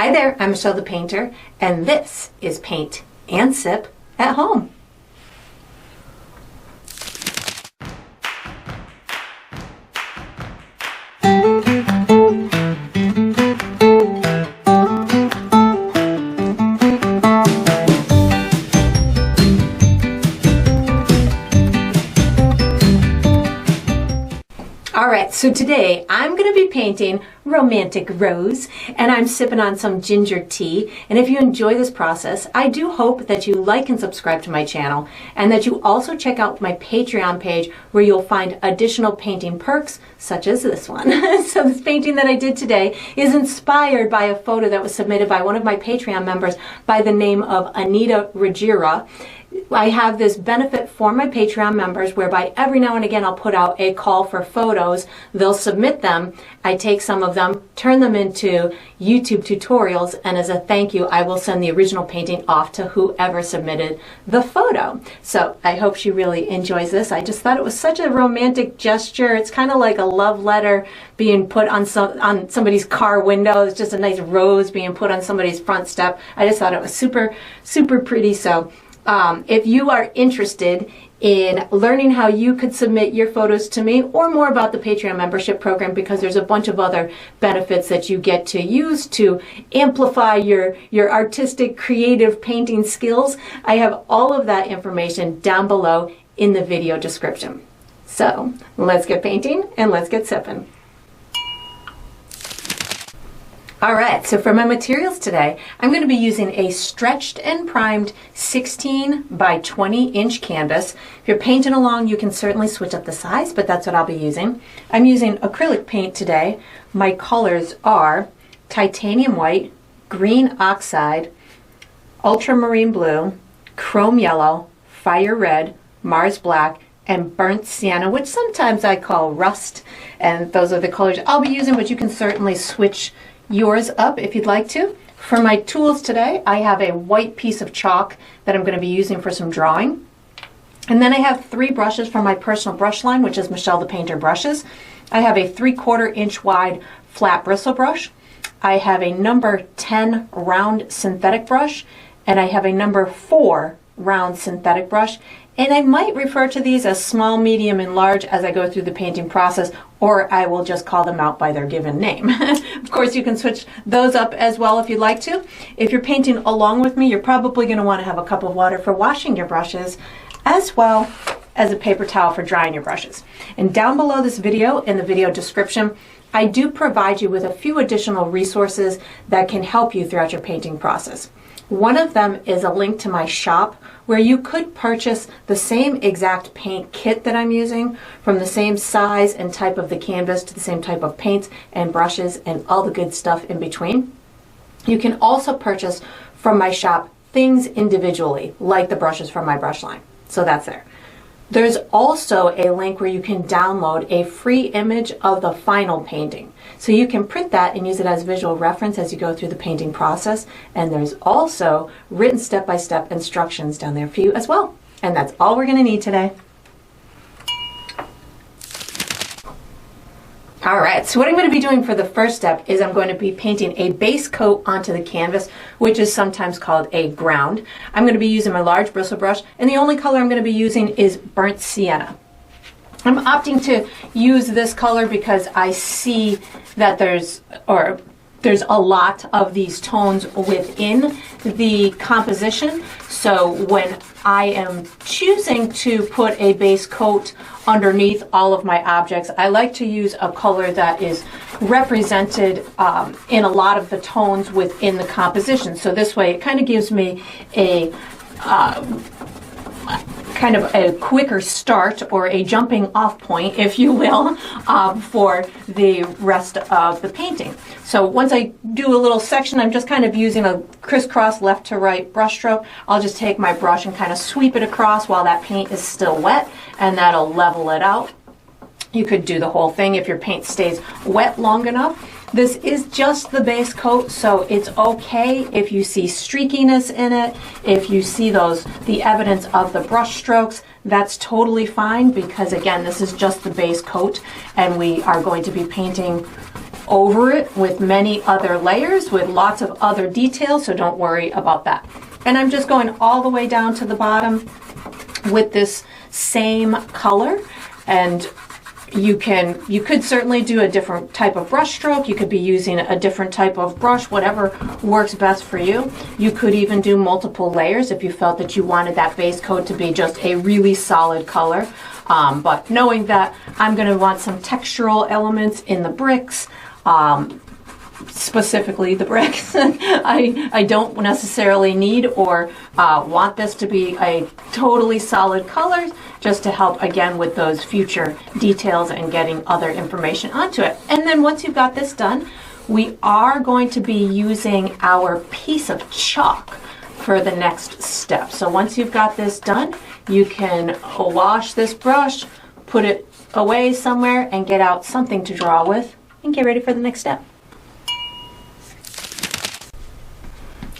Hi there, I'm Michelle the Painter, and this is Paint and Sip at Home. Alright, so today I'm going to be painting Romantic Rose, and I'm sipping on some ginger tea. And if you enjoy this process, I do hope that you like and subscribe to my channel, and that you also check out my Patreon page where you'll find additional painting perks such as this one. So this painting that I did today is inspired by a photo that was submitted by one of my Patreon members by the name of Anita Ruggiero. I have this benefit for my Patreon members whereby every now and again I'll put out a call for photos. They'll submit them. I take some of them, turn them into YouTube tutorials, and as a thank you, I will send the original painting off to whoever submitted the photo. So I hope she really enjoys this. I just thought it was such a romantic gesture. It's kind of like a love letter being put on somebody's car window. It's just a nice rose being put on somebody's front step. I just thought it was super, super pretty. So if you are interested in learning how you could submit your photos to me, or more about the Patreon membership program, because there's a bunch of other benefits that you get to use to amplify your artistic, creative painting skills, I have all of that information down below in the video description. So let's get painting and let's get sipping. Alright, so for my materials today, I'm going to be using a stretched and primed 16 by 20 inch canvas. If you're painting along, you can certainly switch up the size, but that's what I'll be using. I'm using acrylic paint today. My colors are titanium white, green oxide, ultramarine blue, chrome yellow, fire red, Mars black, and burnt sienna, which sometimes I call rust. And those are the colors I'll be using, but you can certainly switch yours up if you'd like to. For my tools today, I have a white piece of chalk that I'm going to be using for some drawing. And then I have 3 brushes from my personal brush line, which is Michelle the Painter brushes. I have a 3/4 inch wide flat bristle brush. I have a number 10 round synthetic brush, and I have a number 4 round synthetic brush. And I might refer to these as small, medium, and large as I go through the painting process, or I will just call them out by their given name. Of course, you can switch those up as well if you'd like to. If you're painting along with me, you're probably going to want to have a cup of water for washing your brushes, as well as a paper towel for drying your brushes. And down below this video, in the video description, I do provide you with a few additional resources that can help you throughout your painting process. One of them is a link to my shop where you could purchase the same exact paint kit that I'm using, from the same size and type of the canvas to the same type of paints and brushes and all the good stuff in between. You can also purchase from my shop things individually, like the brushes from my brush line. So that's there. There's also a link where you can download a free image of the final painting. So you can print that and use it as visual reference as you go through the painting process. And there's also written step-by-step instructions down there for you as well. And that's all we're going to need today. Alright, so what I'm going to be doing for the first step is I'm going to be painting a base coat onto the canvas, which is sometimes called a ground. I'm going to be using my large bristle brush, and the only color I'm going to be using is burnt sienna. I'm opting to use this color because I see that there's a lot of these tones within the composition. So when I am choosing to put a base coat underneath all of my objects, I like to use a color that is represented in a lot of the tones within the composition. So this way it kind of gives me a kind of a quicker start, or a jumping off point, if you will, for the rest of the painting. So once I do a little section, I'm just kind of using a crisscross left to right brush stroke. I'll just take my brush and kind of sweep it across while that paint is still wet, and that'll level it out. You could do the whole thing if your paint stays wet long enough. This is just the base coat, so it's okay if you see streakiness in it, if you see the evidence of the brush strokes. That's totally fine, because again, this is just the base coat, and we are going to be painting over it with many other layers with lots of other details, so don't worry about that. And I'm just going all the way down to the bottom with this same color, and you could certainly do a different type of brush stroke. You could be using a different type of brush, whatever works best for you. You could even do multiple layers if you felt that you wanted that base coat to be just a really solid color. But knowing that I'm going to want some textural elements in the bricks, specifically the bricks, I don't necessarily need or want this to be a totally solid color, just to help again with those future details and getting other information onto it. And then once you've got this done, we are going to be using our piece of chalk for the next step. So once you've got this done, you can wash this brush, put it away somewhere, and get out something to draw with and get ready for the next step.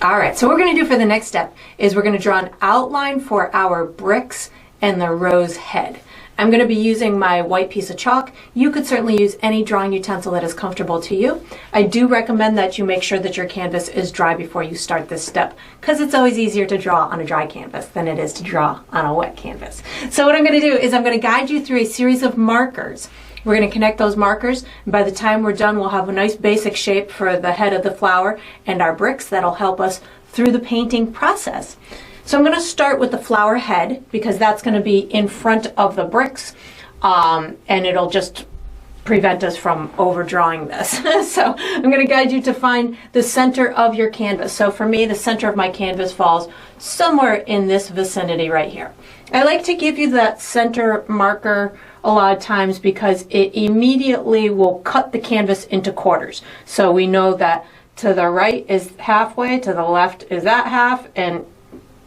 All right, so what we're going to do for the next step is we're going to draw an outline for our bricks and the rose head. I'm going to be using my white piece of chalk. You could certainly use any drawing utensil that is comfortable to you. I do recommend that you make sure that your canvas is dry before you start this step, because it's always easier to draw on a dry canvas than it is to draw on a wet canvas. So what I'm going to do is I'm going to guide you through a series of markers. We're going to connect those markers, and by the time we're done, we'll have a nice basic shape for the head of the flower and our bricks that'll help us through the painting process. So I'm going to start with the flower head, because that's going to be in front of the bricks, and it'll just prevent us from overdrawing this. So I'm going to guide you to find the center of your canvas. So for me, the center of my canvas falls somewhere in this vicinity right here. I like to give you that center marker a lot of times because it immediately will cut the canvas into quarters. So we know that to the right is halfway, to the left is that half, and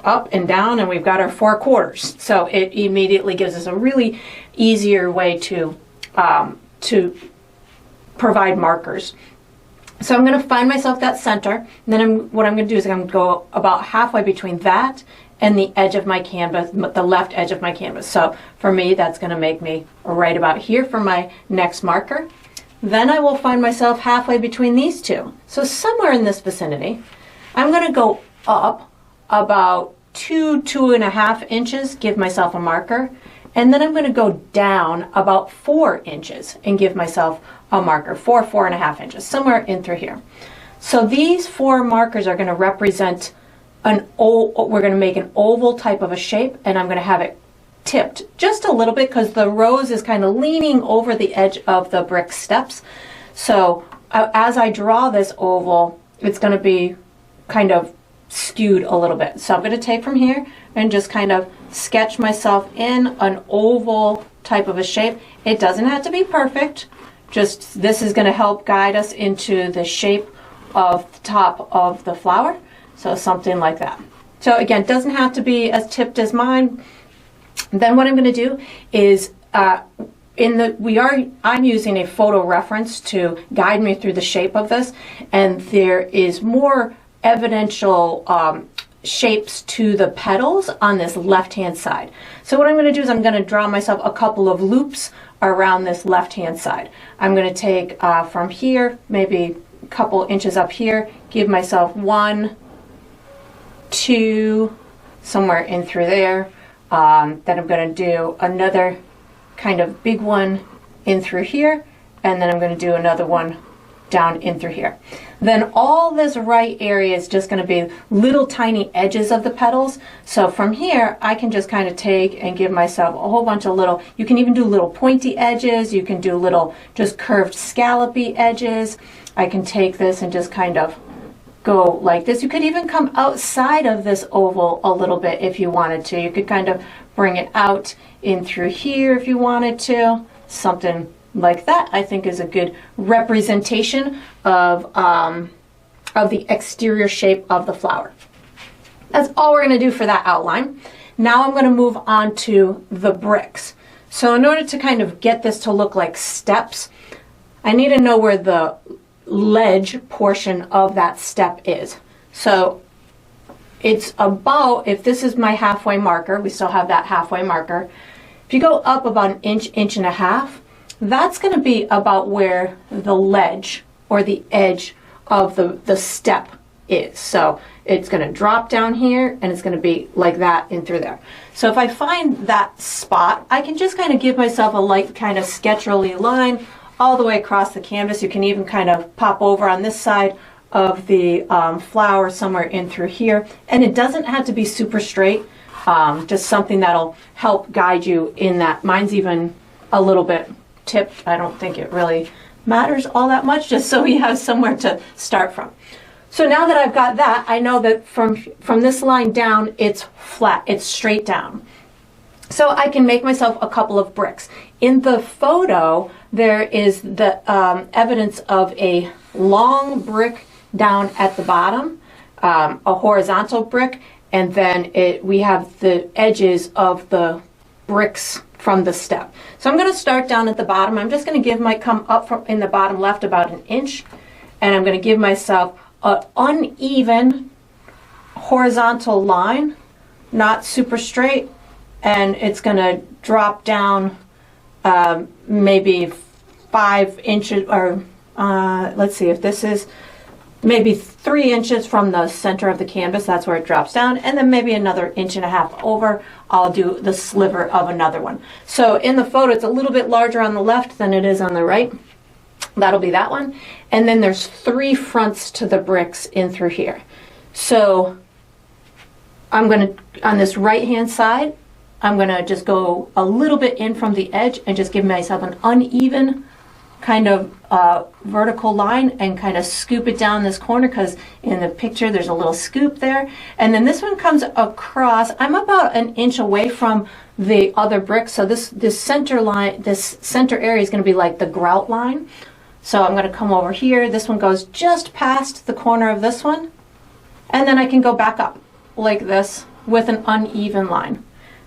up and down, and we've got our 4 quarters. So it immediately gives us a really easier way to provide markers. So I'm going to find myself that center, and then what I'm going to do is I'm going to go about halfway between that and the edge of my canvas, the left edge of my canvas. So for me, that's going to make me right about here for my next marker. Then I will find myself halfway between these two. So somewhere in this vicinity, I'm going to go up about 2.5 inches, give myself a marker, and then I'm going to go down about 4 inches and give myself a marker, 4.5 inches, somewhere in through here. So these 4 markers are going to represent we're going to make an oval type of a shape, and I'm going to have it tipped just a little bit because the rose is kind of leaning over the edge of the brick steps. So as I draw this oval, it's going to be kind of skewed a little bit. So I'm going to take from here and just kind of sketch myself in an oval type of a shape. It doesn't have to be perfect. Just this is going to help guide us into the shape of the top of the flower. So something like that. So again, it doesn't have to be as tipped as mine. Then what I'm going to do is I'm using a photo reference to guide me through the shape of this, and there is more evidential shapes to the petals on this left-hand side. So what I'm going to do is I'm going to draw myself a couple of loops around this left-hand side. I'm going to take from here, maybe a couple inches up here, give myself 1, 2, somewhere in through there. Then I'm going to do another kind of big one in through here, and then I'm going to do another one down in through here. Then all this right area is just going to be little tiny edges of the petals. So from here, I can just kind of take and give myself a whole bunch of little, you can even do little pointy edges, you can do little just curved scallopy edges. I can take this and just kind of go like this. You could even come outside of this oval a little bit if you wanted to. You could kind of bring it out in through here if you wanted to. Something like that, I think, is a good representation of the exterior shape of the flower. That's all we're going to do for that outline. Now I'm going to move on to the bricks. So in order to kind of get this to look like steps, I need to know where the ledge portion of that step is. So it's about, if this is my halfway marker, we still have that halfway marker. If you go up about 1 inch, 1.5 inches, that's going to be about where the ledge or the edge of the step is. So it's going to drop down here and it's going to be like that in through there. So if I find that spot, I can just kind of give myself a light kind of sketchily line all the way across the canvas. You can even kind of pop over on this side of the flower somewhere in through here. And it doesn't have to be super straight, just something that'll help guide you in that. Mine's even a little bit tipped. I don't think it really matters all that much, just so we have somewhere to start from. So now that I've got that, I know that from this line down, it's flat, it's straight down. So I can make myself a couple of bricks. In the photo, there is the evidence of a long brick down at the bottom, a horizontal brick, and then we have the edges of the bricks from the step. So I'm going to start down at the bottom. I'm just going to come up from in the bottom left about an inch, and I'm going to give myself an uneven horizontal line, not super straight, and it's going to drop down maybe 5 inches, or let's see, if this is maybe 3 inches from the center of the canvas, that's where it drops down, and then maybe another 1.5 inches over, I'll do the sliver of another one. So in the photo, it's a little bit larger on the left than it is on the right. That'll be that one. And then there's 3 fronts to the bricks in through here. So I'm going to, on this right-hand side, I'm going to just go a little bit in from the edge and just give myself an uneven kind of vertical line and kind of scoop it down this corner, because in the picture there's a little scoop there. And then this one comes across. I'm about an inch away from the other brick, so this center line, this center area is going to be like the grout line. So I'm going to come over here. This one goes just past the corner of this one, and then I can go back up like this with an uneven line.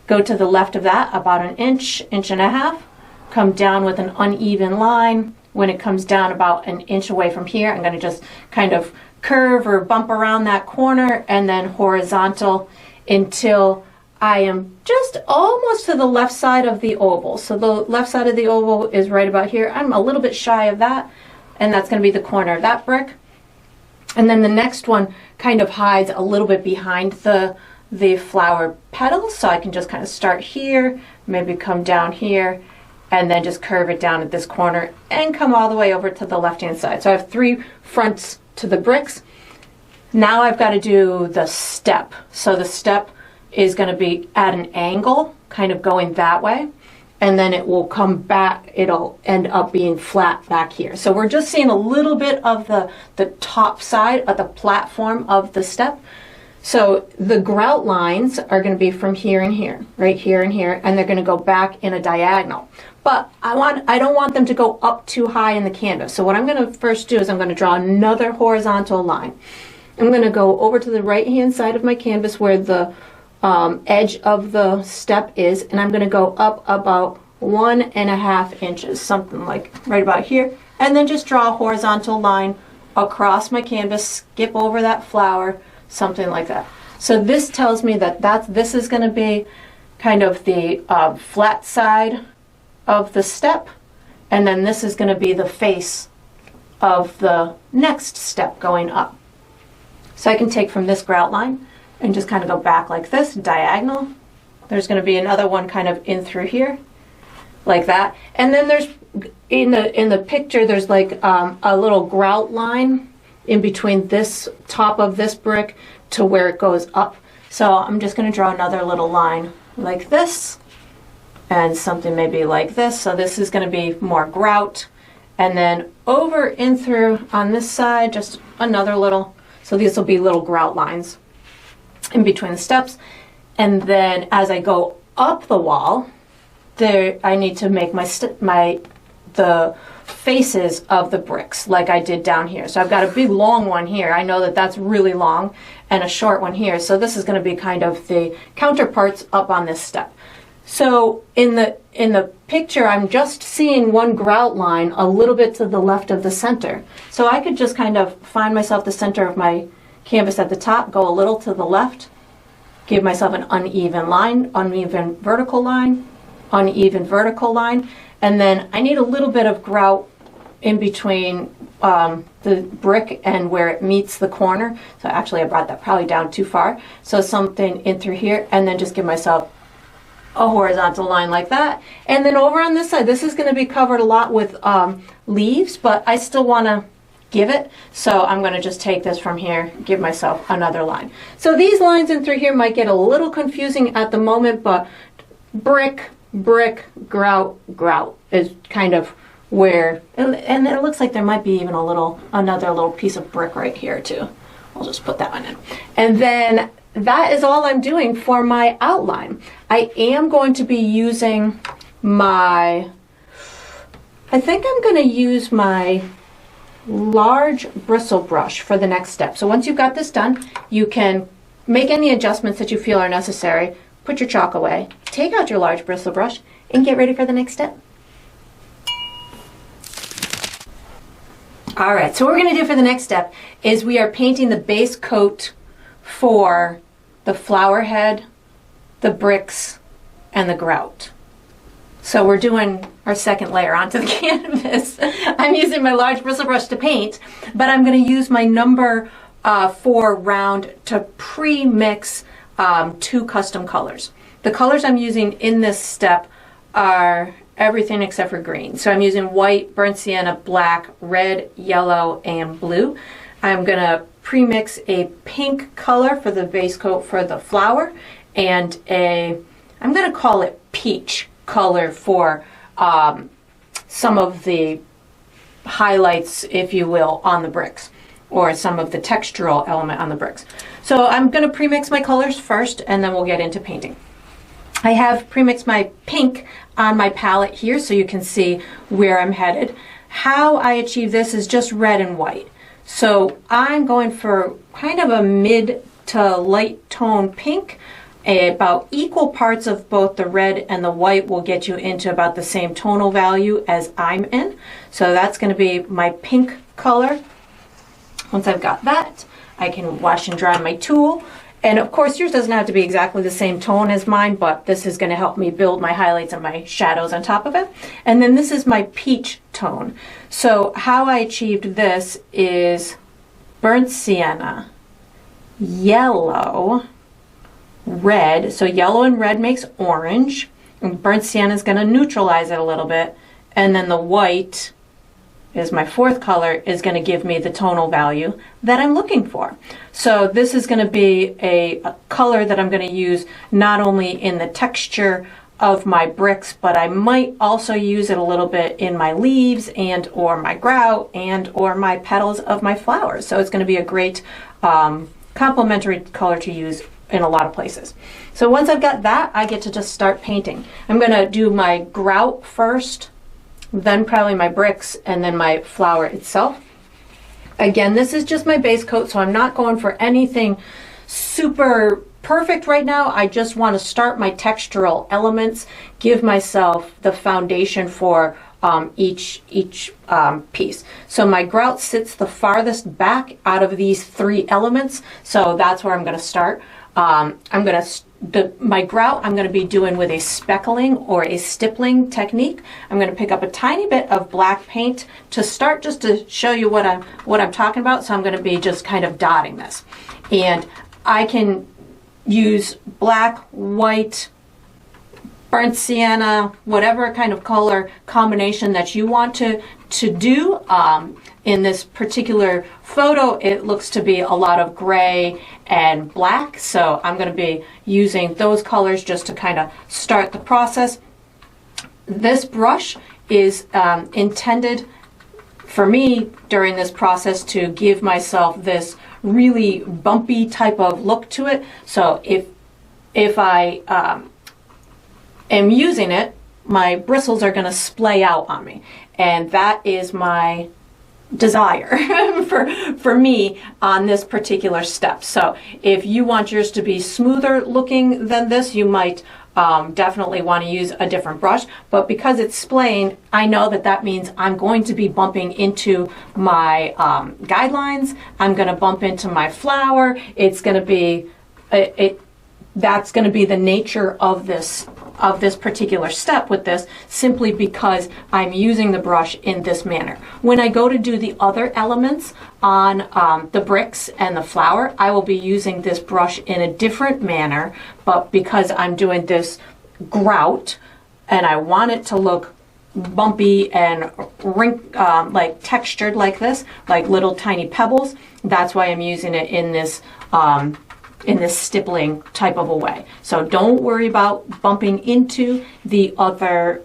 Go to the left of that about an inch, 1.5 inches. Come down with an uneven line. When it comes down about an inch away from here, I'm going to just kind of curve or bump around that corner, and then horizontal until I am just almost to the left side of the oval. So the left side of the oval is right about here. I'm a little bit shy of that, and that's going to be the corner of that brick. And then the next one kind of hides a little bit behind the flower petals, so I can just kind of start here, maybe come down here, and then just curve it down at this corner and come all the way over to the left-hand side. So I have 3 fronts to the bricks. Now I've got to do the step. So the step is going to be at an angle, kind of going that way, and then it will come back, it'll end up being flat back here. So we're just seeing a little bit of the top side of the platform of the step. So the grout lines are going to be from here and here, right here and here, and they're going to go back in a diagonal. But I don't want them to go up too high in the canvas. So what I'm going to first do is I'm going to draw another horizontal line. I'm going to go over to the right-hand side of my canvas where the edge of the step is, and I'm going to go up about 1.5 inches, something like right about here, and then just draw a horizontal line across my canvas, skip over that flower, something like that. So this tells me that this is going to be kind of the flat side of the step, and then this is going to be the face of the next step going up. So I can take from this grout line and just kind of go back like this, diagonal. There's going to be another one kind of in through here, like that. And then there's, in the picture, there's like a little grout line in between this top of this brick to where it goes up. So I'm just going to draw another little line like this, and something maybe like this. So this is going to be more grout. And then over in through on this side, just another little, so these will be little grout lines in between the steps. And then as I go up the wall, there I need to make the faces of the bricks like I did down here. So I've got a big long one here. I know that that's really long, and a short one here. So this is going to be kind of the counterparts up on this step. So in the picture, I'm just seeing one grout line a little bit to the left of the center. So I could just kind of find myself the center of my canvas at the top, go a little to the left, give myself an uneven line, uneven vertical line, uneven vertical line, and then I need a little bit of grout in between the brick and where it meets the corner. So actually I brought that probably down too far. So something in through here, and then just give myself a horizontal line like that. And then over on this side, this is going to be covered a lot with leaves, but I still want to give it. So I'm going to just take this from here, give myself another line. So these lines in through here might get a little confusing at the moment, but brick, brick, grout, grout is kind of where, and it looks like there might be even another little piece of brick right here too. I'll just put that one in. And then that is all I'm doing for my outline. I am going to be using I think I'm going to use my large bristle brush for the next step. So once you've got this done, you can make any adjustments that you feel are necessary, put your chalk away, take out your large bristle brush, and get ready for the next step. All right, so what we're going to do for the next step is we are painting the base coat for the flower head, the bricks, and the grout. So we're doing our second layer onto the canvas. I'm using my large bristle brush to paint, but I'm going to use my number 4 round to pre-mix 2 custom colors. The colors I'm using in this step are everything except for green. So I'm using white, burnt sienna, black, red, yellow, and blue. I'm going to pre-mix a pink color for the base coat for the flower, and I'm going to call it peach color for some of the highlights, if you will, on the bricks, or some of the textural element on the bricks. So I'm going to pre-mix my colors first, and then we'll get into painting. I have pre-mixed my pink on my palette here so you can see where I'm headed. How I achieve this is just red and white. So I'm going for kind of a mid to light tone pink. About equal parts of both the red and the white will get you into about the same tonal value as I'm in. So that's going to be my pink color. Once I've got that, I can wash and dry my tool. And of course, yours doesn't have to be exactly the same tone as mine, but this is going to help me build my highlights and my shadows on top of it. And then this is my peach tone. So how I achieved this is burnt sienna, yellow, red. So yellow and red makes orange. And burnt sienna is going to neutralize it a little bit. And then the white is my 4th color, is going to give me the tonal value that I'm looking for. So this is going to be a color that I'm going to use not only in the texture of my bricks, but I might also use it a little bit in my leaves and or my grout and or my petals of my flowers. So it's going to be a great complementary color to use in a lot of places. So once I've got that, I get to just start painting. I'm going to do my grout first, then probably my bricks, and then my flower itself. Again, this is just my base coat, so I'm not going for anything super perfect right now. I just want to start my textural elements, give myself the foundation for each piece. So my grout sits the farthest back out of these 3 elements, so that's where I'm going to start. My grout I'm going to be doing with a speckling or a stippling technique. I'm going to pick up a tiny bit of black paint to start, just to show you what I'm talking about. So I'm going to be just kind of dotting this, and I can use black, white, burnt sienna, whatever kind of color combination that you want to do. In this particular photo, it looks to be a lot of gray and black, so I'm going to be using those colors just to kind of start the process. This brush is intended for me during this process to give myself this really bumpy type of look to it. So if I am using it, my bristles are going to splay out on me, and that is my desire for me on this particular step. So if you want yours to be smoother looking than this, you might definitely want to use a different brush, but because it's splaying, I know that means I'm going to be bumping into my guidelines. I'm going to bump into my flower. It's going to be that's going to be the nature of this of this particular step with this, simply because I'm using the brush in this manner. When I go to do the other elements on the bricks and the flower, I will be using this brush in a different manner, but because I'm doing this grout and I want it to look bumpy and like textured like this, like little tiny pebbles, that's why I'm using it in this stippling type of a way. So don't worry about bumping into the other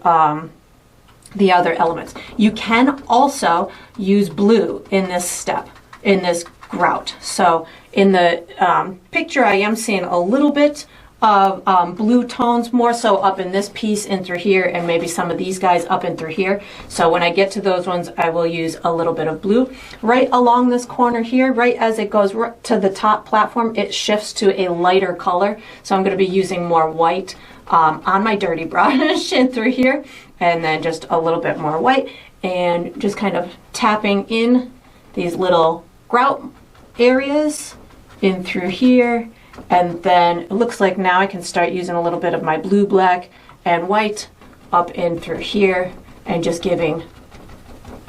elements. You can also use blue in this step, in this grout. So in the picture, I am seeing a little bit of blue tones, more so up in this piece and through here, and maybe some of these guys up and through here. So when I get to those ones, I will use a little bit of blue. Right along this corner here, right as it goes to the top platform, it shifts to a lighter color. So I'm going to be using more white on my dirty brush and through here, and then just a little bit more white, and just kind of tapping in these little grout areas in through here. And then it looks like now I can start using a little bit of my blue, black, and white up in through here, and just giving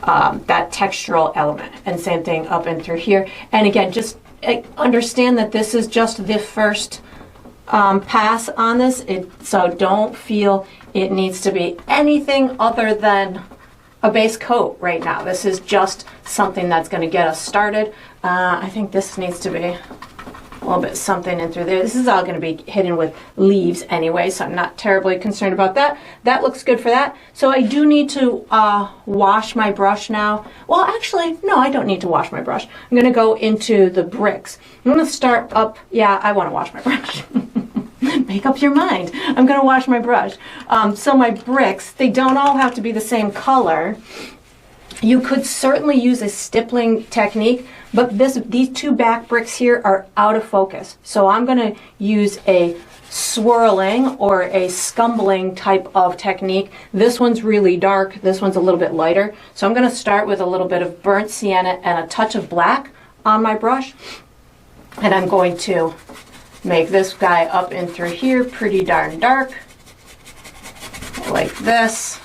that textural element. And same thing up in through here. And again, just understand that this is just the first pass on this. So don't feel it needs to be anything other than a base coat right now. This is just something that's going to get us started. I think this needs to be a little bit something in through there. This is all going to be hidden with leaves anyway, so I'm not terribly concerned about that. That looks good for that. So I do need to wash my brush now. Well, actually, no, I don't need to wash my brush. I'm going to go into the bricks. I'm going to start up. Yeah, I want to wash my brush. Make up your mind. I'm going to wash my brush. So my bricks, they don't all have to be the same color. You could certainly use a stippling technique, but these two back bricks here are out of focus. So I'm going to use a swirling or a scumbling type of technique. This one's really dark. This one's a little bit lighter. So I'm going to start with a little bit of burnt sienna and a touch of black on my brush. And I'm going to make this guy up and through here pretty darn dark, like this.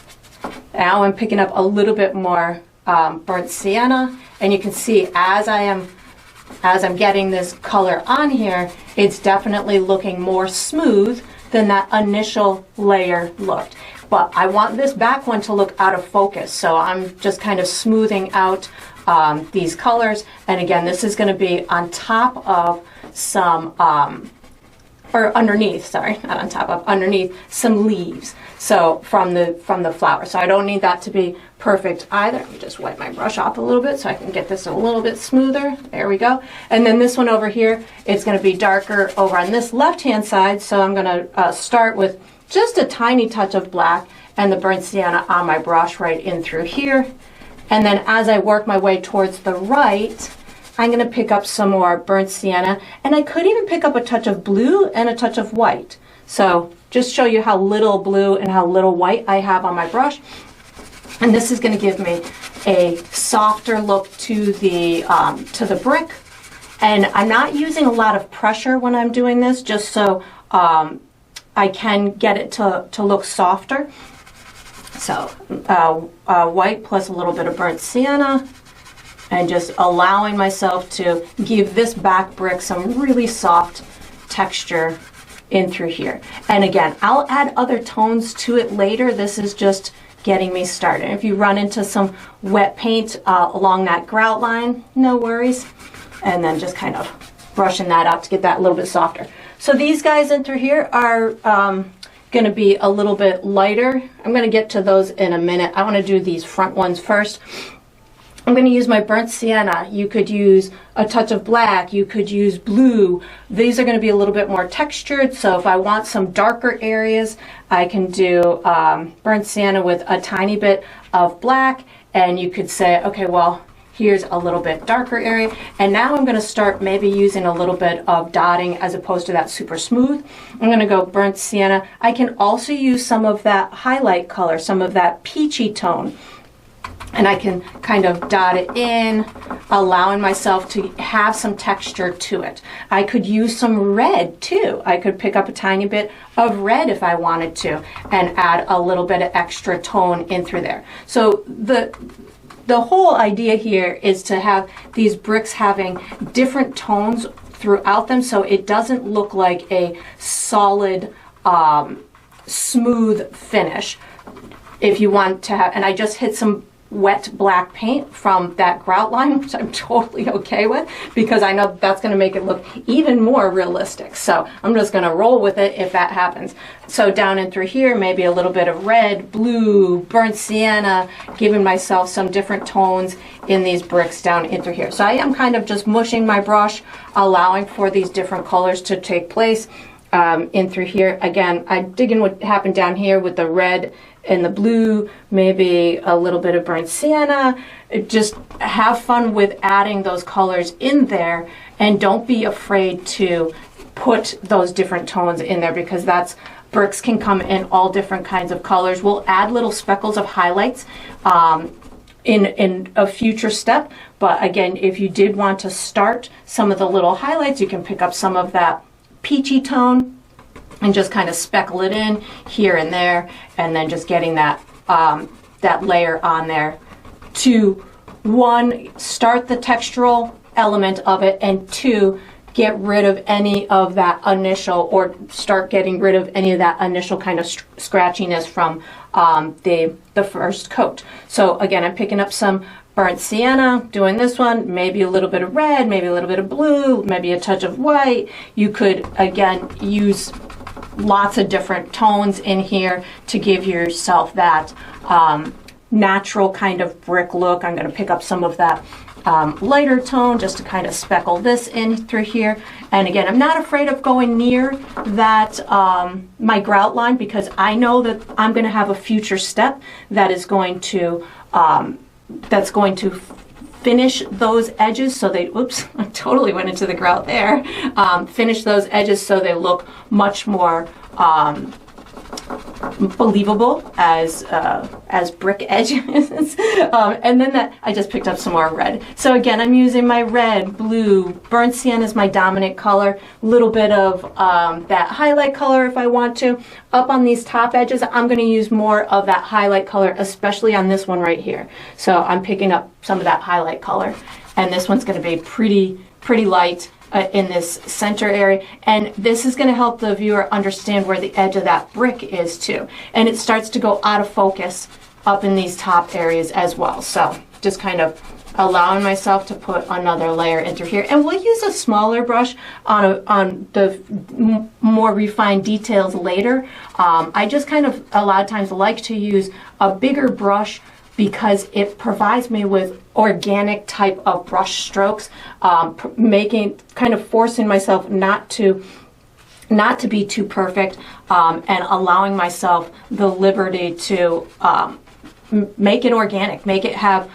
Now I'm picking up a little bit more burnt sienna, and you can see as I'm getting this color on here, it's definitely looking more smooth than that initial layer looked. But I want this back one to look out of focus, so I'm just kind of smoothing out these colors. And again, this is going to be on top of some or underneath, sorry, not on top of, underneath some leaves. So from the flower. So I don't need that to be perfect either. Let me just wipe my brush off a little bit so I can get this a little bit smoother. There we go. And then this one over here, it's going to be darker over on this left-hand side. So I'm going to start with just a tiny touch of black and the burnt sienna on my brush right in through here. And then as I work my way towards the right, I'm going to pick up some more burnt sienna, and I could even pick up a touch of blue and a touch of white. So just show you how little blue and how little white I have on my brush. And this is going to give me a softer look to the brick. And I'm not using a lot of pressure when I'm doing this, just so I can get it to look softer. So white plus a little bit of burnt sienna, and just allowing myself to give this back brick some really soft texture in through here. And again, I'll add other tones to it later. This is just getting me started. If you run into some wet paint along that grout line, no worries. And then just kind of brushing that out to get that a little bit softer. So these guys in through here are going to be a little bit lighter. I'm going to get to those in a minute. I want to do these front ones first. I'm going to use my burnt sienna. You could use a touch of black. You could use blue. These are going to be a little bit more textured. So if I want some darker areas, I can do burnt sienna with a tiny bit of black. And you could say, okay, well, here's a little bit darker area. And now I'm going to start maybe using a little bit of dotting as opposed to that super smooth. I'm going to go burnt sienna. I can also use some of that highlight color, some of that peachy tone. and I can kind of dot it in, allowing myself to have some texture to it. I could use some red too. I could pick up a tiny bit of red if I wanted to and add a little bit of extra tone in through there. So the whole idea here is to have these bricks having different tones throughout them, so it doesn't look like a solid smooth finish. If you want to have, and I just hit some wet black paint from that grout line, which I'm totally okay with, because I know that's going to make it look even more realistic. So I'm just going to roll with it if that happens. So down in through here, maybe a little bit of red, blue, burnt sienna, giving myself some different tones in these bricks down in through here. So I am kind of just mushing my brush, allowing for these different colors to take place in through here. Again, I'm digging what happened down here with the red and the blue, maybe a little bit of burnt sienna. Just have fun with adding those colors in there, and don't be afraid to put those different tones in there, because bricks can come in all different kinds of colors. We'll add little speckles of highlights in a future step, but again, if you did want to start some of the little highlights, you can pick up some of that peachy tone and just kind of speckle it in here and there, and then just getting that that layer on there to, one, start the textural element of it, and two, get rid of any of that initial, or start getting rid of any of that initial kind of scratchiness from the first coat. So again, I'm picking up some burnt sienna, doing this one, maybe a little bit of red, maybe a little bit of blue, maybe a touch of white. You could, again, use lots of different tones in here to give yourself that natural kind of brick look. I'm going to pick up some of that lighter tone just to kind of speckle this in through here. And again, I'm not afraid of going near that my grout line, because I know that I'm going to have a future step that is going to finish those edges so they, oops, I totally went into the grout there. Finish those edges so they look much more believable as brick edges. And then I just picked up some more red. So again, I'm using my red, blue, burnt sienna is my dominant color, a little bit of that highlight color if I want to. Up on these top edges, I'm going to use more of that highlight color, especially on this one right here. So I'm picking up some of that highlight color, and this one's going to be pretty light in this center area, and this is going to help the viewer understand where the edge of that brick is too, and it starts to go out of focus up in these top areas as well. So just kind of allowing myself to put another layer in through here, and we'll use a smaller brush on the more refined details later. I just kind of a lot of times like to use a bigger brush because it provides me with organic type of brush strokes, kind of forcing myself not to be too perfect, and allowing myself the liberty to make it organic, make it have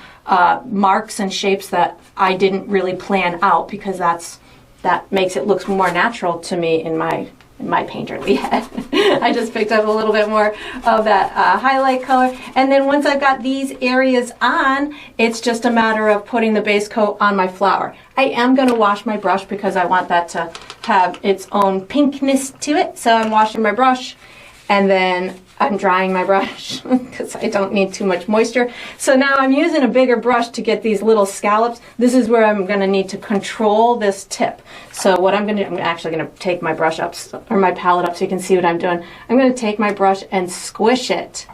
marks and shapes that I didn't really plan out, because that makes it look more natural to me in my painterly head. I just picked up a little bit more of that highlight color, and then once I've got these areas on, it's just a matter of putting the base coat on my flower. I am going to wash my brush because I want that to have its own pinkness to it, so I'm washing my brush, and then I'm drying my brush because I don't need too much moisture. So now I'm using a bigger brush to get these little scallops. This is where I'm going to need to control this tip. So what I'm going to do, I'm actually going to take my brush up, or my palette up, so you can see what I'm doing. I'm going to take my brush and squish it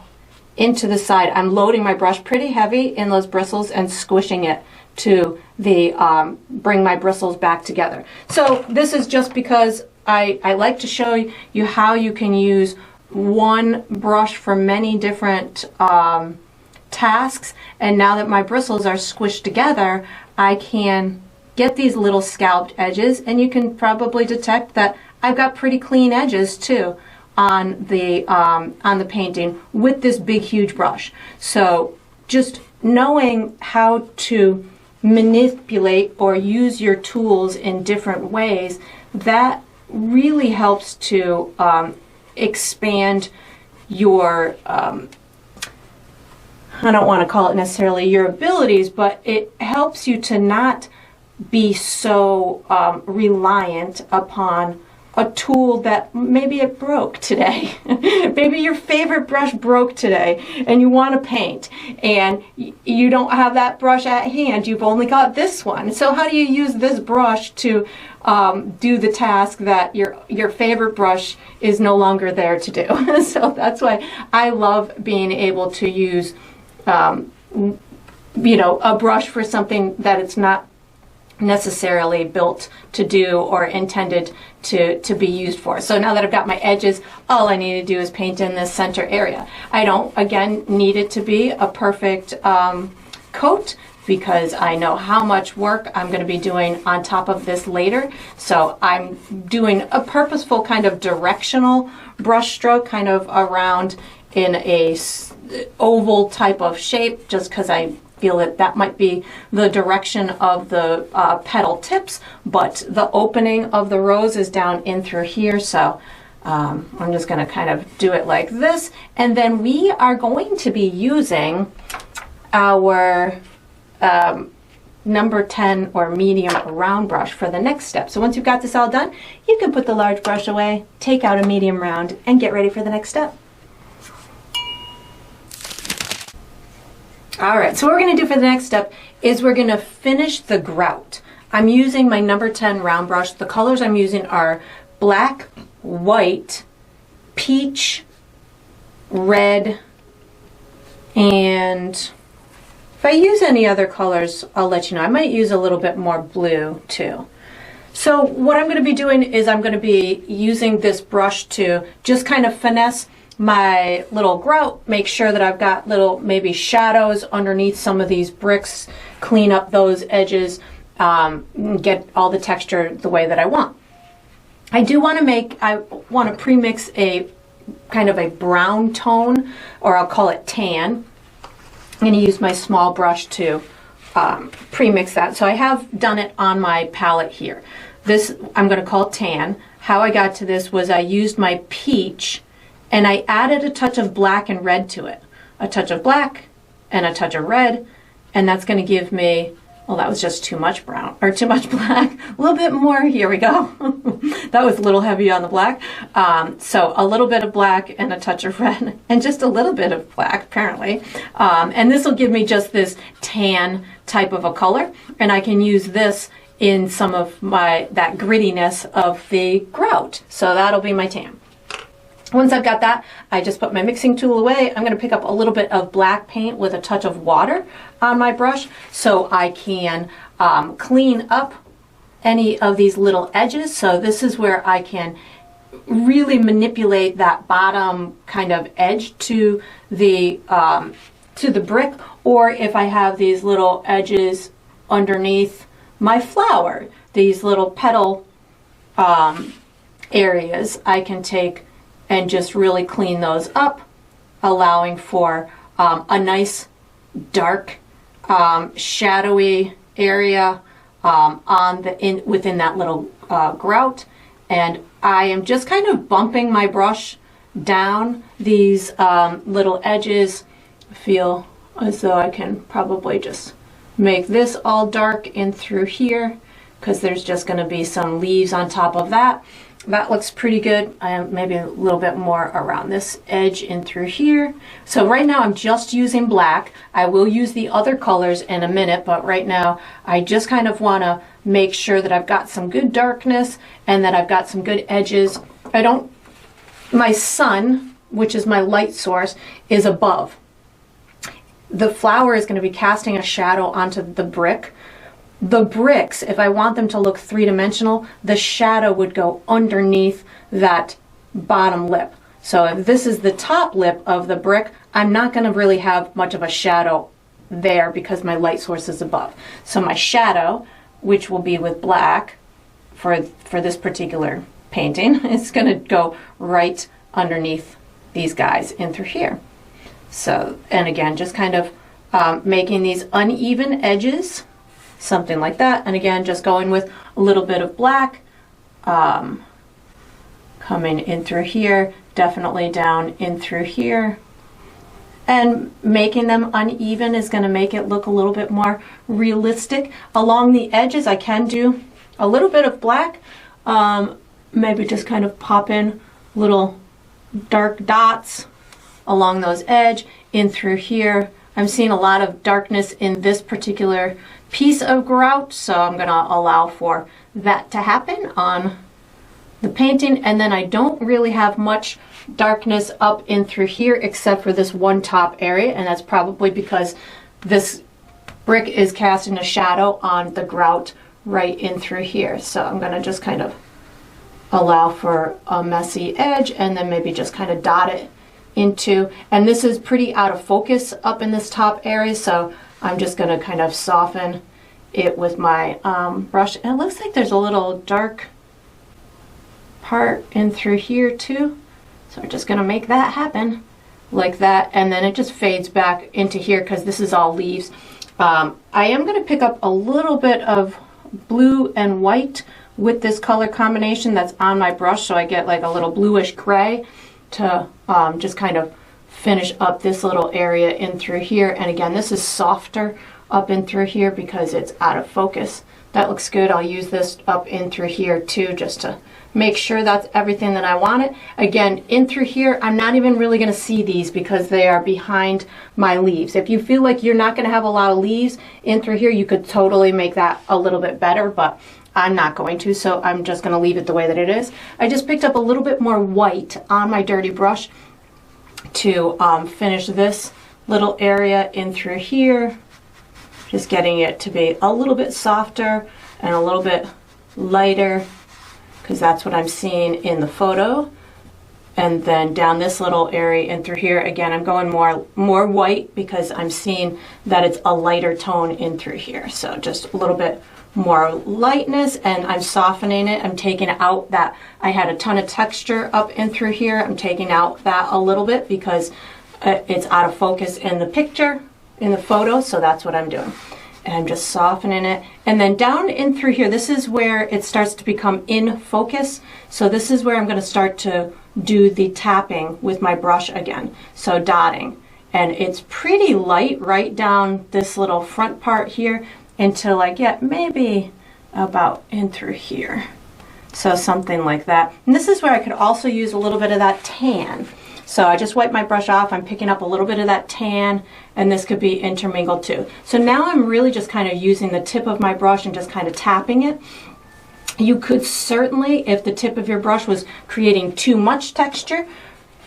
into the side. I'm loading my brush pretty heavy in those bristles and squishing it to bring my bristles back together. So this is just because I like to show you how you can use one brush for many different tasks, and now that my bristles are squished together, I can get these little scalloped edges, and you can probably detect that I've got pretty clean edges too on the painting with this big huge brush. So just knowing how to manipulate or use your tools in different ways, that really helps to I don't want to call it necessarily your abilities, but it helps you to not be so reliant upon a tool that maybe it broke today. Maybe your favorite brush broke today and you want to paint and you don't have that brush at hand. You've only got this one. So how do you use this brush to do the task that your favorite brush is no longer there to do? So that's why I love being able to use you know, a brush for something that it's not necessarily built to do or intended to be used for. So now that I've got my edges, all I need to do is paint in this center area. I don't, again, need it to be a perfect coat because I know how much work I'm going to be doing on top of this later. So I'm doing a purposeful kind of directional brush stroke kind of around in a oval type of shape just because I feel that that might be the direction of the petal tips, but the opening of the rose is down in through here. So I'm just going to kind of do it like this. And then we are going to be using our number 10 or medium round brush for the next step. So once you've got this all done, you can put the large brush away, take out a medium round, and get ready for the next step. All right, so what we're going to do for the next step is we're going to finish the grout. I'm using my number 10 round brush. The colors I'm using are black, white, peach, red, and if I use any other colors, I'll let you know. I might use a little bit more blue too. So what I'm going to be doing is I'm going to be using this brush to just kind of finesse my little grout, make sure that I've got little maybe shadows underneath some of these bricks, clean up those edges, get all the texture the way that I want. I want to pre-mix a kind of a brown tone, or I'll call it tan. I'm going to use my small brush to pre-mix that. So I have done it on my palette here. This I'm going to call tan. How I got to this was I used my peach and I added a touch of black and red to it. A touch of black and a touch of red, and that's going to give me, well, that was just too much brown, or too much black. A little bit more, here we go. That was a little heavy on the black. So a little bit of black and a touch of red, and just a little bit of black, apparently. And this will give me just this tan type of a color, and I can use this in some of that grittiness of the grout. So that'll be my tan. Once I've got that, I just put my mixing tool away. I'm going to pick up a little bit of black paint with a touch of water on my brush so I can clean up any of these little edges. So this is where I can really manipulate that bottom kind of edge to the brick, or if I have these little edges underneath my flower, these little petal areas, I can take and just really clean those up, allowing for a nice dark shadowy area within that little grout. And I am just kind of bumping my brush down these little edges. I feel as though I can probably just make this all dark in through here because there's just going to be some leaves on top of that. That looks pretty good. Maybe a little bit more around this edge in through here. So right now I'm just using black. I will use the other colors in a minute, but right now I just kind of want to make sure that I've got some good darkness and that I've got some good edges. My sun, which is my light source, is above. The flower is going to be casting a shadow onto the brick. The bricks, if I want them to look three-dimensional, the shadow would go underneath that bottom lip. So if this is the top lip of the brick, I'm not going to really have much of a shadow there because my light source is above. So my shadow, which will be with black for this particular painting, is going to go right underneath these guys in through here. So, and again, just kind of making these uneven edges, something like that. And again, just going with a little bit of black, coming in through here, definitely down in through here, And making them uneven is going to make it look a little bit more realistic. Along the edges, I can do a little bit of black. Maybe just kind of pop in little dark dots along those edge, in through here. I'm seeing a lot of darkness in this particular piece of grout, so I'm going to allow for that to happen on the painting. And then I don't really have much darkness up in through here except for this one top area, and that's probably because this brick is casting a shadow on the grout right in through here. So I'm going to just kind of allow for a messy edge and then maybe just kind of dot it into, and this is pretty out of focus up in this top area, so I'm just going to kind of soften it with my brush. And it looks like there's a little dark part in through here too, so we're just going to make that happen like that, and then it just fades back into here because this is all leaves. I am going to pick up a little bit of blue and white with this color combination that's on my brush, so I get like a little bluish gray to just kind of finish up this little area in through here. And again, this is softer up in through here because it's out of focus. That looks good. I'll use this up in through here too, just to make sure that's everything that I want it. Again, in through here, I'm not even really going to see these because they are behind my leaves. If you feel like you're not going to have a lot of leaves in through here, you could totally make that a little bit better, but I'm not going to, so I'm just going to leave it the way that it is. I just picked up a little bit more white on my dirty brush to finish this little area in through here, just getting it to be a little bit softer and a little bit lighter because that's what I'm seeing in the photo. And then down this little area in through here, again, I'm going more white because I'm seeing that it's a lighter tone in through here. So just a little bit more lightness, and I'm softening it. I'm taking out that I had a ton of texture up in through here. I'm taking out that a little bit because it's out of focus in the picture, in the photo, so that's what I'm doing. And I'm just softening it. And then down in through here, this is where it starts to become in focus. So this is where I'm going to start to do the tapping with my brush again. So dotting. And it's pretty light right down this little front part here until I get maybe about in through here. So something like that. And this is where I could also use a little bit of that tan. So I just wipe my brush off, I'm picking up a little bit of that tan, and this could be intermingled too. So now I'm really just kind of using the tip of my brush and just kind of tapping it. You could certainly, if the tip of your brush was creating too much texture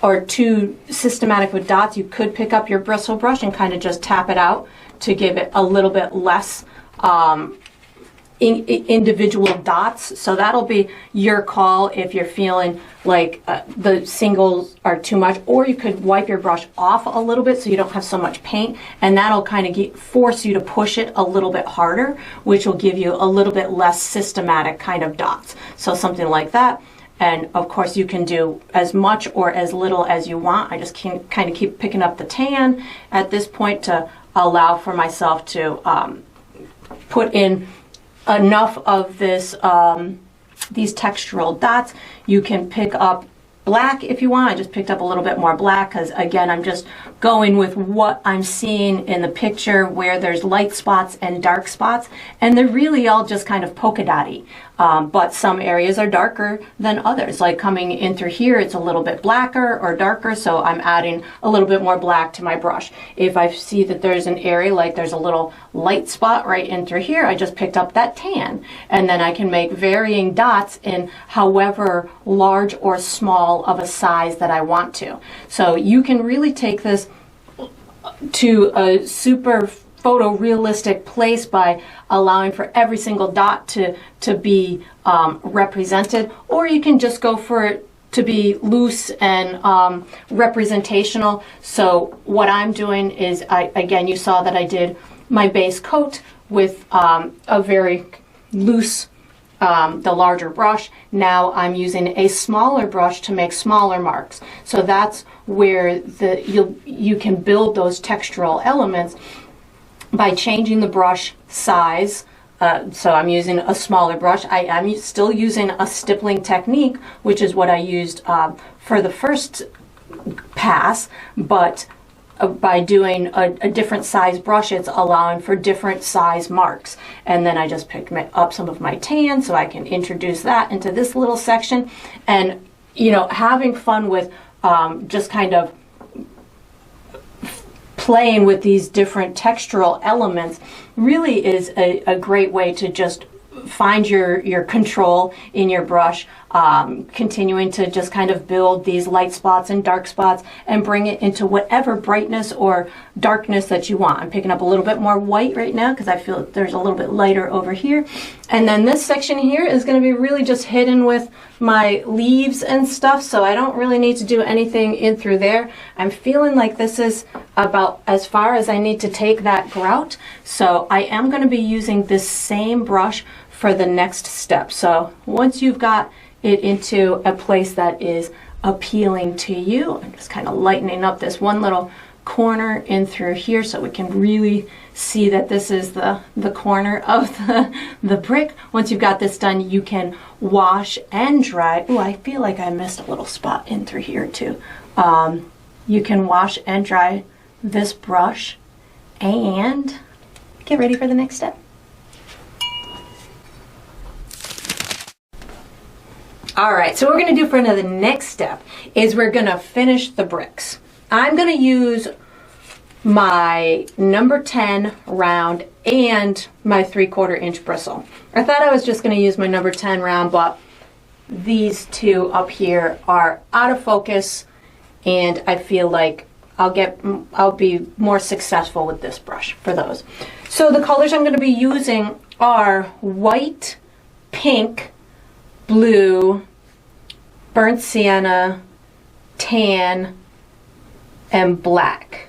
or too systematic with dots, you could pick up your bristle brush and kind of just tap it out to give it a little bit less individual dots. So that'll be your call if you're feeling like the singles are too much, or you could wipe your brush off a little bit so you don't have so much paint, and that'll kind of force you to push it a little bit harder, which will give you a little bit less systematic kind of dots. So something like that. And of course you can do as much or as little as you want. I just can kind of keep picking up the tan at this point to allow for myself to put in enough of this these textural dots. You can pick up black if you want. I just picked up a little bit more black because again I'm just going with what I'm seeing in the picture where there's light spots and dark spots, and they're really all just kind of polka dotty. But some areas are darker than others. Like coming in through here, it's a little bit blacker or darker, so I'm adding a little bit more black to my brush. If I see that there's an area like there's a little light spot right in through here, I just picked up that tan, and then I can make varying dots in however large or small of a size that I want to. So you can really take this to a super photorealistic place by allowing for every single dot to be represented, or you can just go for it to be loose and representational. So what I'm doing is, again, you saw that I did my base coat with a very loose, the larger brush. Now I'm using a smaller brush to make smaller marks. So that's where you can build those textural elements by changing the brush size. So I'm using a smaller brush. I am still using a stippling technique, which is what I used for the first pass, but by doing a different size brush, it's allowing for different size marks. And then I just picked up some of my tan so I can introduce that into this little section. And, you know, having fun with just kind of playing with these different textural elements really is a great way to just find your control in your brush, continuing to just kind of build these light spots and dark spots and bring it into whatever brightness or darkness that you want. I'm picking up a little bit more white right now because I feel there's a little bit lighter over here. And then this section here is going to be really just hidden with my leaves and stuff, so I don't really need to do anything in through there. I'm feeling like this is about as far as I need to take that grout, so I am going to be using this same brush for the next step. So once you've got it into a place that is appealing to you, I'm just kind of lightening up this one little corner in through here so we can really see that this is the corner of the brick. Once you've got this done, you can wash and dry. Oh, I feel like I missed a little spot in through here too. You can wash and dry this brush and get ready for the next step. All right, so what we're going to do for the next step is we're going to finish the bricks. I'm going to use my number 10 round and my 3/4 inch bristle. I thought I was just going to use my number 10 round, but these two up here are out of focus, and I feel like I'll be more successful with this brush for those. So the colors I'm going to be using are white, pink, blue, burnt sienna, tan, and black.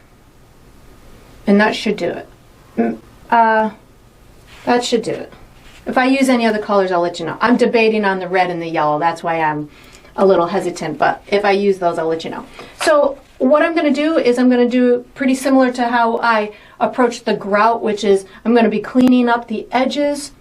And that should do it. That should do it. If I use any other colors, I'll let you know. I'm debating on the red and the yellow. That's why I'm a little hesitant, but if I use those, I'll let you know. So what I'm going to do is I'm going to do pretty similar to how I approached the grout, which is I'm going to be cleaning up the edges.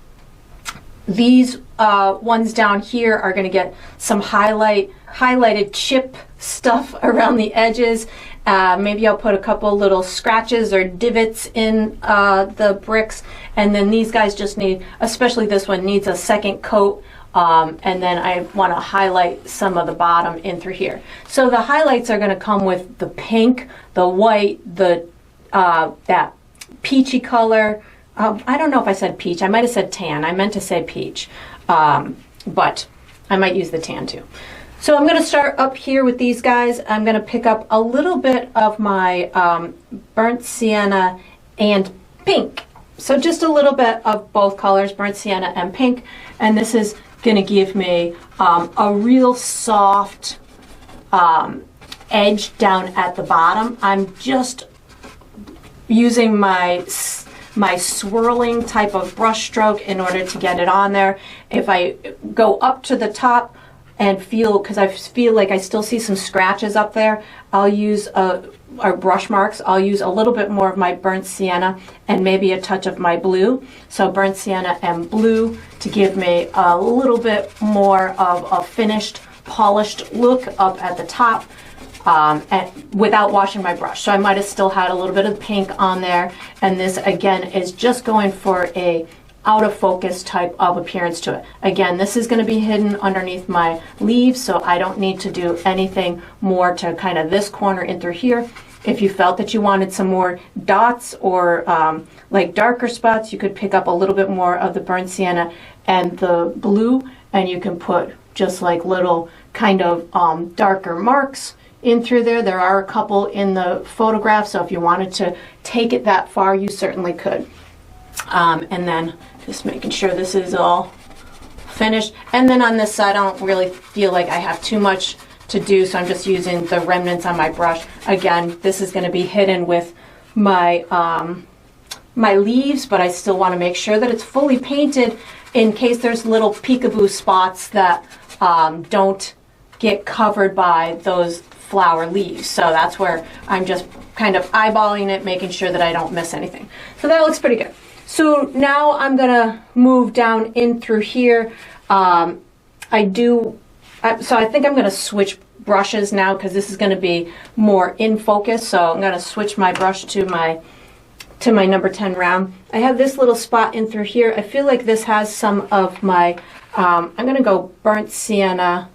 These ones down here are going to get some highlighted chip stuff around the edges. Maybe I'll put a couple little scratches or divots in the bricks, and then these guys just need, especially this one, needs a second coat, and then I want to highlight some of the bottom in through here. So the highlights are going to come with the pink, the white, the that peachy color. I don't know if I said peach. I might have said tan. I meant to say peach, but I might use the tan too. So I'm going to start up here with these guys. I'm going to pick up a little bit of my burnt sienna and pink. So just a little bit of both colors, burnt sienna and pink. And this is going to give me a real soft edge down at the bottom. I'm just using my swirling type of brush stroke in order to get it on there. If I go up to the top and because I feel like I still see some scratches up there, I'll use our brush marks. I'll use a little bit more of my burnt sienna and maybe a touch of my blue. So burnt sienna and blue to give me a little bit more of a finished, polished look up at the top. Without washing my brush. So I might have still had a little bit of pink on there, and this again is just going for a out of focus type of appearance to it. Again, this is going to be hidden underneath my leaves, so I don't need to do anything more to kind of this corner in through here. If you felt that you wanted some more dots or like darker spots, you could pick up a little bit more of the burnt sienna and the blue, and you can put just like little kind of darker marks in through there. There are a couple in the photograph, so if you wanted to take it that far, you certainly could. And then just making sure this is all finished. And then on this side, I don't really feel like I have too much to do, so I'm just using the remnants on my brush. Again, this is going to be hidden with my my leaves, but I still want to make sure that it's fully painted in case there's little peekaboo spots that don't get covered by those flower leaves. So that's where I'm just kind of eyeballing it, making sure that I don't miss anything. So that looks pretty good. So now I'm gonna move down in through here. I So I think I'm going to switch brushes now because this is going to be more in focus. So I'm going to switch my brush to my number 10 round. I have this little spot in through here. I feel like this has some of my, I'm going to go burnt sienna.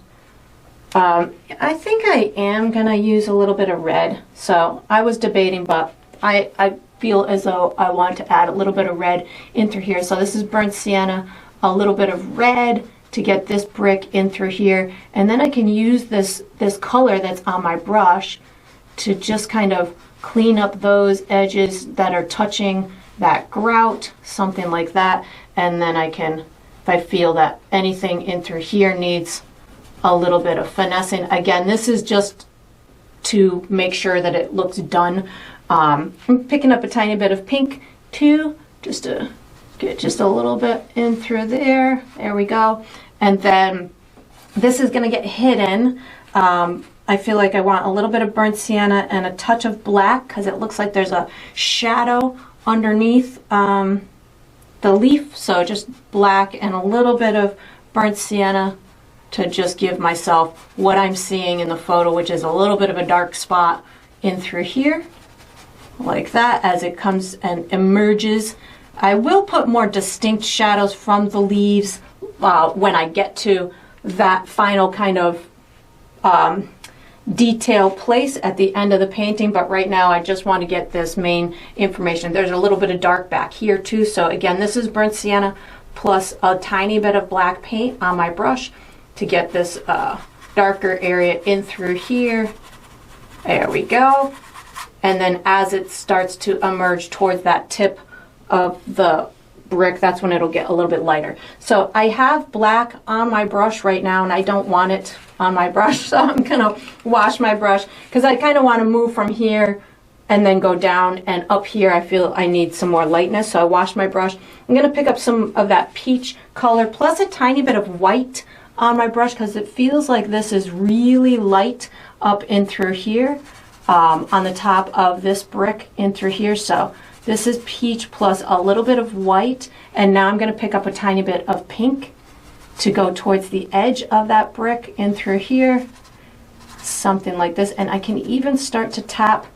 I think I am going to use a little bit of red. So I was debating, but I feel as though I want to add a little bit of red in through here. So this is burnt sienna, a little bit of red to get this brick in through here. And then I can use this color that's on my brush to just kind of clean up those edges that are touching that grout, something like that. And then I can, if I feel that anything in through here needs a little bit of finessing. Again, this is just to make sure that it looks done. I'm picking up a tiny bit of pink too, just to get just a little bit in through there. There we go. And then this is going to get hidden. I feel like I want a little bit of burnt sienna and a touch of black because it looks like there's a shadow underneath the leaf. So just black and a little bit of burnt sienna to just give myself what I'm seeing in the photo, which is a little bit of a dark spot in through here, like that, as it comes and emerges. I will put more distinct shadows from the leaves when I get to that final kind of detail place at the end of the painting, but right now I just want to get this main information. There's a little bit of dark back here too. So again, this is burnt sienna plus a tiny bit of black paint on my brush to get this darker area in through here. There we go. And then as it starts to emerge towards that tip of the brick, that's when it'll get a little bit lighter. So I have black on my brush right now and I don't want it on my brush, so I'm gonna wash my brush because I kind of want to move from here and then go down, and up here I feel I need some more lightness, so I wash my brush. I'm gonna pick up some of that peach color plus a tiny bit of white on my brush because it feels like this is really light up in through here on the top of this brick in through here. So this is peach plus a little bit of white, and now I'm going to pick up a tiny bit of pink to go towards the edge of that brick in through here, something like this. And I can even start to tap,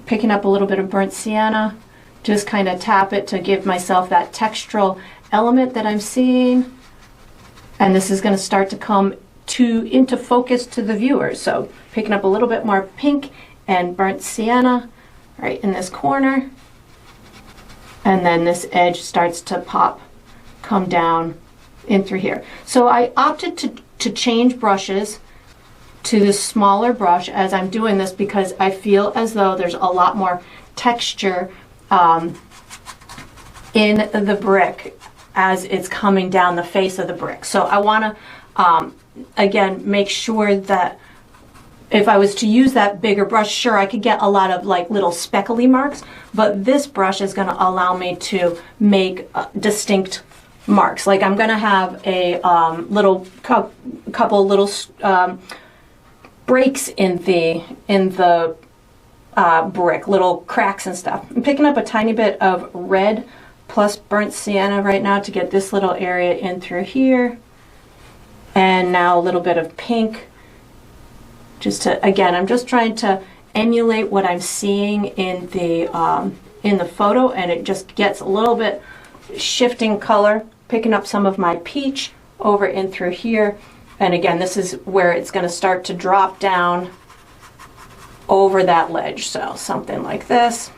picking up a little bit of burnt sienna, just kind of tap it to give myself that textural element that I'm seeing. And this is going to start to come into focus to the viewer. So picking up a little bit more pink and burnt sienna right in this corner. And then this edge starts to pop, come down in through here. So I opted to change brushes to this smaller brush as I'm doing this because I feel as though there's a lot more texture in the brick as it's coming down the face of the brick. So I want to, again, make sure that if I was to use that bigger brush, sure, I could get a lot of like little speckly marks, but this brush is going to allow me to make distinct marks. Like I'm going to have a little couple little breaks in the brick, little cracks and stuff. I'm picking up a tiny bit of red plus burnt sienna right now to get this little area in through here, and now a little bit of pink. Just to, again, I'm just trying to emulate what I'm seeing in the photo, and it just gets a little bit shifting color. Picking up some of my peach over in through here, and again, this is where it's going to start to drop down over that ledge. So something like this.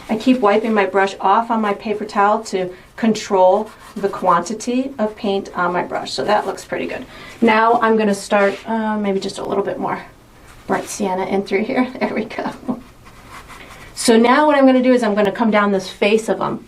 I keep wiping my brush off on my paper towel to control the quantity of paint on my brush. So that looks pretty good. Now I'm going to start maybe just a little bit more burnt sienna in through here. There we go. So now what I'm going to do is I'm going to come down this face of them.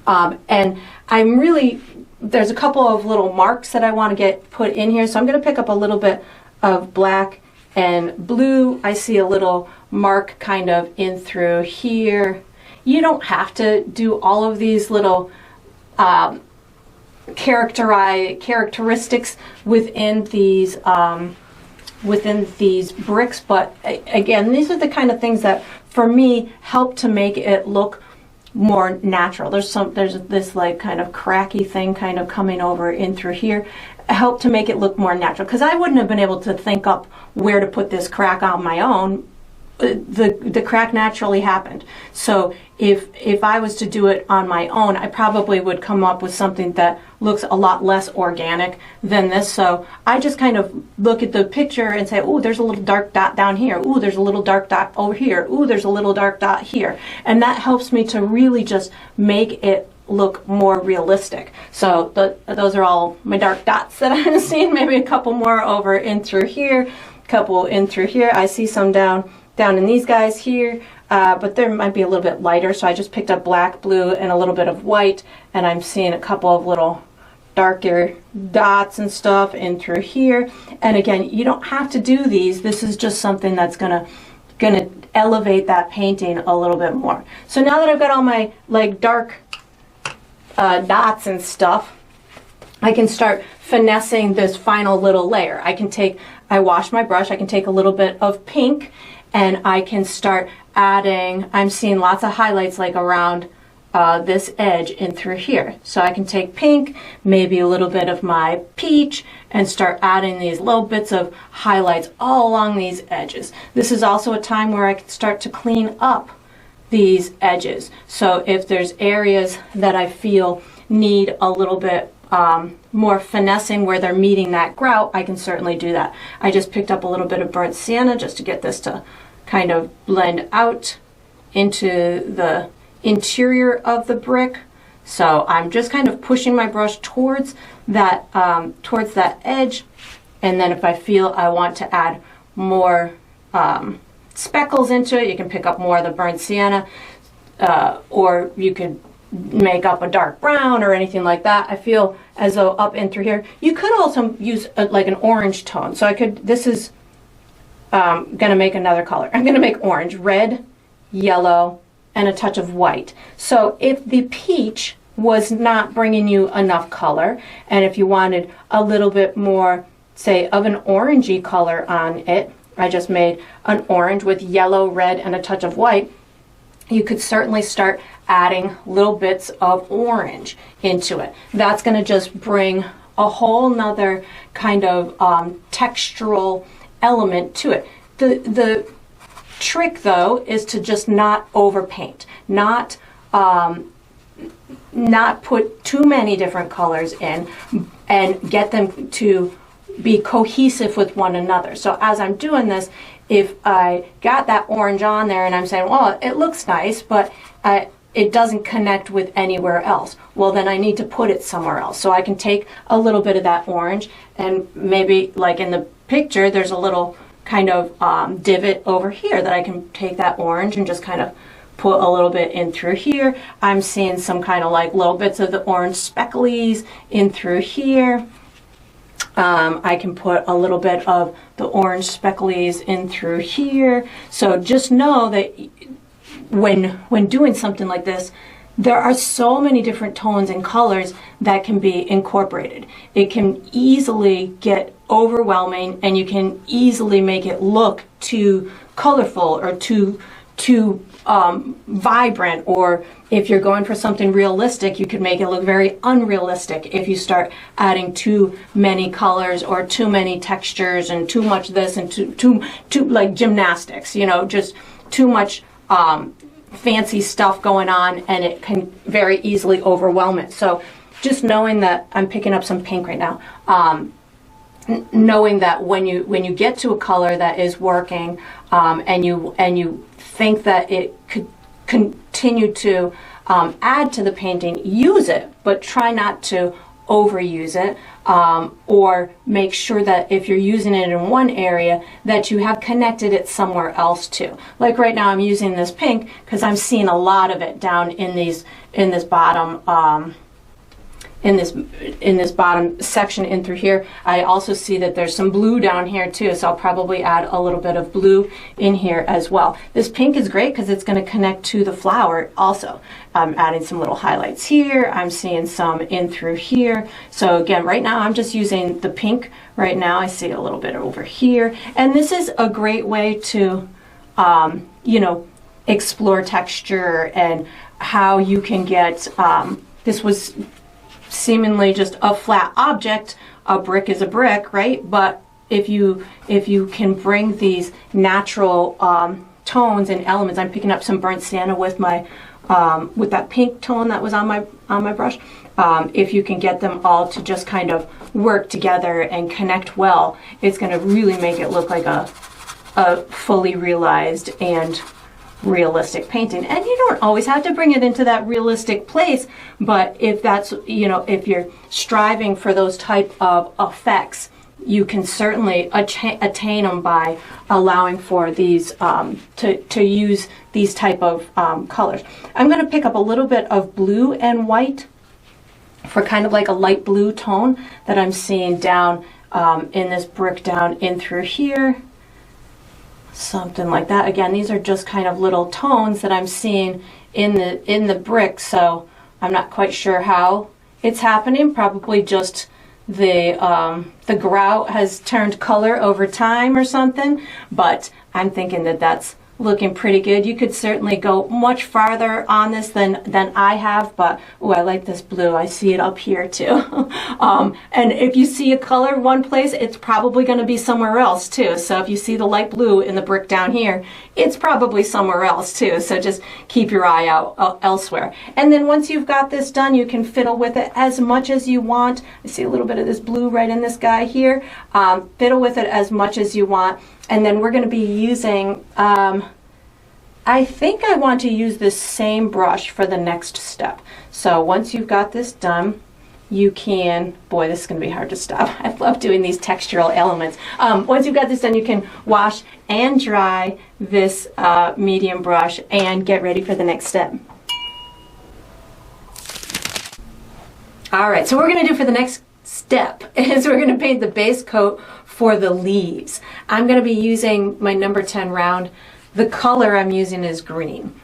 And I'm really, there's a couple of little marks that I want to get put in here. So I'm going to pick up a little bit of black and blue. I see a little mark kind of in through here. You don't have to do all of these little characteristics within these bricks, but again, these are the kind of things that for me help to make it look more natural. There's this like kind of cracky thing kind of coming over in through here, help to make it look more natural, because I wouldn't have been able to think up where to put this crack on my own. The crack naturally happened. So if I was to do it on my own, I probably would come up with something that looks a lot less organic than this. So I just kind of look at the picture and say, oh, there's a little dark dot down here. Oh, there's a little dark dot over here. Oh, there's a little dark dot here. And that helps me to really just make it look more realistic. So those are all my dark dots that I'm seeing. Maybe a couple more over in through here, couple in through here. I see some down in these guys here, but there might be a little bit lighter, so I just picked up black, blue, and a little bit of white, and I'm seeing a couple of little darker dots and stuff in through here. And again, you don't have to do these. This is just something that's gonna elevate that painting a little bit more. So now that I've got all my like dark dots and stuff, I can start finessing this final little layer. I wash my brush, I can take a little bit of pink, and I can start adding, I'm seeing lots of highlights like around this edge in through here. So I can take pink, maybe a little bit of my peach, and start adding these little bits of highlights all along these edges. This is also a time where I can start to clean up these edges. So if there's areas that I feel need a little bit more finessing where they're meeting that grout, I can certainly do that. I just picked up a little bit of burnt sienna just to get this to kind of blend out into the interior of the brick. So I'm just kind of pushing my brush towards that edge, and then if I feel I want to add more speckles into it, you can pick up more of the burnt sienna, or you could make up a dark brown or anything like that. I feel as though up in through here, you could also use like an orange tone. So I could, this is gonna make another color. I'm gonna make orange, red, yellow, and a touch of white. So if the peach was not bringing you enough color, and if you wanted a little bit more, say, of an orangey color on it, I just made an orange with yellow, red, and a touch of white. You could certainly start adding little bits of orange into it. That's going to just bring a whole nother kind of textural element to it. The trick, though, is to just not overpaint, not put too many different colors in, and get them to be cohesive with one another. So as I'm doing this, if I got that orange on there and I'm saying, well, it looks nice, but it doesn't connect with anywhere else, well, then I need to put it somewhere else. So I can take a little bit of that orange, and maybe like in the picture, there's a little kind of divot over here that I can take that orange and just kind of put a little bit in through here. I'm seeing some kind of like little bits of the orange specklies in through here. I can put a little bit of the orange specklies in through here. So just know that when doing something like this, there are so many different tones and colors that can be incorporated. It can easily get overwhelming, and you can easily make it look too colorful or too vibrant, or if you're going for something realistic, you could make it look very unrealistic if you start adding too many colors or too many textures and too much this and too like gymnastics, you know, just too much fancy stuff going on, and it can very easily overwhelm it. So just knowing that, I'm picking up some pink right now, knowing that when you get to a color that is working, and you think that it could continue to add to the painting, use it, but try not to overuse it, or make sure that if you're using it in one area, that you have connected it somewhere else too. Like right now I'm using this pink because I'm seeing a lot of it down in this bottom in this bottom section in through here. I also see that there's some blue down here too, so I'll probably add a little bit of blue in here as well. This pink is great because it's going to connect to the flower also. I'm adding some little highlights here. I'm seeing some in through here. So again, right now I'm just using the pink. Right now I see a little bit over here, and this is a great way to you know, explore texture and how you can get this was seemingly just a flat object a brick is a brick, right? But if you can bring these natural tones and elements, I'm picking up some burnt sienna with my with that pink tone that was on my brush. If you can get them all to just kind of work together and connect well, it's going to really make it look like a fully realized and realistic painting. And you don't always have to bring it into that realistic place, but if that's, you know, if you're striving for those type of effects, you can certainly attain them by allowing for these to use these type of colors. I'm going to pick up a little bit of blue and white for kind of like a light blue tone that I'm seeing down in this brick down in through here. Something like that. Again, these are just kind of little tones that I'm seeing in the brick, so I'm not quite sure how it's happening. Probably just the grout has turned color over time or something, but I'm thinking that that's looking pretty good. You could certainly go much farther on this than I have, but oh, I like this blue. I see it up here too. And if you see a color one place, it's probably going to be somewhere else too. So if you see the light blue in the brick down here, it's probably somewhere else too. So just keep your eye out elsewhere. And then once you've got this done, you can fiddle with it as much as you want. I see a little bit of this blue right in this guy here. Fiddle with it as much as you want. And then we're going to be using, I think I want to use this same brush for the next step. So once you've got this done, you can, boy, this is going to be hard to stop. I love doing these textural elements. Once you've got this done, you can wash and dry this medium brush and get ready for the next step. All right, so what we're going to do for the next step is we're going to paint the base coat for the leaves. I'm going to be using my number 10 round. The color I'm using is green.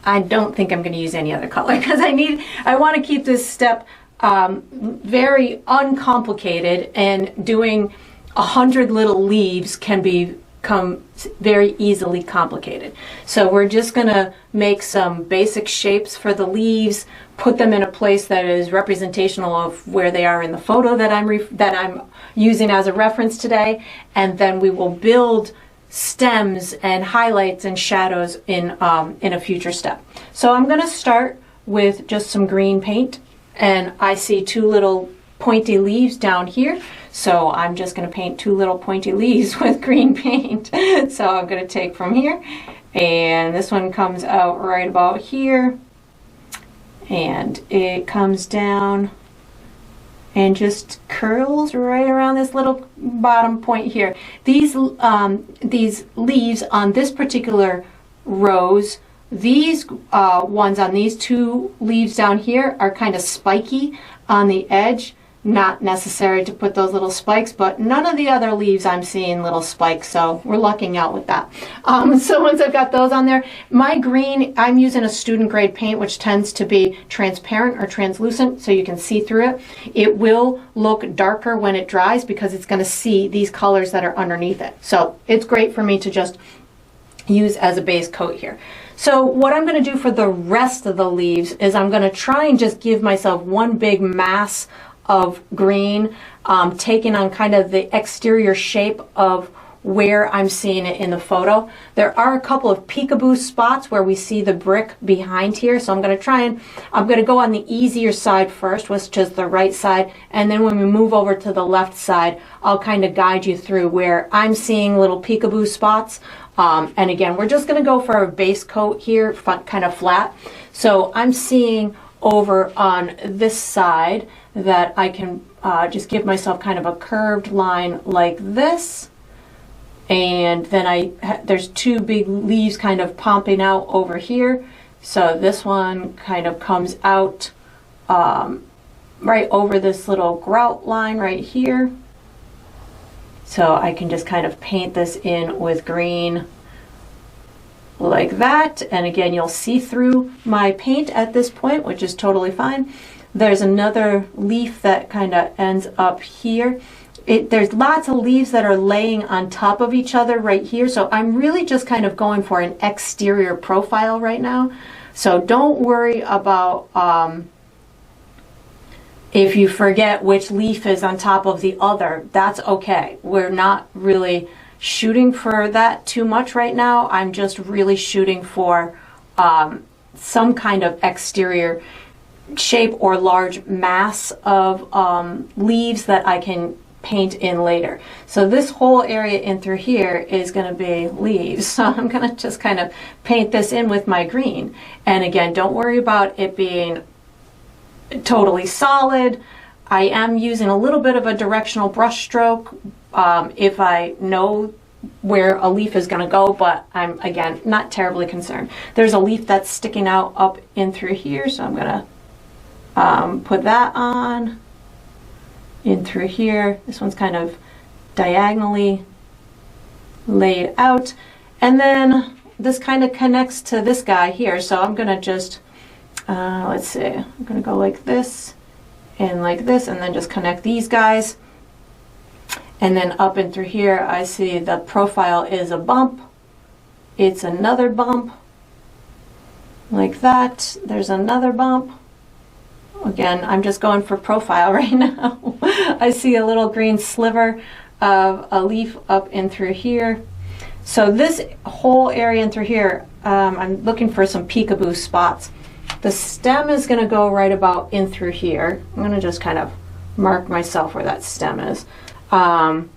I don't think I'm going to use any other color because I want to keep this step very uncomplicated, and doing 100 little leaves can become very easily complicated. So we're just going to make some basic shapes for the leaves, put them in a place that is representational of where they are in the photo that I'm using as a reference today, and then we will build stems and highlights and shadows in a future step. So I'm going to start with just some green paint, and I see two little pointy leaves down here, so I'm just going to paint two little pointy leaves with green paint. So I'm going to take from here, and this one comes out right about here, and it comes down and just curls right around this little bottom point here. These leaves on this particular rose, these ones on these two leaves down here are kind of spiky on the edge. Not necessary to put those little spikes, but none of the other leaves I'm seeing little spikes, so we're lucking out with that. So once I've got those on there, my green, I'm using a student grade paint, which tends to be transparent or translucent, so you can see through it. It will look darker when it dries because it's going to see these colors that are underneath it. So it's great for me to just use as a base coat here. So what I'm going to do for the rest of the leaves is I'm going to try and just give myself one big mass of green, taking on kind of the exterior shape of where I'm seeing it in the photo. There are a couple of peekaboo spots where we see the brick behind here, so I'm going to go on the easier side first, which is the right side, and then when we move over to the left side, I'll kind of guide you through where I'm seeing little peekaboo spots. And again, we're just going to go for a base coat here, kind of flat. So I'm seeing over on this side that I can just give myself kind of a curved line like this, and then there's two big leaves kind of popping out over here, so this one kind of comes out right over this little grout line right here, so I can just kind of paint this in with green like that. And again, you'll see through my paint at this point, which is totally fine. There's another leaf that kind of ends up here. There's lots of leaves that are laying on top of each other right here, so I'm really just kind of going for an exterior profile right now. So don't worry about If you forget which leaf is on top of the other, that's okay. We're not really shooting for that too much right now. I'm just really shooting for some kind of exterior shape or large mass of leaves that I can paint in later. So this whole area in through here is going to be leaves. So I'm going to just kind of paint this in with my green. And again, don't worry about it being totally solid. I am using a little bit of a directional brush stroke if I know where a leaf is going to go, but I'm, again, not terribly concerned. There's a leaf that's sticking out up in through here, so I'm going to put that on in through here. This one's kind of diagonally laid out, and then this kind of connects to this guy here, so I'm going to just let's see, I'm going to go like this, and then just connect these guys. And then up and through here, I see the profile is a bump. It's another bump, like that. There's another bump. Again, I'm just going for profile right now. I see a little green sliver of a leaf up and through here. So this whole area in through here, I'm looking for some peekaboo spots. The stem is going to go right about in through here. I'm going to just kind of mark myself where that stem is. And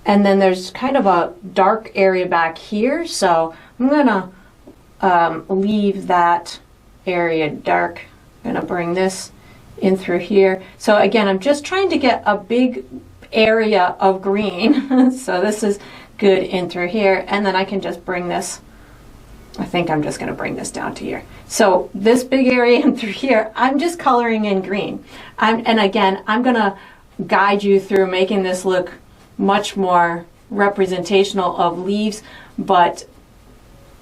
then there's kind of a dark area back here, so I'm going to leave that area dark. I'm going to bring this in through here. So again, I'm just trying to get a big area of green. So this is good in through here, and then I can just bring this, I think I'm just going to bring this down to here. So this big area in through here, I'm just coloring in green. And again, I'm going to guide you through making this look much more representational of leaves, but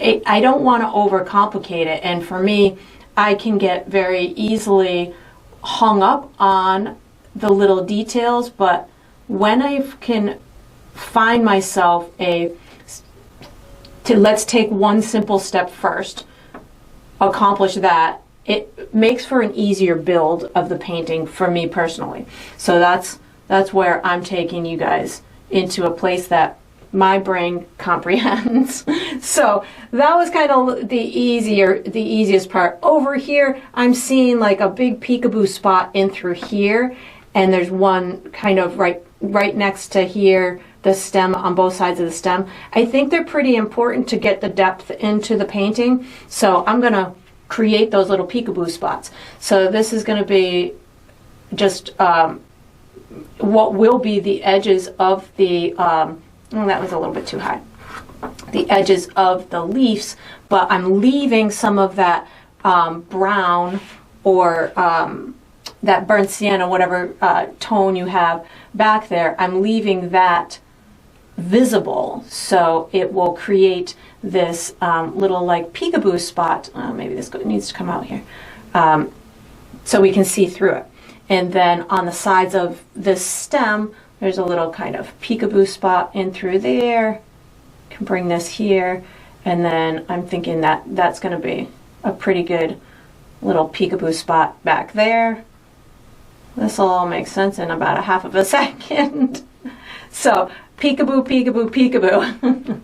I don't want to overcomplicate it. And for me, I can get very easily hung up on the little details, but when I can find myself let's take one simple step first, accomplish that, it makes for an easier build of the painting for me personally. So that's where I'm taking you guys into a place that my brain comprehends. So that was kind of the easiest part. Over here, I'm seeing like a big peekaboo spot in through here, and there's one kind of right next to here, the stem on both sides of the stem. I think they're pretty important to get the depth into the painting. So I'm going to create those little peekaboo spots. So this is going to be just what will be the edges of the, oh, that was a little bit too high, the edges of the leaves, but I'm leaving some of that brown or that burnt sienna, whatever tone you have back there, I'm leaving that visible, so it will create this little like peekaboo spot. Maybe this needs to come out here, so we can see through it. And then on the sides of this stem, there's a little kind of peekaboo spot in through there. Can bring this here, and then I'm thinking that that's going to be a pretty good little peekaboo spot back there. This will all make sense in about a half of a second. So peekaboo, peekaboo, peekaboo.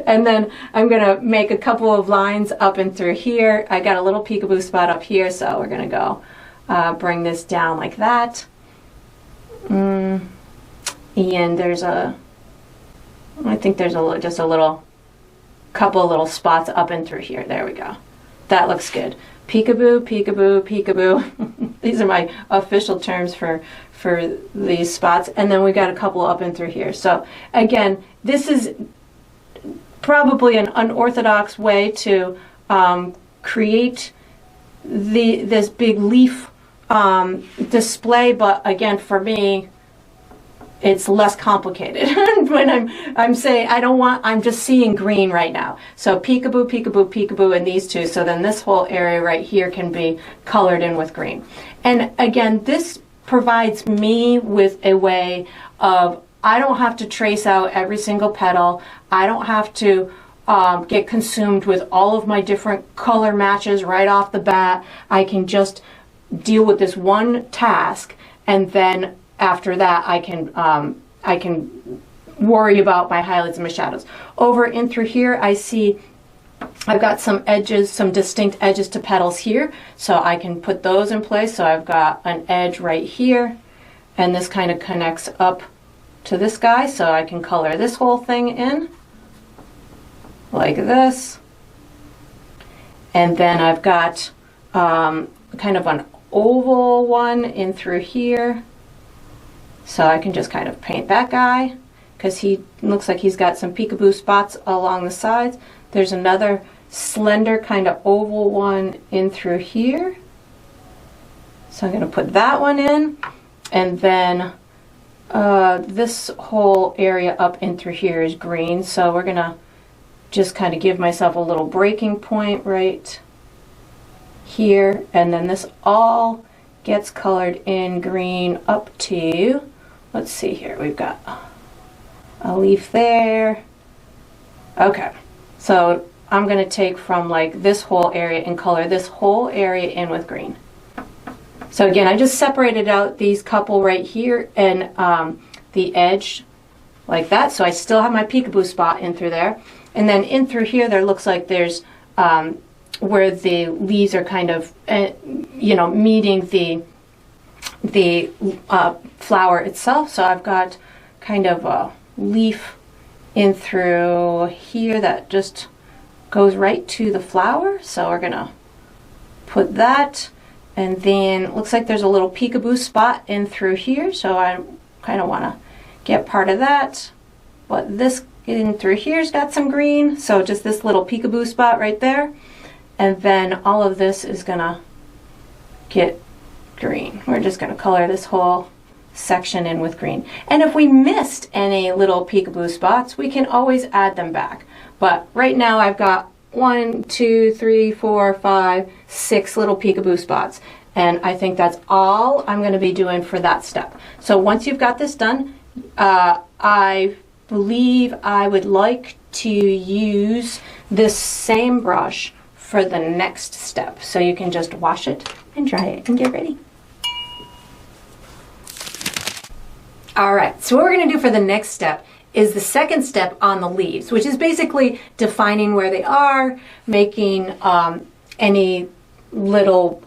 And then I'm going to make a couple of lines up and through here. I got a little peekaboo spot up here, so we're going to go bring this down like that. And there's I think there's just a little, couple of little spots up and through here. There we go. That looks good. Peekaboo, peekaboo, peekaboo. These are my official terms for these spots. And then we got a couple up and through here. So again, this is probably an unorthodox way to create this big leaf display, but again, for me, it's less complicated. When I'm saying I'm just seeing green right now. So peekaboo, peekaboo, peekaboo, and these two. So then this whole area right here can be colored in with green. And again, this provides me with a way of, I don't have to trace out every single petal. I don't have to get consumed with all of my different color matches right off the bat. I can just deal with this one task, and then after that I can worry about my highlights and my shadows. Over in through here, I see I've got some edges, some distinct edges to petals here, so I can put those in place. So I've got an edge right here, and this kind of connects up to this guy, so I can color this whole thing in like this. And then I've got kind of an oval one in through here, so I can just kind of paint that guy because he looks like he's got some peekaboo spots along the sides. There's another slender kind of oval one in through here, so I'm going to put that one in. And then this whole area up in through here is green, so we're going to just kind of give myself a little breaking point right here, and then this all gets colored in green up to, let's see here, we've got a leaf there. Okay, so I'm going to take from like this whole area and color this whole area in with green. So again, I just separated out these couple right here and the edge like that, so I still have my peekaboo spot in through there. And then in through here, there looks like there's where the leaves are kind of, you know, meeting the flower itself. So I've got kind of a leaf in through here that just goes right to the flower. So we're gonna put that, and then it looks like there's a little peekaboo spot in through here. So I kind of want to get part of that, but this in through here's got some green, so just this little peekaboo spot right there. And then all of this is gonna get green. We're just gonna color this whole section in with green. And if we missed any little peekaboo spots, we can always add them back. But right now I've got 1, 2, 3, 4, 5, 6 little peekaboo spots. And I think that's all I'm gonna be doing for that step. So once you've got this done, I believe I would like to use this same brush for the next step. So you can just wash it and dry it and get ready. All right, so what we're gonna do for the next step is the second step on the leaves, which is basically defining where they are, making any little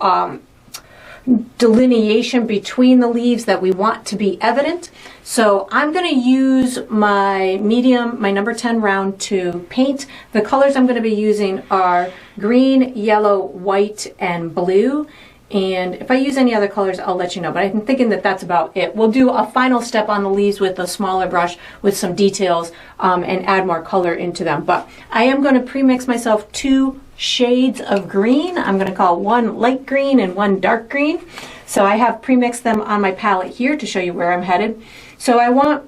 delineation between the leaves that we want to be evident. So I'm going to use my medium, my number 10 round to paint. The colors I'm going to be using are green, yellow, white, and blue. And if I use any other colors, I'll let you know, but I'm thinking that that's about it. We'll do a final step on the leaves with a smaller brush with some details and add more color into them. But I am going to pre-mix myself 2 shades of green. I'm going to call one light green and one dark green. So I have pre-mixed them on my palette here to show you where I'm headed. So I want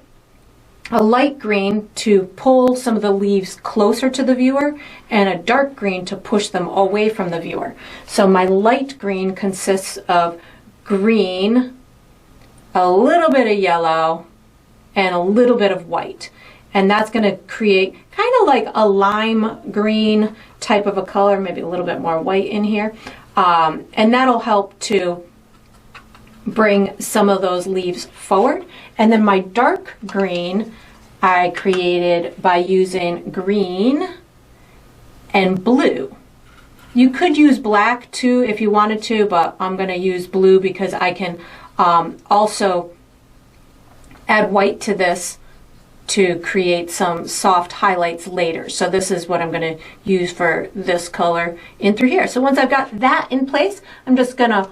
a light green to pull some of the leaves closer to the viewer and a dark green to push them away from the viewer. So my light green consists of green, a little bit of yellow, and a little bit of white. And that's going to create kind of like a lime green type of a color, maybe a little bit more white in here. And that'll help to bring some of those leaves forward. And then my dark green I created by using green and blue. You could use black too if you wanted to, but I'm going to use blue because I can also add white to this to create some soft highlights later. So this is what I'm going to use for this color in through here. So once I've got that in place, I'm just going to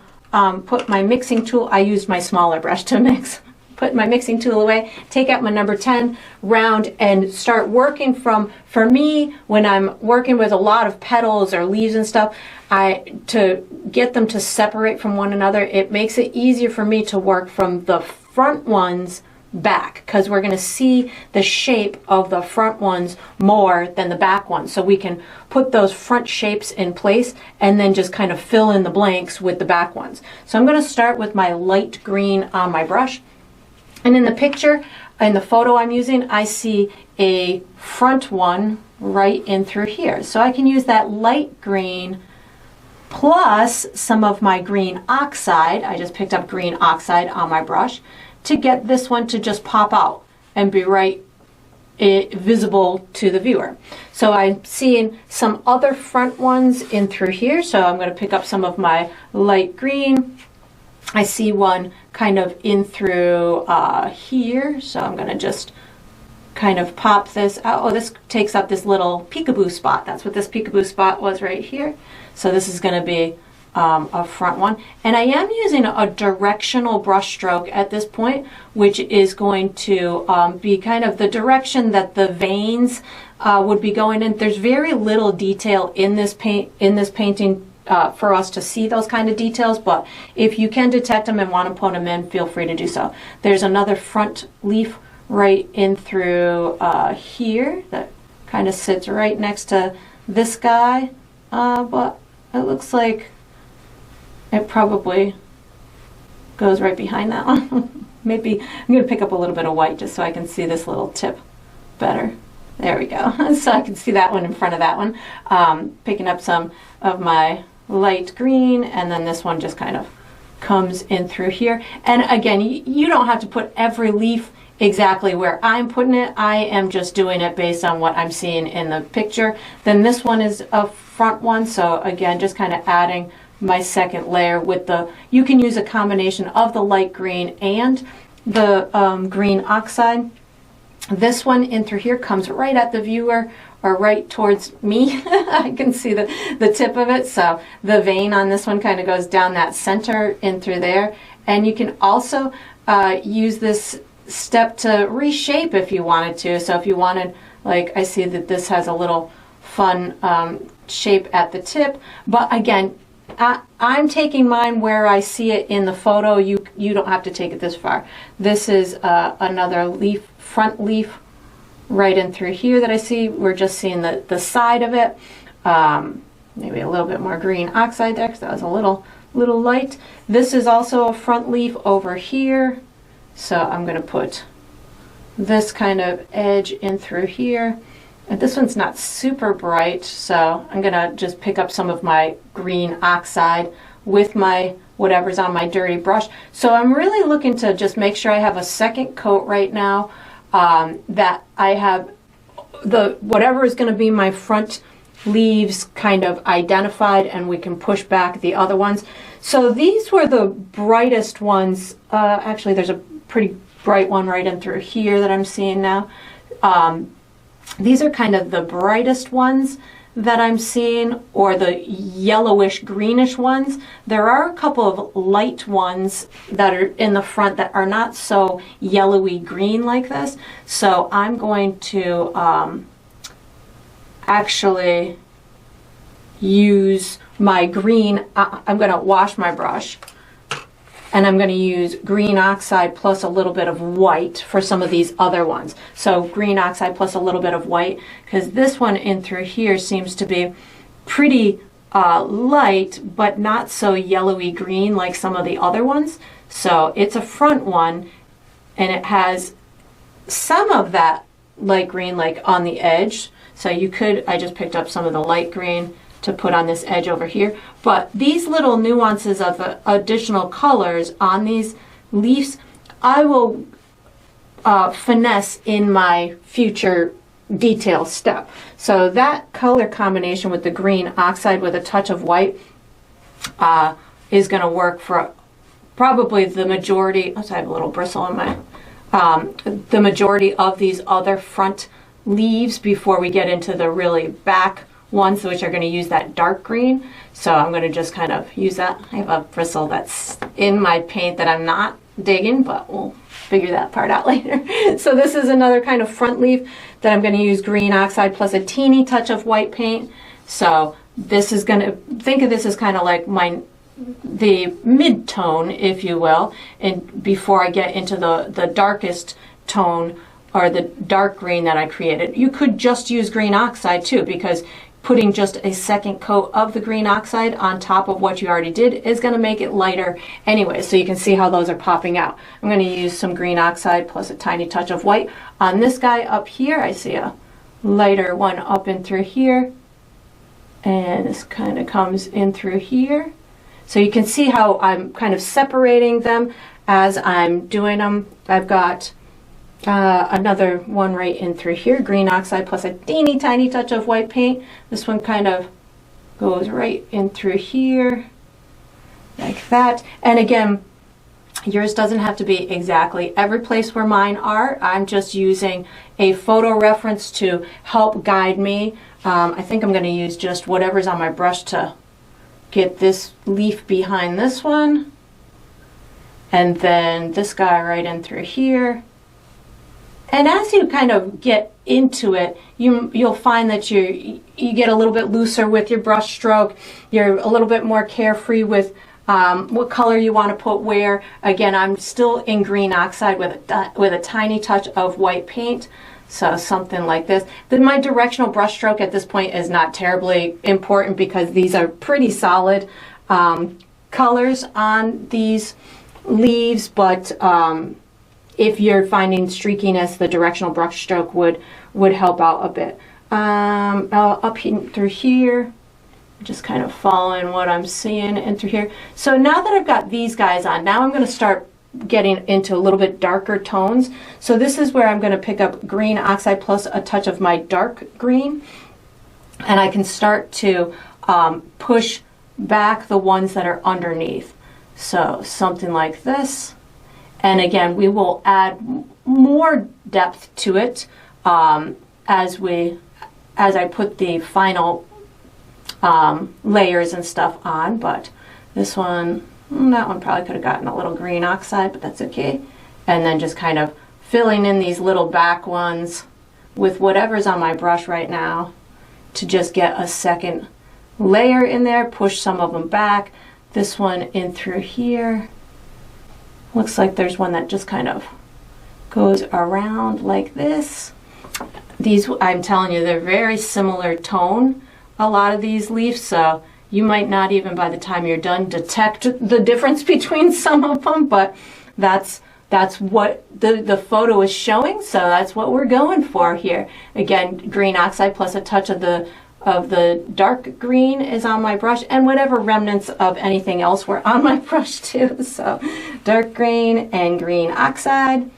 put my mixing tool. I used my smaller brush to mix. Put my mixing tool away, take out my number 10 round and start working from, for me, when I'm working with a lot of petals or leaves and stuff, to get them to separate from one another, it makes it easier for me to work from the front ones back, because we're going to see the shape of the front ones more than the back ones. So we can put those front shapes in place and then just kind of fill in the blanks with the back ones. So I'm going to start with my light green on my brush. And in the picture, in the photo I'm using, I see a front one right in through here. So I can use that light green plus some of my green oxide. I just picked up green oxide on my brush to get this one to just pop out and be right visible to the viewer. So I'm seeing some other front ones in through here, so I'm going to pick up some of my light green. I see one kind of in through here, so I'm going to just kind of pop this out. Oh, this takes up this little peekaboo spot. That's what this peekaboo spot was right here. So this is going to be a front one. And I am using a directional brush stroke at this point, which is going to be kind of the direction that the veins would be going in. There's very little detail in this painting for us to see those kind of details, but if you can detect them and want to put them in, feel free to do so. There's another front leaf right in through here that kind of sits right next to this guy, but it looks like it probably goes right behind that one. Maybe I'm going to pick up a little bit of white just so I can see this little tip better. There we go. So I can see that one in front of that one. Picking up some of my light green, and then this one just kind of comes in through here. And again, you don't have to put every leaf exactly where I'm putting it. I am just doing it based on what I'm seeing in the picture. Then this one is a front one, so again, just kind of adding my second layer with you can use a combination of the light green and the green oxide. This one in through here comes right at the viewer, or right towards me. I can see the tip of it, so the vein on this one kind of goes down that center in through there. And you can also use this step to reshape if you wanted to. So if you wanted, like I see that this has a little fun shape at the tip, but again, I'm taking mine where I see it in the photo. You don't have to take it this far. This is another leaf, front leaf right in through here that I see. We're just seeing the side of it. Maybe a little bit more green oxide there because that was a little light. This is also a front leaf over here. So I'm going to put this kind of edge in through here. And this one's not super bright, so I'm going to just pick up some of my green oxide with my whatever's on my dirty brush. So I'm really looking to just make sure I have a second coat right now, that I have whatever is going to be my front leaves kind of identified, and we can push back the other ones. So these were the brightest ones. Actually, there's a pretty bright one right in through here that I'm seeing now. These are kind of the brightest ones that I'm seeing, or the yellowish greenish ones. There are a couple of light ones that are in the front that are not so yellowy green like this. So I'm going to actually use my green. I'm going to wash my brush, and I'm going to use green oxide plus a little bit of white for some of these other ones. So green oxide plus a little bit of white, because this one in through here seems to be pretty light, but not so yellowy green like some of the other ones. So it's a front one, and it has some of that light green like on the edge. So you could, I just picked up some of the light green to put on this edge over here. But these little nuances of additional colors on these leaves, I will finesse in my future detail step. So that color combination with the green oxide with a touch of white is going to work for probably the majority. Oh, so I have a little bristle on my, the majority of these other front leaves before we get into the really back ones, which are going to use that dark green. So I'm going to just kind of use that. I have a bristle that's in my paint that I'm not digging, but we'll figure that part out later. So this is another kind of front leaf that I'm going to use green oxide plus a teeny touch of white paint. So this is going to, think of this as kind of like the mid-tone, if you will, and before I get into the darkest tone, or the dark green that I created. You could just use green oxide too, because putting just a second coat of the green oxide on top of what you already did is going to make it lighter anyway. So you can see how those are popping out. I'm going to use some green oxide plus a tiny touch of white. On this guy up here, I see a lighter one up and through here. And this kind of comes in through here. So you can see how I'm kind of separating them as I'm doing them. I've got another one right in through here, green oxide plus a teeny tiny touch of white paint. This one kind of goes right in through here like that. And again, yours doesn't have to be exactly every place where mine are. I'm just using a photo reference to help guide me. I think I'm going to use just whatever's on my brush to get this leaf behind this one. And then this guy right in through here. And as you kind of get into it, you'll find that you get a little bit looser with your brush stroke. You're a little bit more carefree with what color you want to put where. Again, I'm still in green oxide with a tiny touch of white paint. So something like this. Then my directional brush stroke at this point is not terribly important because these are pretty solid colors on these leaves, but if you're finding streakiness, the directional brush stroke would help out a bit. Up through here, just kind of following what I'm seeing in through here. So now that I've got these guys on, now I'm going to start getting into a little bit darker tones. So this is where I'm going to pick up green oxide plus a touch of my dark green, and I can start to push back the ones that are underneath. So something like this. And again, we will add more depth to it as I put the final layers and stuff on. But this one, that one probably could have gotten a little green oxide, but that's okay. And then just kind of filling in these little back ones with whatever's on my brush right now to just get a second layer in there, push some of them back. This one in through here. Looks like there's one that just kind of goes around like this. These, I'm telling you, they're very similar tone, a lot of these leaves, so you might not even by the time you're done detect the difference between some of them, but that's what the photo is showing, so that's what we're going for here. Again, green oxide plus a touch of the dark green is on my brush, and whatever remnants of anything else were on my brush too. So dark green and green oxide,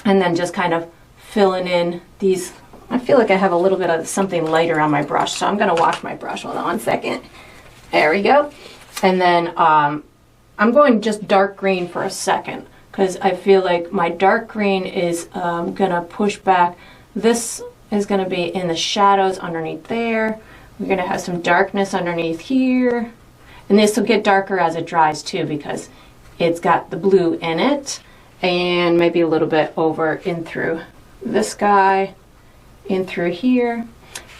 and then just kind of filling in these. I feel like I have a little bit of something lighter on my brush, so I'm going to wash my brush. Hold on 1 second. There we go. And then I'm going just dark green for a second because I feel like my dark green is going to push back. This is going to be in the shadows underneath there. We're going to have some darkness underneath here. And this will get darker as it dries too because it's got the blue in it. And maybe a little bit over in through this guy, in through here.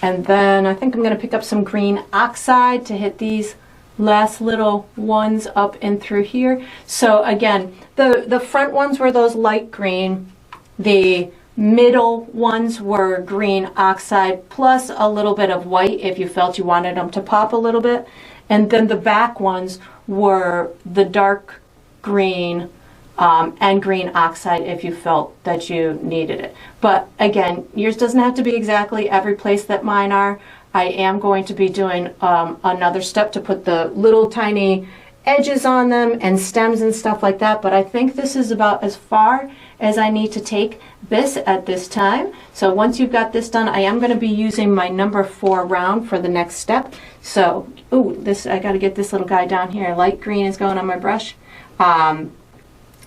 And then I think I'm going to pick up some green oxide to hit these last little ones up in through here. So again, the front ones were those light green. The middle ones were green oxide plus a little bit of white if you felt you wanted them to pop a little bit. And then the back ones were the dark green and green oxide if you felt that you needed it. But again, yours doesn't have to be exactly every place that mine are. I am going to be doing another step to put the little tiny edges on them and stems and stuff like that, but I think this is about as far as I need to take this at this time. So once you've got this done, I am going to be using my number 4 round for the next step. So, ooh, this, I got to get this little guy down here. Light green is going on my brush.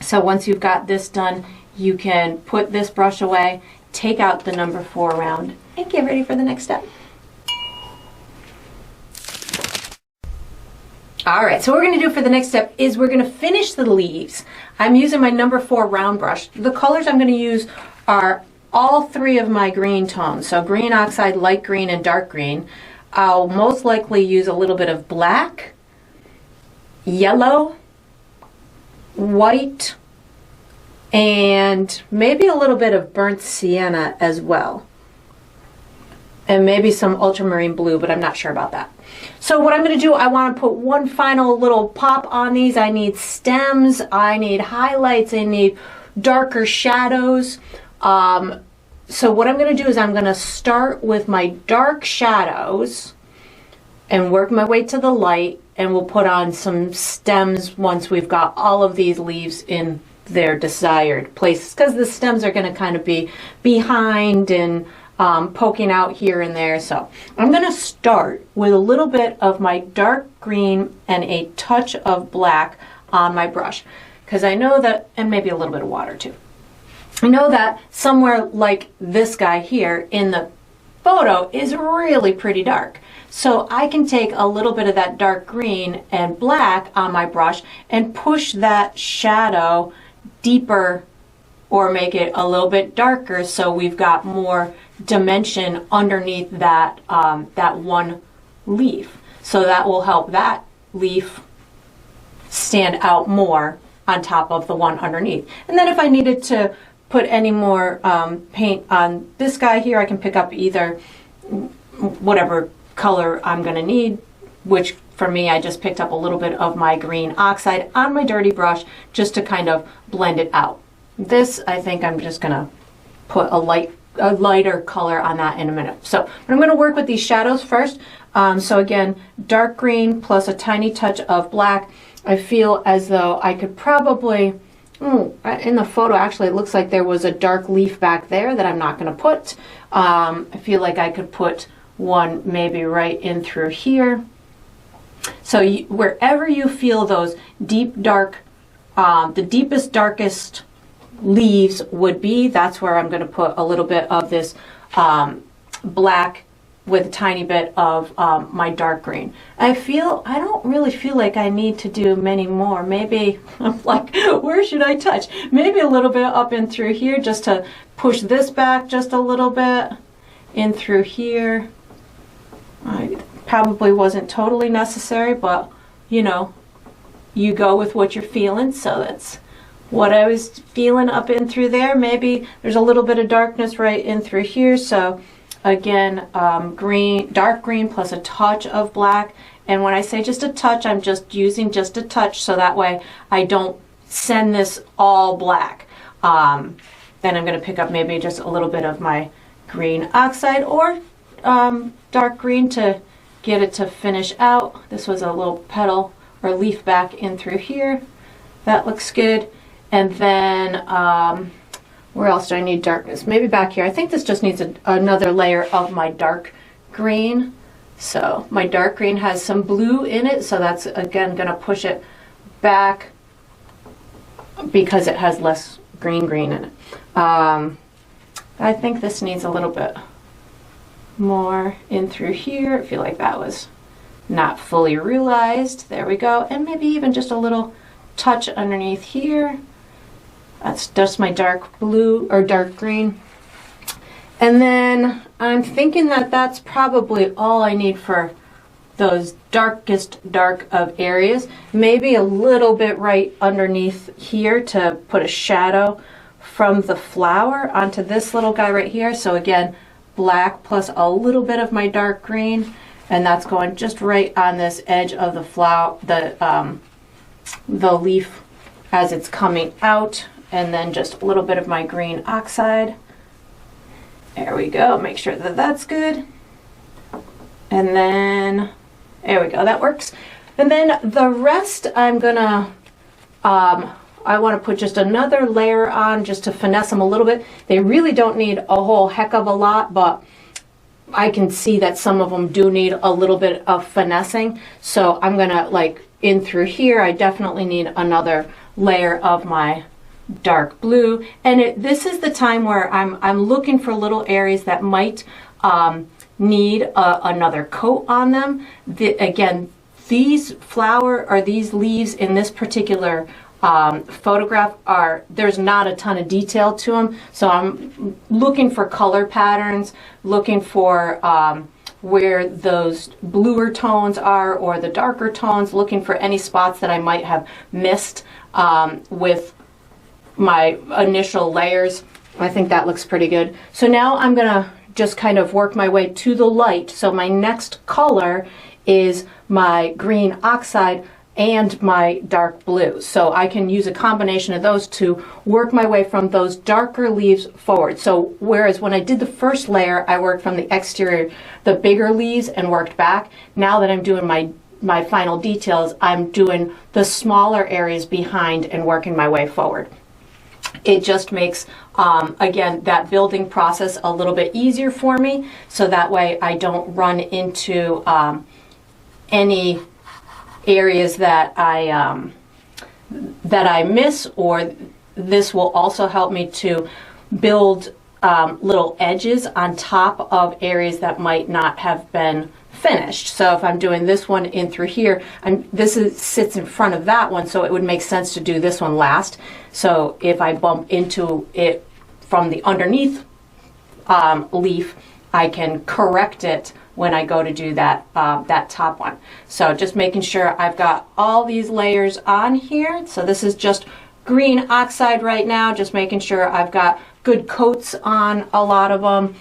So once you've got this done, you can put this brush away, take out the number 4 round, and get ready for the next step. All right, so what we're going to do for the next step is we're going to finish the leaves. I'm using my number 4 round brush. The colors I'm going to use are all 3 of my green tones. So green oxide, light green, and dark green. I'll most likely use a little bit of black, yellow, white, and maybe a little bit of burnt sienna as well. And maybe some ultramarine blue, but I'm not sure about that. So what I'm going to do, I want to put one final little pop on these. I need stems, I need highlights, I need darker shadows. So what I'm going to do is I'm going to start with my dark shadows and work my way to the light, and we'll put on some stems once we've got all of these leaves in their desired places, because the stems are going to kind of be behind and poking out here and there. So I'm going to start with a little bit of my dark green and a touch of black on my brush, because I know that, and maybe a little bit of water too. I know that somewhere like this guy here in the photo is really pretty dark. So I can take a little bit of that dark green and black on my brush and push that shadow deeper or make it a little bit darker, so we've got more dimension underneath that, that one leaf. So that will help that leaf stand out more on top of the one underneath. And then if I needed to put any more paint on this guy here, I can pick up either whatever color I'm going to need, which for me, I just picked up a little bit of my green oxide on my dirty brush just to kind of blend it out. This, I think I'm just going to put a lighter color on that in a minute. So I'm going to work with these shadows first. So again, dark green plus a tiny touch of black. I feel as though I could probably, in the photo actually it looks like there was a dark leaf back there that I'm not going to put. I feel like I could put one maybe right in through here. So wherever you feel those deep dark, the deepest darkest leaves would be, that's where I'm going to put a little bit of this black with a tiny bit of my dark green. I don't really feel like I need to do many more. Maybe, I'm like, where should I touch? Maybe a little bit up in through here just to push this back just a little bit in through here. Probably wasn't totally necessary, but you know, you go with what you're feeling. So that's what I was feeling up in through there. Maybe there's a little bit of darkness right in through here. So again, dark green plus a touch of black. And when I say just a touch, I'm just using just a touch, so that way I don't send this all black. Then I'm going to pick up maybe just a little bit of my green oxide or dark green to get it to finish out. This was a little petal or leaf back in through here. That looks good. And then where else do I need darkness? Maybe back here. I think this just needs another layer of my dark green. So my dark green has some blue in it, so that's again going to push it back because it has less green in it. I think this needs a little bit more in through here. I feel like that was not fully realized. There we go. And maybe even just a little touch underneath here. That's just my dark blue or dark green. And then I'm thinking that that's probably all I need for those darkest dark of areas. Maybe a little bit right underneath here to put a shadow from the flower onto this little guy right here. So again, black plus a little bit of my dark green, and that's going just right on this edge of the flower, the leaf as it's coming out, and then just a little bit of my green oxide. There we go. Make sure that that's good. And then there we go. That works. And then the rest I'm gonna I want to put just another layer on just to finesse them a little bit. They really don't need a whole heck of a lot, but I can see that some of them do need a little bit of finessing. So I'm going to, like, in through here, I definitely need another layer of my dark blue. And this is the time where I'm looking for little areas that might need another coat on them. Again, these flower or these leaves in this particular photograph there's not a ton of detail to them, so I'm looking for color patterns, looking for where those bluer tones are or the darker tones, looking for any spots that I might have missed with my initial layers. I think that looks pretty good. So now I'm gonna just kind of work my way to the light. So my next color is my green oxide, and my dark blue. So I can use a combination of those to work my way from those darker leaves forward. So whereas when I did the first layer, I worked from the exterior, the bigger leaves, and worked back. Now that I'm doing my final details, I'm doing the smaller areas behind and working my way forward. It just makes, again, that building process a little bit easier for me, so that way I don't run into any areas that I miss, or this will also help me to build little edges on top of areas that might not have been finished. So if I'm doing this one in through here, sits in front of that one, so it would make sense to do this one last. So if I bump into it from the underneath leaf, I can correct it when I go to do that that top one. So just making sure I've got all these layers on here. So this is just green oxide right now, just making sure I've got good coats on a lot of them.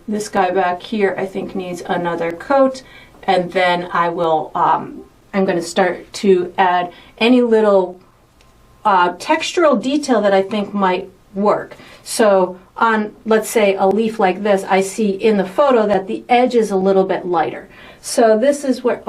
This guy back here I think needs another coat, and then I will I'm going to start to add any little textural detail that I think might work. So on, let's say, a leaf like this, I see in the photo that the edge is a little bit lighter. So this is where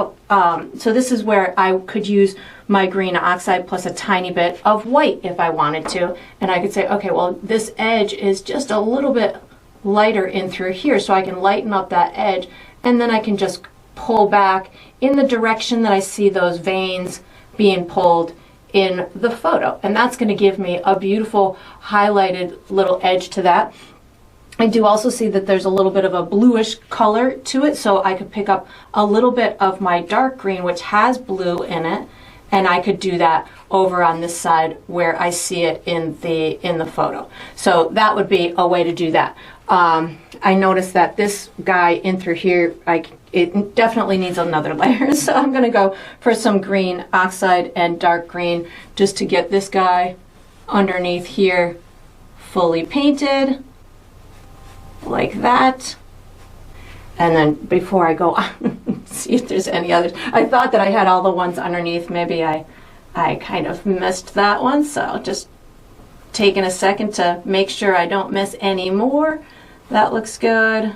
I could use my green oxide plus a tiny bit of white if I wanted to, and I could say, okay, well, this edge is just a little bit lighter in through here, so I can lighten up that edge, and then I can just pull back in the direction that I see those veins being pulled in the photo, and that's going to give me a beautiful highlighted little edge to that. I do also see that there's a little bit of a bluish color to it, so I could pick up a little bit of my dark green, which has blue in it, and I could do that over on this side where I see it in the photo. So that would be a way to do that. I noticed that this guy in through here, it definitely needs another layer, so I'm going to go for some green oxide and dark green just to get this guy underneath here fully painted like that. And then before I go on, see if there's any others. I thought that I had all the ones underneath. Maybe I kind of missed that one, so just taking a second to make sure I don't miss any more. That looks good.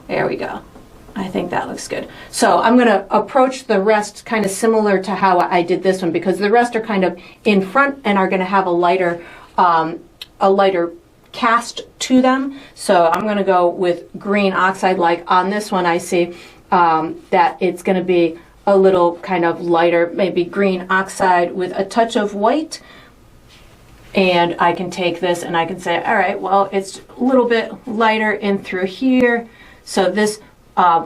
There we go. I think that looks good. So I'm going to approach the rest kind of similar to how I did this one, because the rest are kind of in front and are going to have a lighter cast to them. So I'm going to go with green oxide. Like on this one, I see that it's going to be a little kind of lighter, maybe green oxide with a touch of white. And I can take this and I can say, all right, well, it's a little bit lighter in through here. So this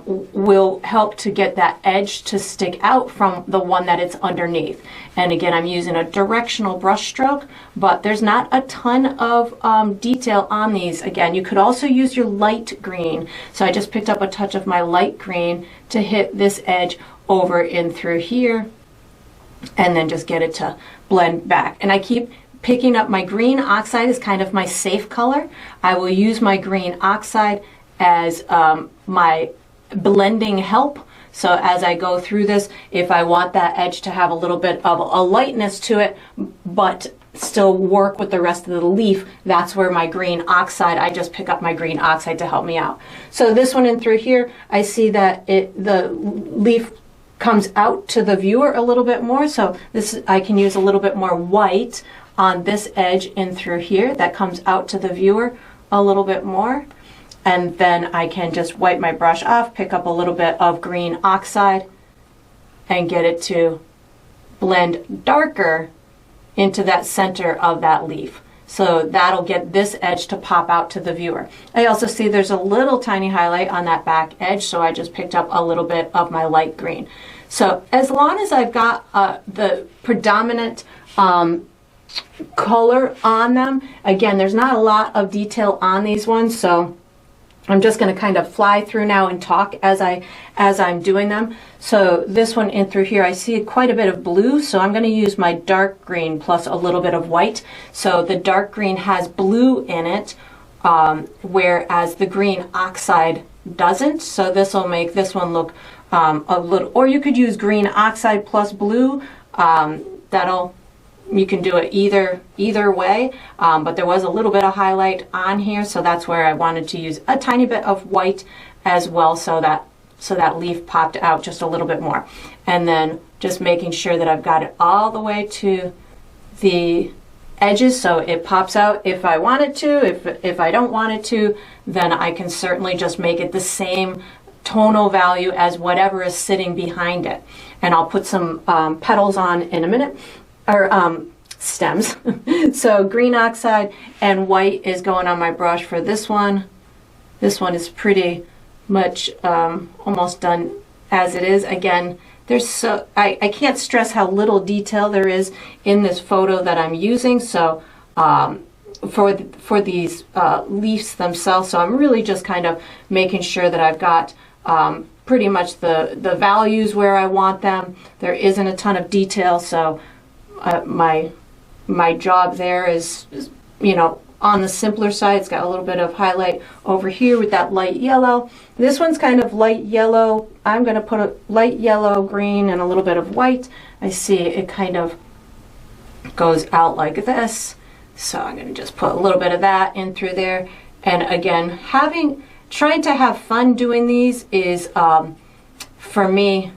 will help to get that edge to stick out from the one that it's underneath. And again, I'm using a directional brush stroke, but there's not a ton of detail on these. Again, you could also use your light green. So I just picked up a touch of my light green to hit this edge over in through here, and then just get it to blend back. And I keep picking up my green oxide as kind of my safe color. I will use my green oxide as my blending help. So as I go through this, if I want that edge to have a little bit of a lightness to it, but still work with the rest of the leaf, that's where my green oxide, I just pick up my green oxide to help me out. So this one in through here, I see that the leaf comes out to the viewer a little bit more. So this, I can use a little bit more white on this edge in through here that comes out to the viewer a little bit more. And then I can just wipe my brush off, pick up a little bit of green oxide, and get it to blend darker into that center of that leaf. So that'll get this edge to pop out to the viewer. I also see there's a little tiny highlight on that back edge, so I just picked up a little bit of my light green. So as long as I've got the predominant color on them, again, there's not a lot of detail on these ones, so I'm just going to kind of fly through now and talk as I'm doing them. So this one in through here, I see quite a bit of blue, so I'm going to use my dark green plus a little bit of white. So the dark green has blue in it, whereas the green oxide doesn't. So this will make this one look a little, or you could use green oxide plus blue. You can do it either way, but there was a little bit of highlight on here, so that's where I wanted to use a tiny bit of white as well, so that leaf popped out just a little bit more. And then just making sure that I've got it all the way to the edges so it pops out if I wanted to. If I don't want it to, then I can certainly just make it the same tonal value as whatever is sitting behind it. And I'll put some petals on in a minute, or stems. So green oxide and white is going on my brush for this one. This one is pretty much almost done as it is. Again, there's I can't stress how little detail there is in this photo that I'm using. So for these leaves themselves, so I'm really just kind of making sure that I've got pretty much the values where I want them. There isn't a ton of detail, so my job there is, you know, on the simpler side. It's got a little bit of highlight over here with that light yellow. This one's kind of light yellow. I'm going to put a light yellow, green, and a little bit of white. I see it kind of goes out like this. So I'm going to just put a little bit of that in through there. And again, trying to have fun doing these is, for me,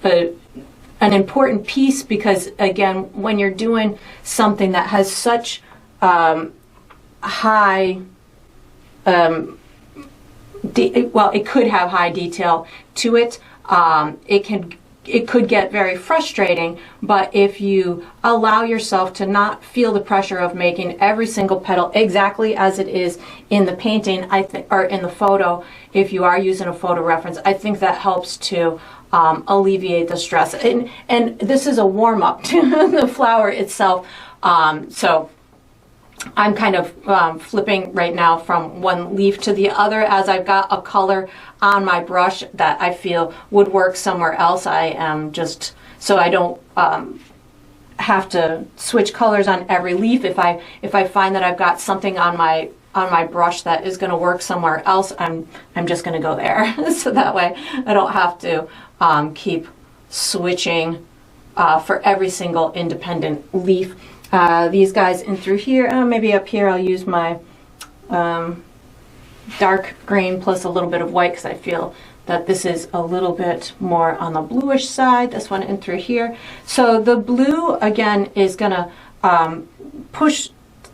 an important piece, because again, when you're doing something that has such high, well, it could have high detail to it. It could get very frustrating, but if you allow yourself to not feel the pressure of making every single petal exactly as it is in the painting, or in the photo, if you are using a photo reference, I think that helps to alleviate the stress. And this is a warm-up to the flower itself. So I'm kind of flipping right now from one leaf to the other as I've got a color on my brush that I feel would work somewhere else. I am just, so I don't have to switch colors on every leaf. If I find that I've got something on my brush that is going to work somewhere else, I'm just going to go there. So that way I don't have to keep switching for every single independent leaf. These guys in through here, maybe up here I'll use my dark green plus a little bit of white, because I feel that this is a little bit more on the bluish side, this one in through here. So the blue again is gonna push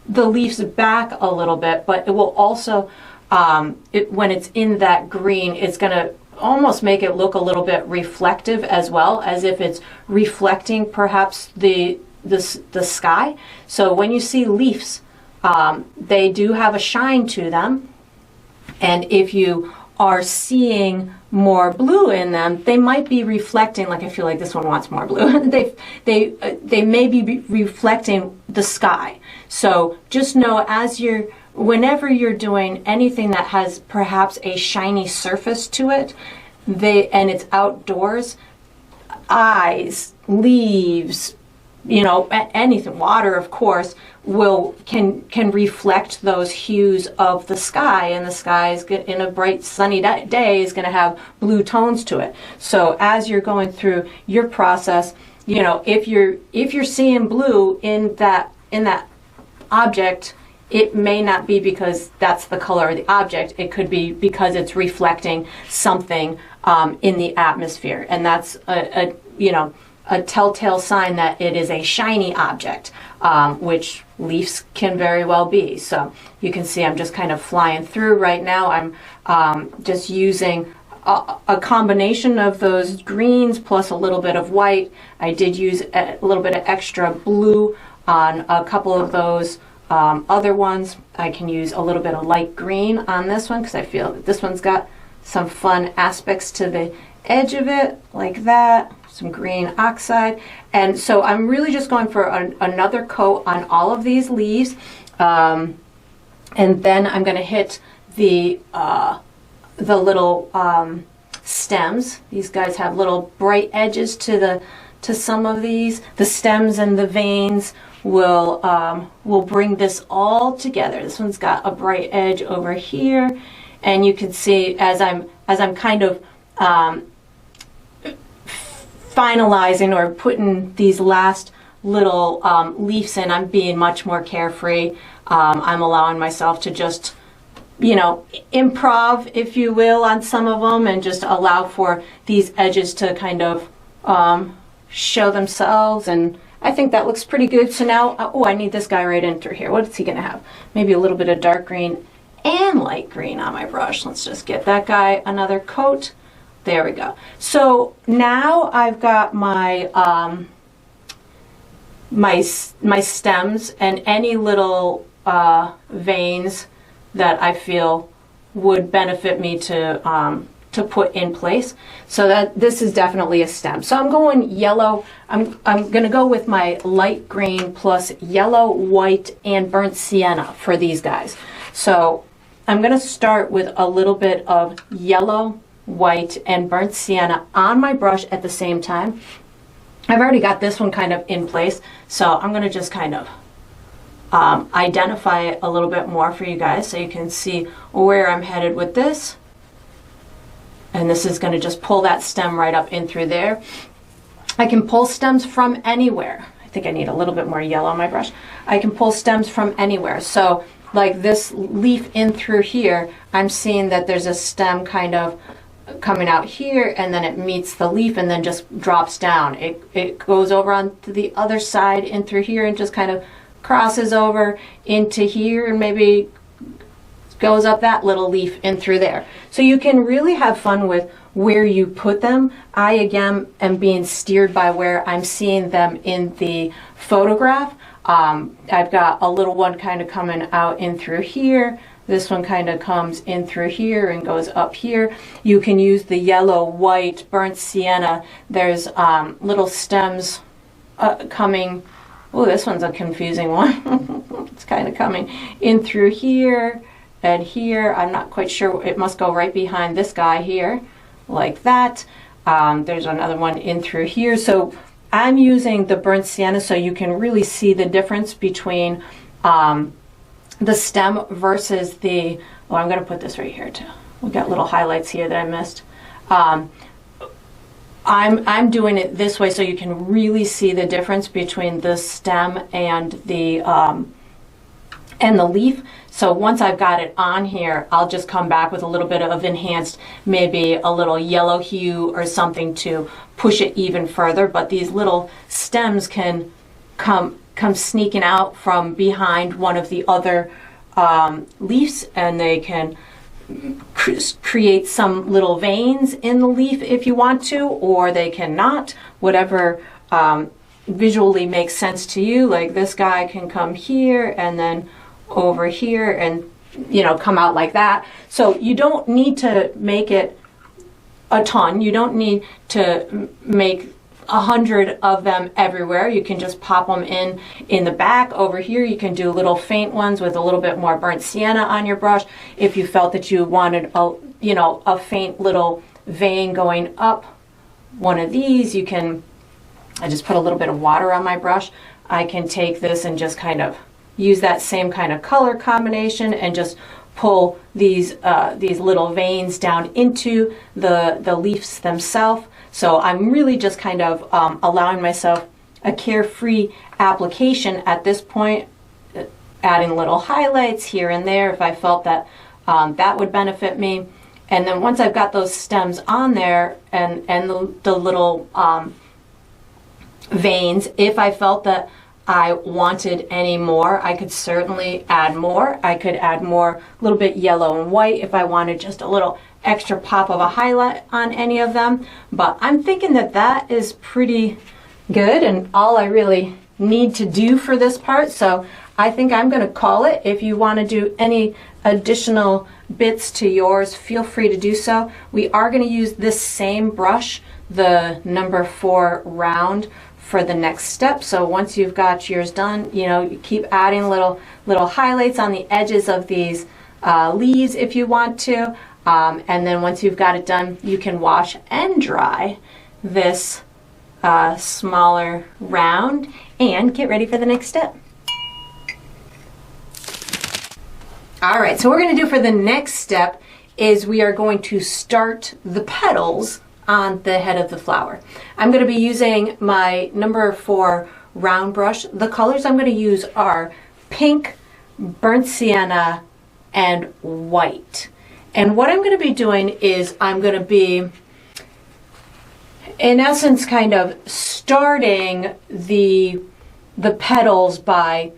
the leaves back a little bit, but it will also, when it's in that green, it's gonna almost make it look a little bit reflective as well, as if it's reflecting perhaps the sky. So when you see leaves, they do have a shine to them, and if you are seeing more blue in them, they might be reflecting, like I feel like this one wants more blue. they may be reflecting the sky. So just know, whenever you're doing anything that has perhaps a shiny surface to it, and it's outdoors, eyes, leaves, you know, anything, water, of course, can reflect those hues of the sky, and the sky is in a bright sunny day is going to have blue tones to it. So as you're going through your process, you know, if you're seeing blue in that object, it may not be because that's the color of the object. It could be because it's reflecting something in the atmosphere, and that's a telltale sign that it is a shiny object, which leaves can very well be. So you can see I'm just kind of flying through right now. I'm just using a combination of those greens plus a little bit of white. I did use a little bit of extra blue on a couple of those other ones. I can use a little bit of light green on this one, because I feel that this one's got some fun aspects to the edge of it, like that. Some green oxide. And so I'm really just going for another coat on all of these leaves, and then I'm going to hit the little stems. These guys have little bright edges to some of these. The stems and the veins will bring this all together. This one's got a bright edge over here, and you can see as I'm kind of finalizing or putting these last little leaves in, I'm being much more carefree. I'm allowing myself to just, you know, improv, if you will, on some of them, and just allow for these edges to kind of show themselves. And I think that looks pretty good. So now, oh, I need this guy right in through here. What is he going to have? Maybe a little bit of dark green and light green on my brush. Let's just get that guy another coat. There we go. So now I've got my my stems and any little veins that I feel would benefit me to put in place. So that this is definitely a stem. So I'm going yellow. I'm going to go with my light green plus yellow, white, and burnt sienna for these guys. So I'm going to start with a little bit of yellow, white, and burnt sienna on my brush at the same time. I've already got this one kind of in place, so I'm going to just kind of identify it a little bit more for you guys so you can see where I'm headed with this. And this is going to just pull that stem right up in through there. I can pull stems from anywhere. I think I need a little bit more yellow on my brush. I can pull stems from anywhere. So like this leaf in through here, I'm seeing that there's a stem kind of coming out here, and then it meets the leaf and then just drops down. It goes over onto the other side in through here and just kind of crosses over into here and maybe goes up that little leaf in through there. So you can really have fun with where you put them. I again am being steered by where I'm seeing them in the photograph. I've got a little one kind of coming out in through here. This one kind of comes in through here and goes up here. You can use the yellow, white, burnt sienna. There's little stems coming. Oh, this one's a confusing one. It's kind of coming in through here and here. I'm not quite sure. It must go right behind this guy here, like that. There's another one in through here. So I'm using the burnt sienna so you can really see the difference between the stem versus the, oh, I'm going to put this right here too. We've got little highlights here that I missed. I'm doing it this way so you can really see the difference between the stem and the leaf. So once I've got it on here, I'll just come back with a little bit of enhanced, maybe a little yellow hue or something to push it even further. But these little stems can come sneaking out from behind one of the other leaves, and they can create some little veins in the leaf if you want to, or they cannot, whatever visually makes sense to you. Like this guy can come here and then over here and, you know, come out like that. So you don't need to make it a ton. You don't need to make 100 of them everywhere. You can just pop them in the back. Over here you can do little faint ones with a little bit more burnt sienna on your brush. If you felt that you wanted a faint little vein going up one of these, you can, I just put a little bit of water on my brush. I can take this and just kind of use that same kind of color combination and just pull these little veins down into the leaves themselves. So I'm really just kind of allowing myself a carefree application at this point, adding little highlights here and there if I felt that that would benefit me. And then once I've got those stems on there and the little veins, if I felt that I wanted any more, I could certainly add more. I could add more, a little bit yellow and white if I wanted just a little extra pop of a highlight on any of them. But I'm thinking that that is pretty good and all I really need to do for this part. So I think I'm going to call it. If you want to do any additional bits to yours, feel free to do so. We are going to use this same brush, the number 4 round, for the next step. So once you've got yours done, you know, you keep adding little highlights on the edges of these leaves if you want to. And then once you've got it done, you can wash and dry this smaller round and get ready for the next step. All right, so what we're going to do for the next step is we are going to start the petals on the head of the flower. I'm going to be using my number 4 round brush. The colors I'm going to use are pink, burnt sienna, and white. And what I'm going to be doing is I'm going to be, in essence, kind of starting the petals by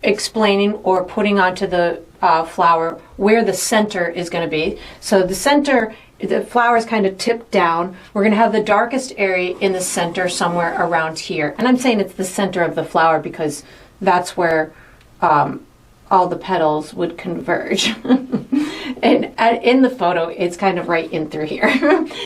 explaining or putting onto the flower where the center is going to be. So the center, the flower is kind of tipped down. We're going to have the darkest area in the center somewhere around here. And I'm saying it's the center of the flower because that's where all the petals would converge. And in the photo, it's kind of right in through here.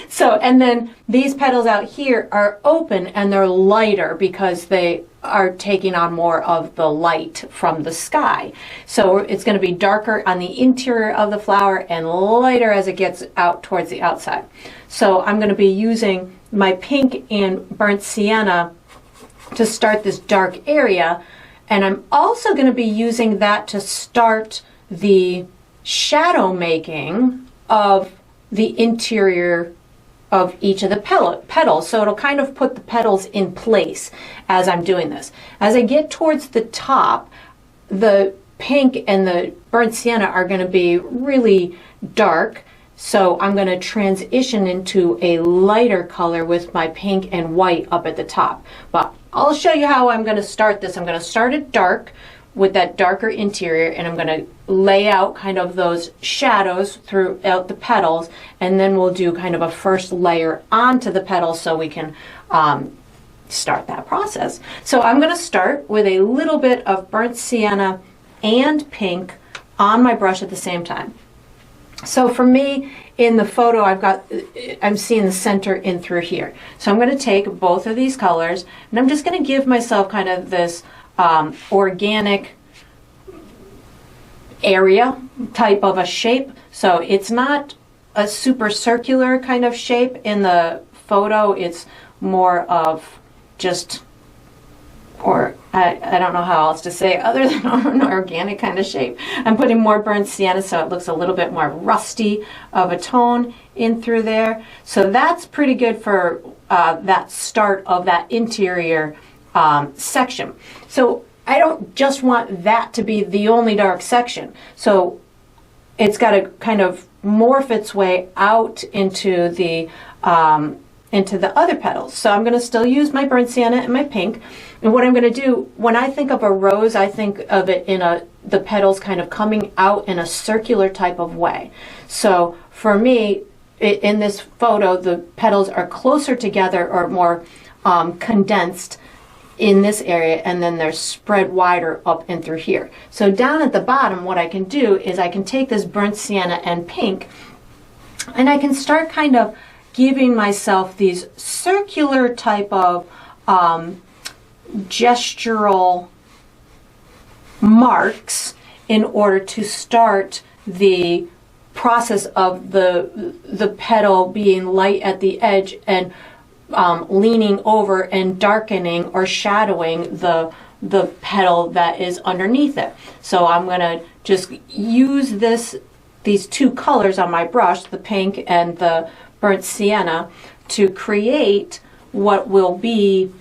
So, and then these petals out here are open and they're lighter because they are taking on more of the light from the sky. So it's going to be darker on the interior of the flower and lighter as it gets out towards the outside. So I'm going to be using my pink and burnt sienna to start this dark area. And I'm also going to be using that to start the shadow making of the interior of each of the petals. So it'll kind of put the petals in place as I'm doing this. As I get towards the top, the pink and the burnt sienna are going to be really dark. So I'm going to transition into a lighter color with my pink and white up at the top. But I'll show you how I'm going to start this. I'm going to start it dark with that darker interior, and I'm going to lay out kind of those shadows throughout the petals, and then we'll do kind of a first layer onto the petals so we can start that process. So I'm going to start with a little bit of burnt sienna and pink on my brush at the same time. So for me, in the photo, I'm seeing the center in through here. So I'm going to take both of these colors, and I'm just going to give myself kind of this organic area type of a shape. So it's not a super circular kind of shape in the photo. It's more of just, or I don't know how else to say it other than an organic kind of shape. I'm putting more burnt sienna so it looks a little bit more rusty of a tone in through there. So that's pretty good for that start of that interior section. So I don't just want that to be the only dark section. So it's got to kind of morph its way out into the other petals. So I'm going to still use my burnt sienna and my pink. And what I'm going to do, when I think of a rose, I think of it in the petals kind of coming out in a circular type of way. So for me, in this photo, the petals are closer together or more condensed in this area, and then they're spread wider up and through here. So down at the bottom, what I can do is I can take this burnt sienna and pink, and I can start kind of giving myself these circular type of gestural marks in order to start the process of the petal being light at the edge and leaning over and darkening or shadowing the petal that is underneath it. So I'm going to just use these two colors on my brush, the pink and the burnt sienna, to create what will be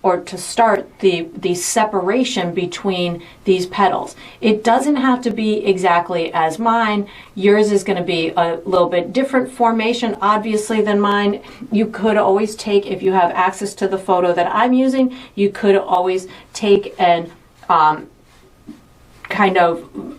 or to start the separation between these petals. It doesn't have to be exactly as mine. Yours is going to be a little bit different formation, obviously, than mine. You could always take, if you have access to the photo that I'm using, you could always take and kind of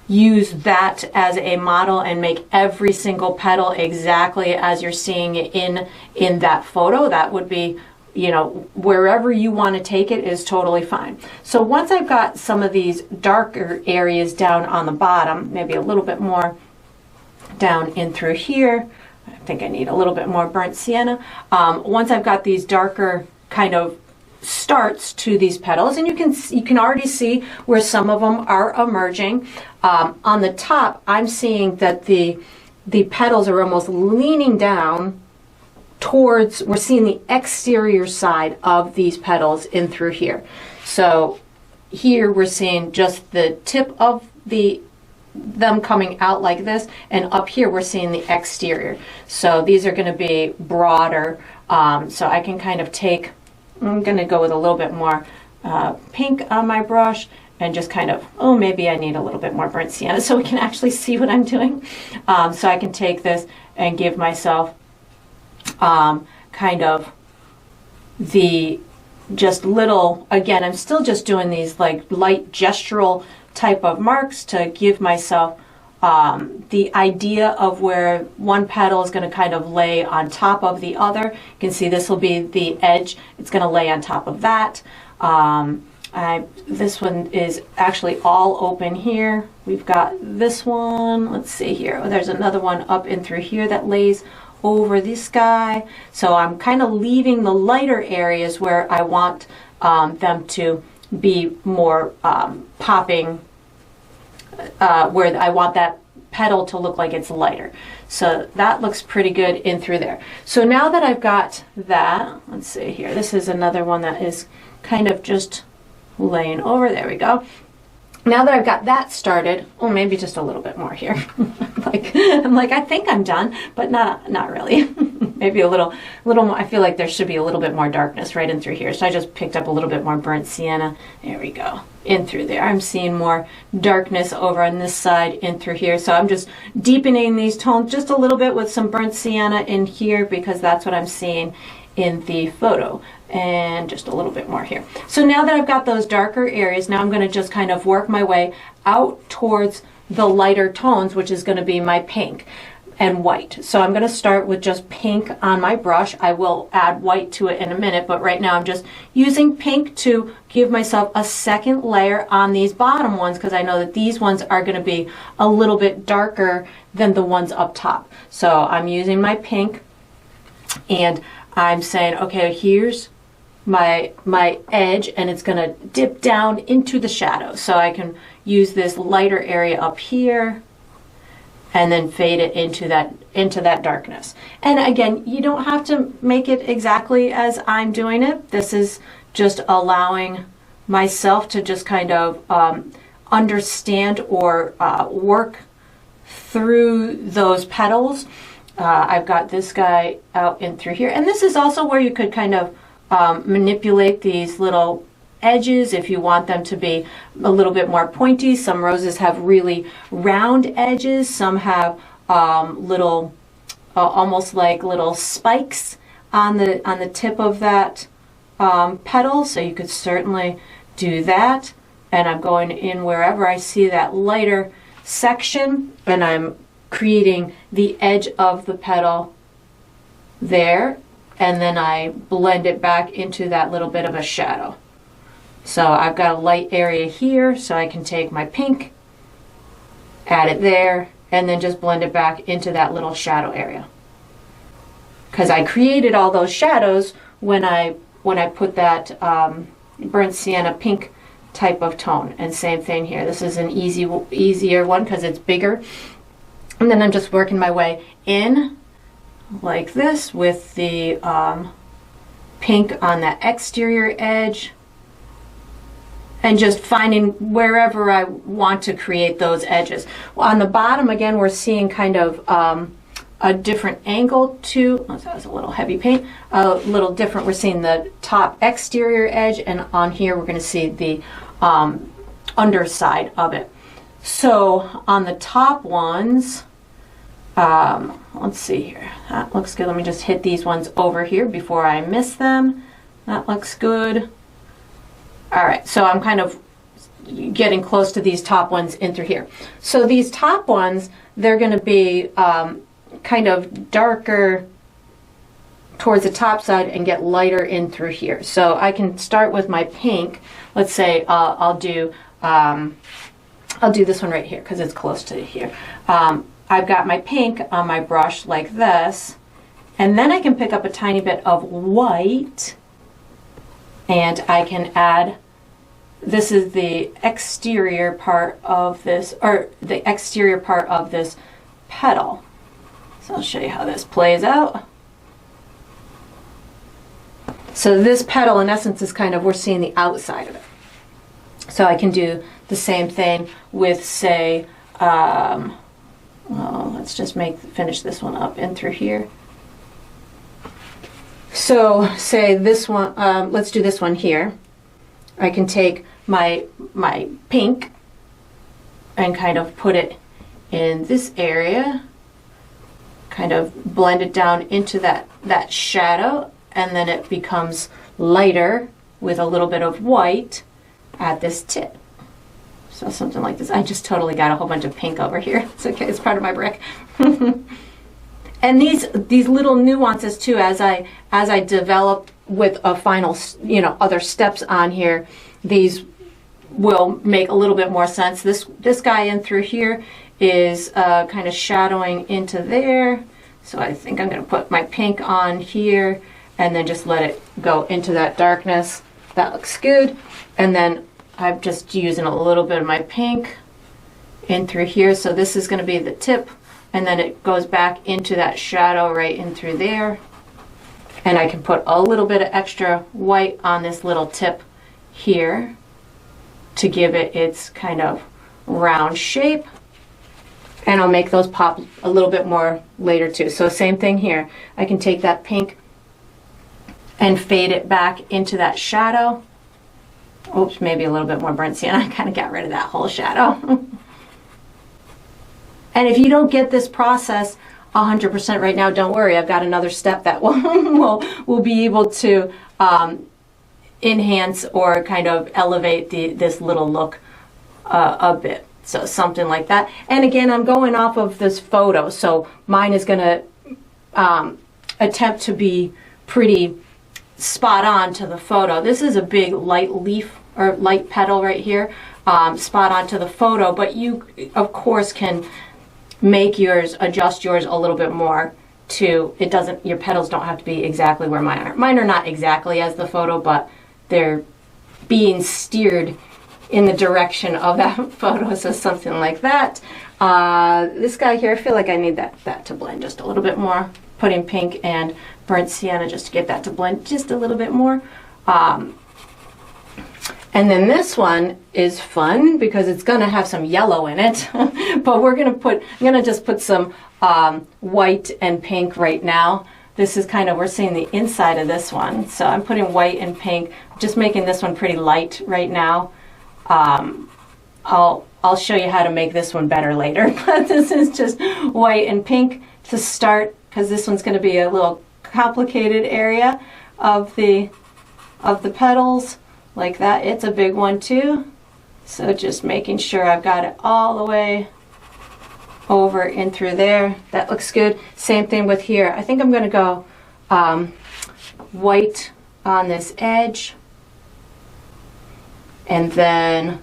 use that as a model and make every single petal exactly as you're seeing it in that photo. That would be, you know, wherever you want to take it is totally fine. So once I've got some of these darker areas down on the bottom, maybe a little bit more down in through here, I think I need a little bit more burnt sienna. Once I've got these darker kind of starts to these petals, and you can already see where some of them are emerging. On the top, I'm seeing that the petals are almost leaning down towards, we're seeing the exterior side of these petals in through here. So here we're seeing just the tip of the them coming out like this, and up here we're seeing the exterior. So these are going to be broader, so I can kind of take, I'm going to go with a little bit more pink on my brush and just kind of, oh, maybe I need a little bit more burnt sienna so we can actually see what I'm doing. So I can take this and give myself kind of the just little, again, I'm still just doing these like light gestural type of marks to give myself the idea of where one petal is going to kind of lay on top of the other. You can see this will be the edge. It's going to lay on top of that. This one is actually all open here. We've got this one. Let's see here. Oh, there's another one up in through here that lays over this guy. So I'm kind of leaving the lighter areas where I want them to be more popping, where I want that petal to look like it's lighter. So that looks pretty good in through there. So now that I've got that, let's see here, this is another one that is kind of just laying over. There we go. Now that I've got that started, oh, maybe just a little bit more here. I'm like, I think I'm done, but not really. Maybe a little more. I feel like there should be a little bit more darkness right in through here. So I just picked up a little bit more burnt sienna. There we go. In through there. I'm seeing more darkness over on this side in through here. So I'm just deepening these tones just a little bit with some burnt sienna in here because that's what I'm seeing in the photo. And just a little bit more here. So now that I've got those darker areas, now I'm going to just kind of work my way out towards the lighter tones, which is going to be my pink and white. So I'm going to start with just pink on my brush. I will add white to it in a minute, but right now I'm just using pink to give myself a second layer on these bottom ones because I know that these ones are going to be a little bit darker than the ones up top. So I'm using my pink and I'm saying, okay, here's my edge, and it's going to dip down into the shadow. So I can use this lighter area up here and then fade it into that darkness. And again, you don't have to make it exactly as I'm doing it. This is just allowing myself to just kind of understand or work through those petals. I've got this guy out in through here, and this is also where you could kind of manipulate these little edges if you want them to be a little bit more pointy. Some roses have really round edges. Some have little, almost like little spikes on the tip of that petal. So you could certainly do that. And I'm going in wherever I see that lighter section, and I'm creating the edge of the petal there. And then I blend it back into that little bit of a shadow. So I've got a light area here, so I can take my pink, add it there, and then just blend it back into that little shadow area. Because I created all those shadows when I put that burnt sienna pink type of tone. And same thing here. This is an easier one because it's bigger. And then I'm just working my way in like this with the pink on that exterior edge, and just finding wherever I want to create those edges. Well, on the bottom, again, we're seeing kind of a different angle to, oh, that was a little heavy paint, a little different. We're seeing the top exterior edge, and on here we're going to see the underside of it. So on the top ones, let's see here. That looks good. Let me just hit these ones over here before I miss them. That looks good. All right, so I'm kind of getting close to these top ones in through here. So these top ones, they're going to be kind of darker towards the top side and get lighter in through here. So I can start with my pink. Let's say I'll do this one right here because it's close to here. I've got my pink on my brush like this, and then I can pick up a tiny bit of white, and I can add, this is the exterior part of this, or the exterior part of this petal. So I'll show you how this plays out. So this petal, in essence, is kind of, we're seeing the outside of it. So I can do the same thing with, say, well, let's just finish this one up in through here. So say this one, let's do this one here. I can take my pink and kind of put it in this area, kind of blend it down into that shadow, and then it becomes lighter with a little bit of white at this tip. So something like this. I just totally got a whole bunch of pink over here. It's okay, it's part of my brick. And these little nuances too, as I develop with a final, other steps on here, these will make a little bit more sense. This guy in through here is kind of shadowing into there. So I think I'm going to put my pink on here and then just let it go into that darkness. That looks good. And then I'm just using a little bit of my pink in through here. So this is going to be the tip, and then it goes back into that shadow right in through there. And I can put a little bit of extra white on this little tip here to give it its kind of round shape. And I'll make those pop a little bit more later too. So same thing here. I can take that pink and fade it back into that shadow. Oops, maybe a little bit more burnt sienna. I kind of got rid of that whole shadow. And if you don't get this process 100% right now, don't worry. I've got another step that will be able to enhance or kind of elevate this little look a bit. So something like that. And again, I'm going off of this photo, so mine is going to attempt to be pretty spot on to the photo. This is a big light leaf or light petal right here, spot on to the photo, but you of course can make yours, adjust yours a little bit more to, your petals don't have to be exactly where mine are. Mine are not exactly as the photo, but they're being steered in the direction of that photo, so something like that. This guy here, I feel like I need that to blend just a little bit more. Putting pink and burnt sienna just to get that to blend just a little bit more. And then this one is fun because it's going to have some yellow in it, but I'm going to just put some white and pink right now. This is kind of, we're seeing the inside of this one. So I'm putting white and pink, just making this one pretty light right now. I'll show you how to make this one better later, but this is just white and pink to start, because this one's going to be a little complicated area of the petals like that. It's a big one too, so just making sure I've got it all the way over in through there. That looks good. Same thing with here. I think I'm going to go white on this edge, and then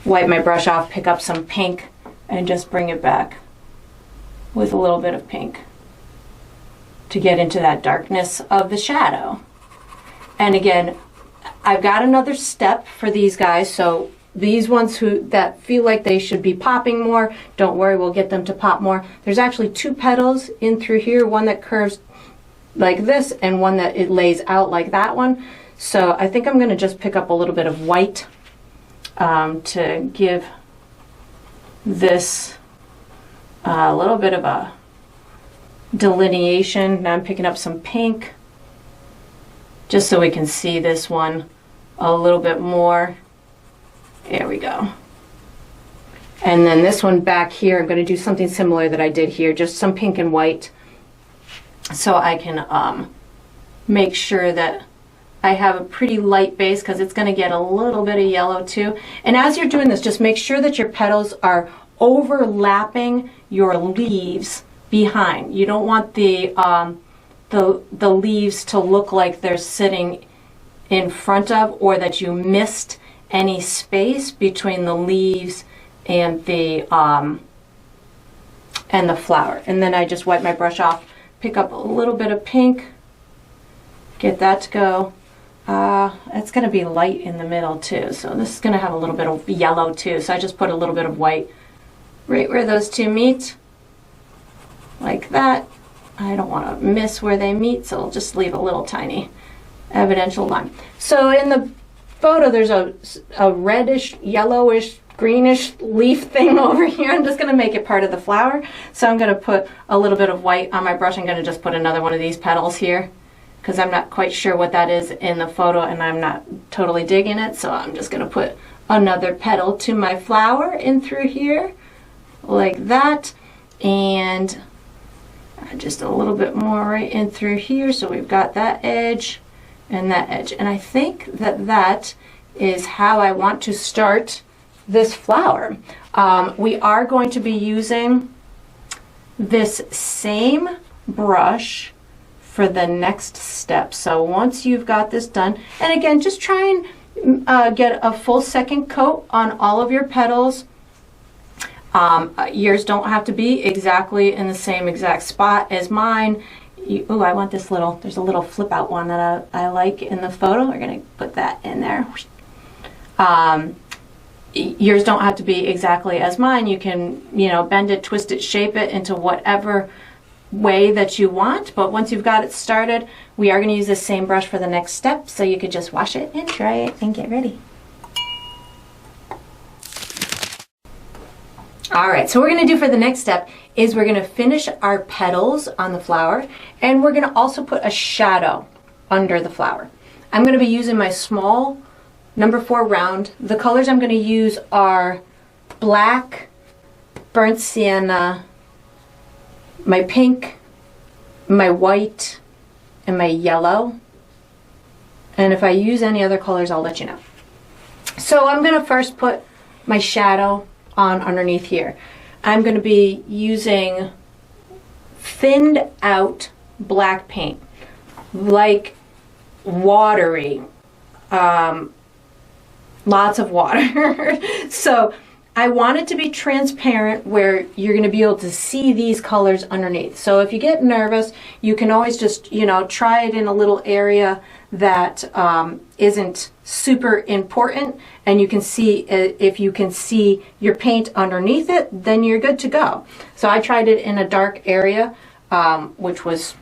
wipe my brush off, pick up some pink, and just bring it back with a little bit of pink to get into that darkness of the shadow. And again, I've got another step for these guys, so these ones that feel like they should be popping more, don't worry, we'll get them to pop more. There's actually two petals in through here, one that curves like this and one that it lays out like that one. So I think I'm going to just pick up a little bit of white to give this a little bit of a delineation. Now I'm picking up some pink just so we can see this one a little bit more. There we go. And then this one back here, I'm going to do something similar that I did here, just some pink and white, so I can make sure that I have a pretty light base, because it's going to get a little bit of yellow too. And as you're doing this, just make sure that your petals are overlapping your leaves behind. You don't want the leaves to look like they're sitting in front of, or that you missed any space between the leaves and the flower. And then I just wipe my brush off, pick up a little bit of pink, get that to go. It's going to be light in the middle too, so this is going to have a little bit of yellow too, so I just put a little bit of white right where those two meet, like that. I don't want to miss where they meet, so I'll just leave a little tiny evidential line. So in the photo there's a reddish, yellowish greenish leaf thing over here. I'm just going to make it part of the flower. So I'm going to put a little bit of white on my brush. I'm going to just put another one of these petals here because I'm not quite sure what that is in the photo and I'm not totally digging it. So I'm just going to put another petal to my flower in through here like that, and just a little bit more right in through here. So we've got that edge and that edge, and I think that that is how I want to start this flower. We are going to be using this same brush for the next step. So once you've got this done, and again, just try and get a full second coat on all of your petals. Yours don't have to be exactly in the same exact spot as mine. Oh, I want this little, there's a little flip out one that I like in the photo. We're going to put that in there. Yours don't have to be exactly as mine. You can, you know, bend it, twist it, shape it into whatever way that you want. But once you've got it started, we are going to use the same brush for the next step. So you could just wash it and dry it and get ready. All right, so what we're going to do for the next step is we're going to finish our petals on the flower, and we're going to also put a shadow under the flower. I'm going to be using my small number 4 round. The colors I'm going to use are black, burnt sienna, my pink, my white, and my yellow. And if I use any other colors, I'll let you know. So I'm going to first put my shadow on underneath here. I'm going to be using thinned out black paint, like watery, lots of water. So I want it to be transparent where you're going to be able to see these colors underneath. So if you get nervous, you can always just, you know, try it in a little area that isn't super important, and you can see, if you can see your paint underneath it, then you're good to go. So I tried it in a dark area, which was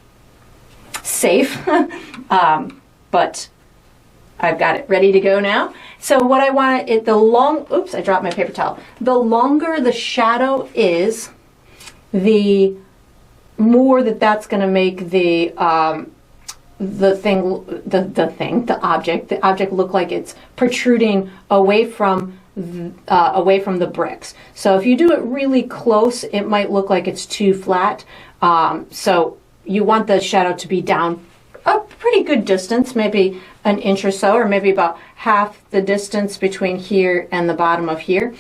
safe, but I've got it ready to go now. So what I want it, oops, I dropped my paper towel. The longer the shadow is, the more that's going to make the object look like it's protruding away from the bricks. So if you do it really close, it might look like it's too flat. So you want the shadow to be down a pretty good distance, maybe an inch or so, or maybe about half the distance between here and the bottom of here,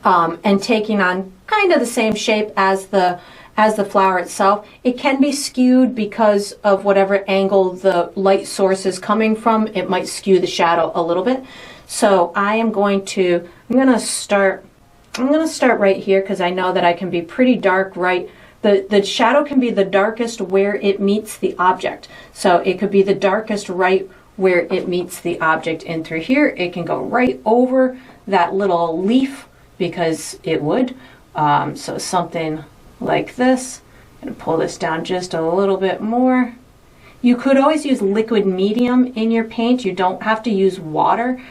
and taking on kind of the same shape as the flower itself. It can be skewed because of whatever angle the light source is coming from. It might skew the shadow a little bit. So I'm going to start right here because I know that I can be pretty dark right. The shadow can be the darkest where it meets the object. So it could be the darkest right where it meets the object in through here. It can go right over that little leaf because it would. So something like this. I'm going to pull this down just a little bit more. You could always use liquid medium in your paint. You don't have to use water.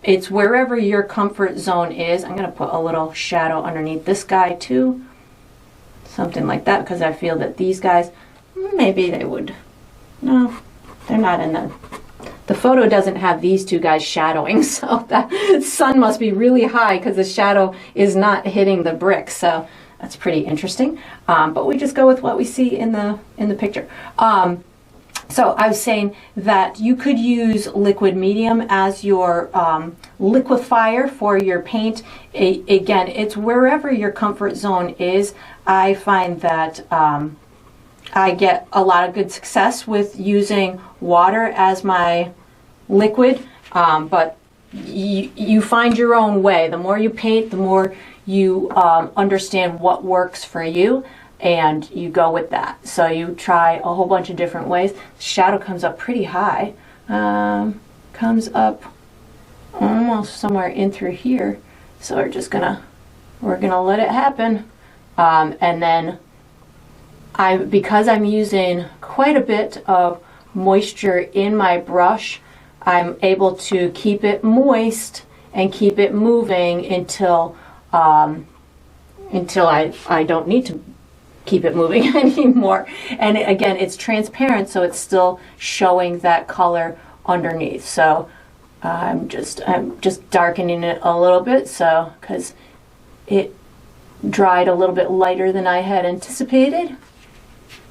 It's wherever your comfort zone is. I'm going to put a little shadow underneath this guy too. Something like that, because I feel that these guys, maybe they would. No, they're not in the photo doesn't have these two guys shadowing, so that sun must be really high because the shadow is not hitting the brick. So that's pretty interesting. But we just go with what we see in the picture. So I was saying that you could use liquid medium as your liquefier for your paint. Again, it's wherever your comfort zone is. I find that I get a lot of good success with using water as my liquid, but you find your own way. The more you paint, the more you understand what works for you, and you go with that. So you try a whole bunch of different ways. The shadow comes up pretty high, comes up almost somewhere in through here. So we're gonna let it happen, and then because I'm using quite a bit of moisture in my brush, I'm able to keep it moist and keep it moving until I don't need to keep it moving anymore. And again, it's transparent, so it's still showing that color underneath. So I'm just darkening it a little bit, so because it dried a little bit lighter than I had anticipated.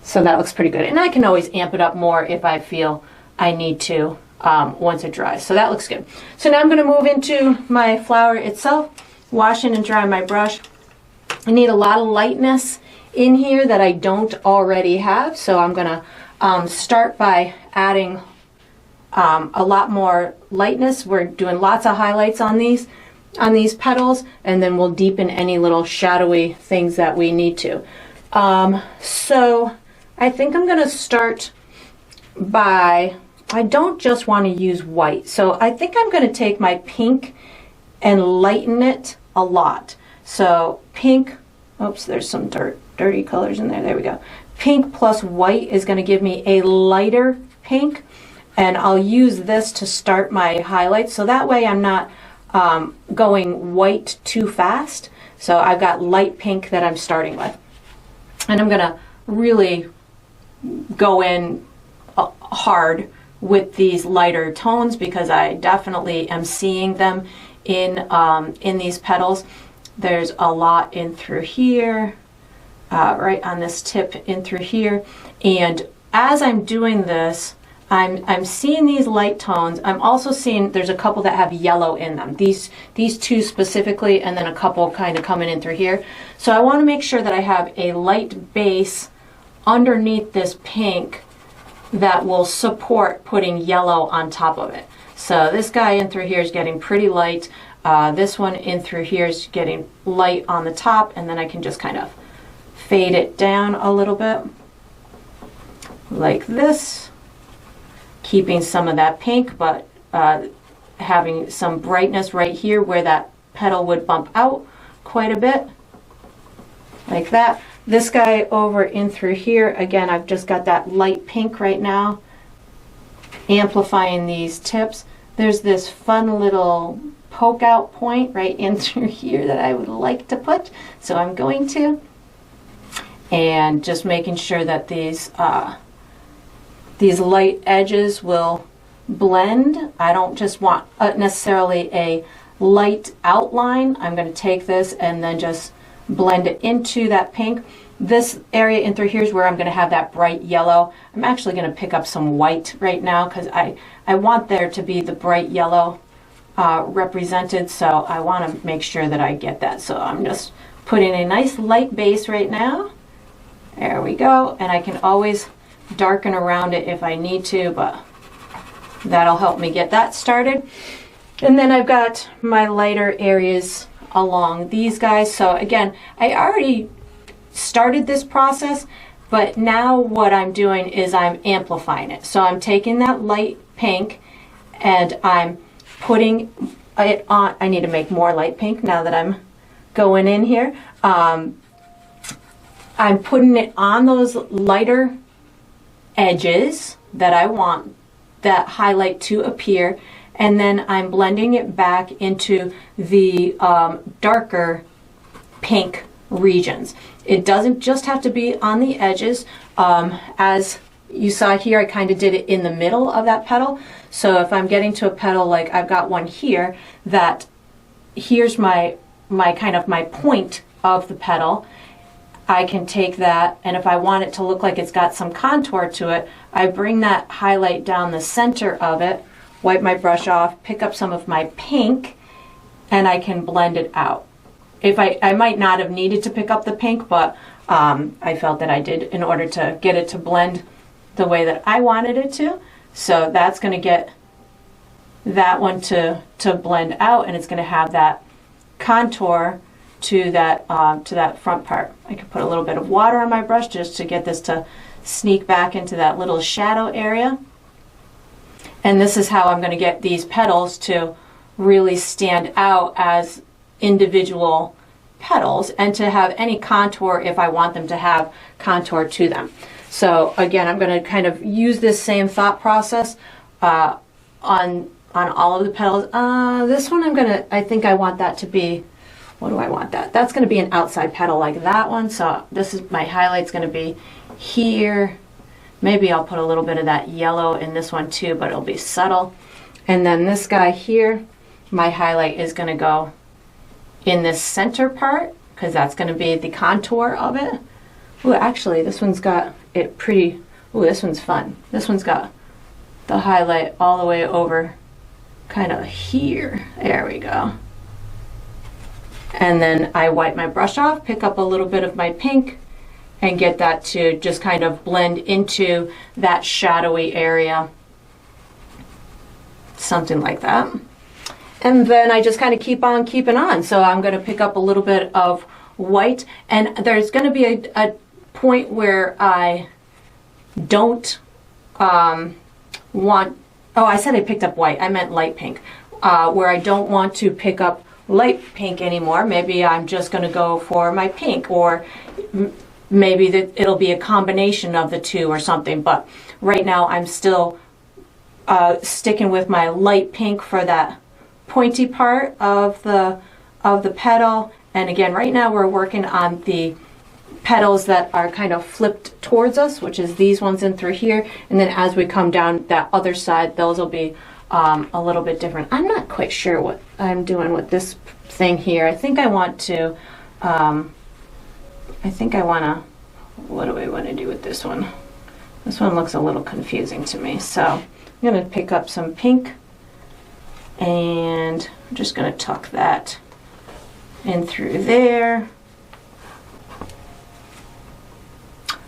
So that looks pretty good. And I can always amp it up more if I feel I need to once it dries. So that looks good. So now I'm going to move into my flower itself, washing and drying my brush. I need a lot of lightness in here that I don't already have. So I'm going to start by adding a lot more lightness. We're doing lots of highlights on these petals, and then we'll deepen any little shadowy things that we need to. So I think I'm going to start by, I don't just want to use white, so I think I'm going to take my pink and lighten it a lot. So pink, oops, there's some dirty colors in there. There we go. Pink plus white is going to give me a lighter pink, and I'll use this to start my highlights, so that way I'm not going white too fast. So I've got light pink that I'm starting with, and I'm going to really go in hard with these lighter tones because I definitely am seeing them in these petals. There's a lot in through here, right on this tip in through here, and as I'm doing this, I'm seeing these light tones. I'm also seeing there's a couple that have yellow in them. These two specifically, and then a couple kind of coming in through here. So I want to make sure that I have a light base underneath this pink that will support putting yellow on top of it. So this guy in through here is getting pretty light. This one in through here is getting light on the top, and then I can just kind of fade it down a little bit like this, keeping some of that pink, but having some brightness right here where that petal would bump out quite a bit, like that. This guy over in through here, again, I've just got that light pink right now, amplifying these tips. There's this fun little poke out point right in through here that I would like to put, so I'm going to. And just making sure that these light edges will blend. I don't just want necessarily a light outline. I'm going to take this and then just blend it into that pink. This area in through here is where I'm going to have that bright yellow. I'm actually going to pick up some white right now because I want there to be the bright yellow represented, so I want to make sure that I get that. So I'm just putting a nice light base right now. There we go, and I can always darken around it if I need to, but that'll help me get that started. And then I've got my lighter areas along these guys. So again, I already started this process, but now what I'm doing is I'm amplifying it. So I'm taking that light pink and I'm putting it on. I need to make more light pink now that I'm going in here. I'm putting it on those lighter edges that I want that highlight to appear, and then I'm blending it back into the darker pink regions. It doesn't just have to be on the edges. As you saw here, I kind of did it in the middle of that petal. So if I'm getting to a petal, like I've got one here, that here's my kind of my point of the petal, I can take that, and if I want it to look like it's got some contour to it, I bring that highlight down the center of it, wipe my brush off, pick up some of my pink, and I can blend it out. If I might not have needed to pick up the pink, but I felt that I did in order to get it to blend the way that I wanted it to. So that's going to get that one to blend out, and it's going to have that contour to that front part. I could put a little bit of water on my brush just to get this to sneak back into that little shadow area. And this is how I'm going to get these petals to really stand out as individual petals and to have any contour if I want them to have contour to them. So again, I'm going to kind of use this same thought process on on all of the petals. This one I think I want that to be, what do I want that? That's going to be an outside petal like that one. So this is my highlight's going to be here. Maybe I'll put a little bit of that yellow in this one too, but it'll be subtle. And then this guy here, my highlight is going to go in this center part because that's going to be the contour of it. Ooh, actually, this one's got it pretty, ooh, this one's fun. This one's got the highlight all the way over kind of here. There we go. And then I wipe my brush off, pick up a little bit of my pink, and get that to just kind of blend into that shadowy area. Something like that. And then I just kind of keep on keeping on. So I'm going to pick up a little bit of white, and there's going to be a point where I don't want, oh, I said I picked up white. I meant light pink. Where I don't want to pick up light pink anymore. Maybe I'm just going to go for my pink, or maybe it'll be a combination of the two or something. But right now I'm still sticking with my light pink for that pointy part of the petal. And again, right now we're working on the petals that are kind of flipped towards us, which is these ones in through here. And then as we come down that other side, those will be a little bit different. I'm not quite sure what I'm doing with this thing here. I think I want to, what do I want to do with this one? This one looks a little confusing to me. So I'm going to pick up some pink, and I'm just going to tuck that in through there.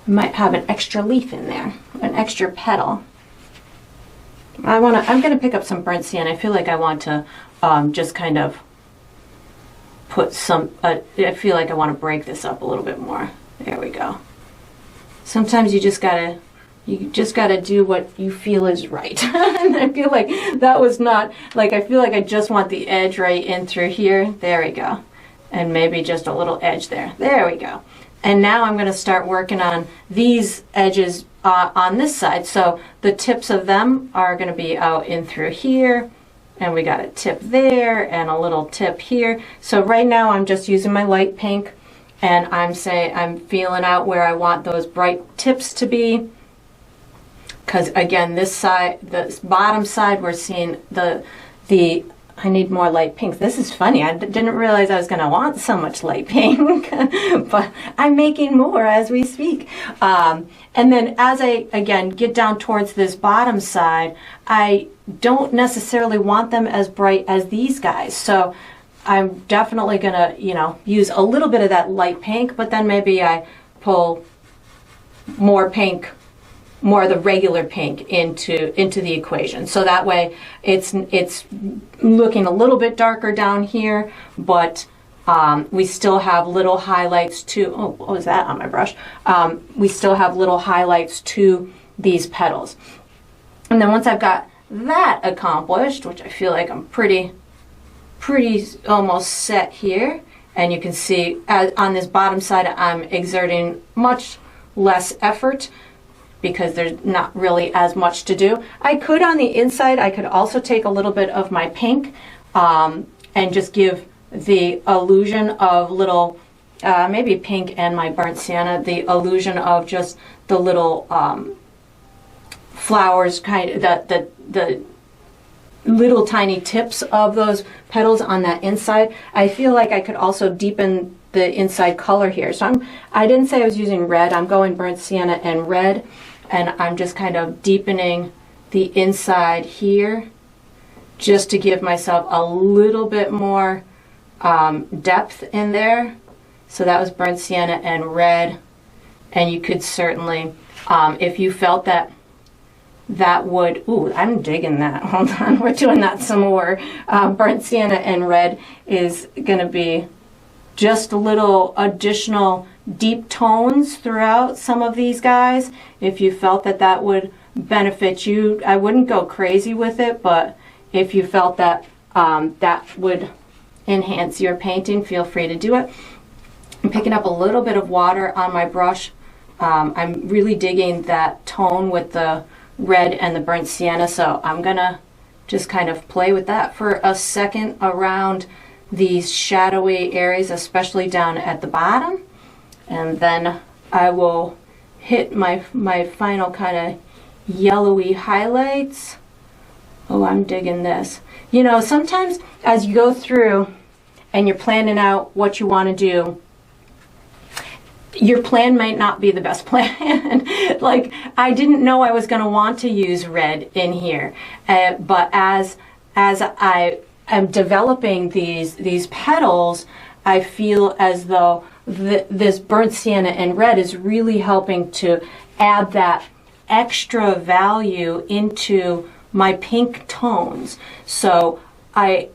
Might have an extra leaf in there, an extra petal. I'm going to pick up some burnt sienna. I feel like I want to just kind of put some, I feel like I want to break this up a little bit more. There we go. Sometimes you just gotta do what you feel is right. And I feel like that was not, like, I feel like I just want the edge right in through here. There we go. And maybe just a little edge there. There we go. And now I'm going to start working on these edges on this side. So the tips of them are going to be out in through here. And we got a tip there and a little tip here. So right now I'm just using my light pink, and I'm feeling out where I want those bright tips to be. Because again, this side, this bottom side, we're seeing I need more light pink. This is funny. I didn't realize I was going to want so much light pink, but I'm making more as we speak. And then as I, again, get down towards this bottom side, I don't necessarily want them as bright as these guys. So I'm definitely going to, use a little bit of that light pink, but then maybe I pull more pink, more of the regular pink into the equation. So that way it's looking a little bit darker down here, but we still have little highlights to, oh, what was that on my brush? We still have little highlights to these petals. And then once I've got that accomplished, which I feel like I'm pretty almost set here, and you can see on this bottom side I'm exerting much less effort because there's not really as much to do. I could, on the inside, I could also take a little bit of my pink and just give the illusion of little, maybe pink and my burnt sienna, the illusion of just the little flowers, kind of the little tiny tips of those petals on that inside. I feel like I could also deepen the inside color here. So I didn't say I was using red. I'm going burnt sienna and red, and I'm just kind of deepening the inside here just to give myself a little bit more depth in there. So that was burnt sienna and red, and you could certainly, if you felt that would, ooh, I'm digging that. Hold on, we're doing that some more. Burnt sienna and red is going to be just a little additional deep tones throughout some of these guys. If you felt that would benefit you, I wouldn't go crazy with it, but if you felt that that would enhance your painting, feel free to do it. I'm picking up a little bit of water on my brush. I'm really digging that tone with the red and the burnt sienna, so I'm gonna just kind of play with that for a second around these shadowy areas, especially down at the bottom. And then I will hit my final kind of yellowy highlights. Oh, I'm digging this. You know, sometimes as you go through and you're planning out what you want to do, your plan might not be the best plan. Like, I didn't know I was going to want to use red in here, but as I am developing these petals, I feel as though this burnt sienna and red is really helping to add that extra value into my pink tones. So I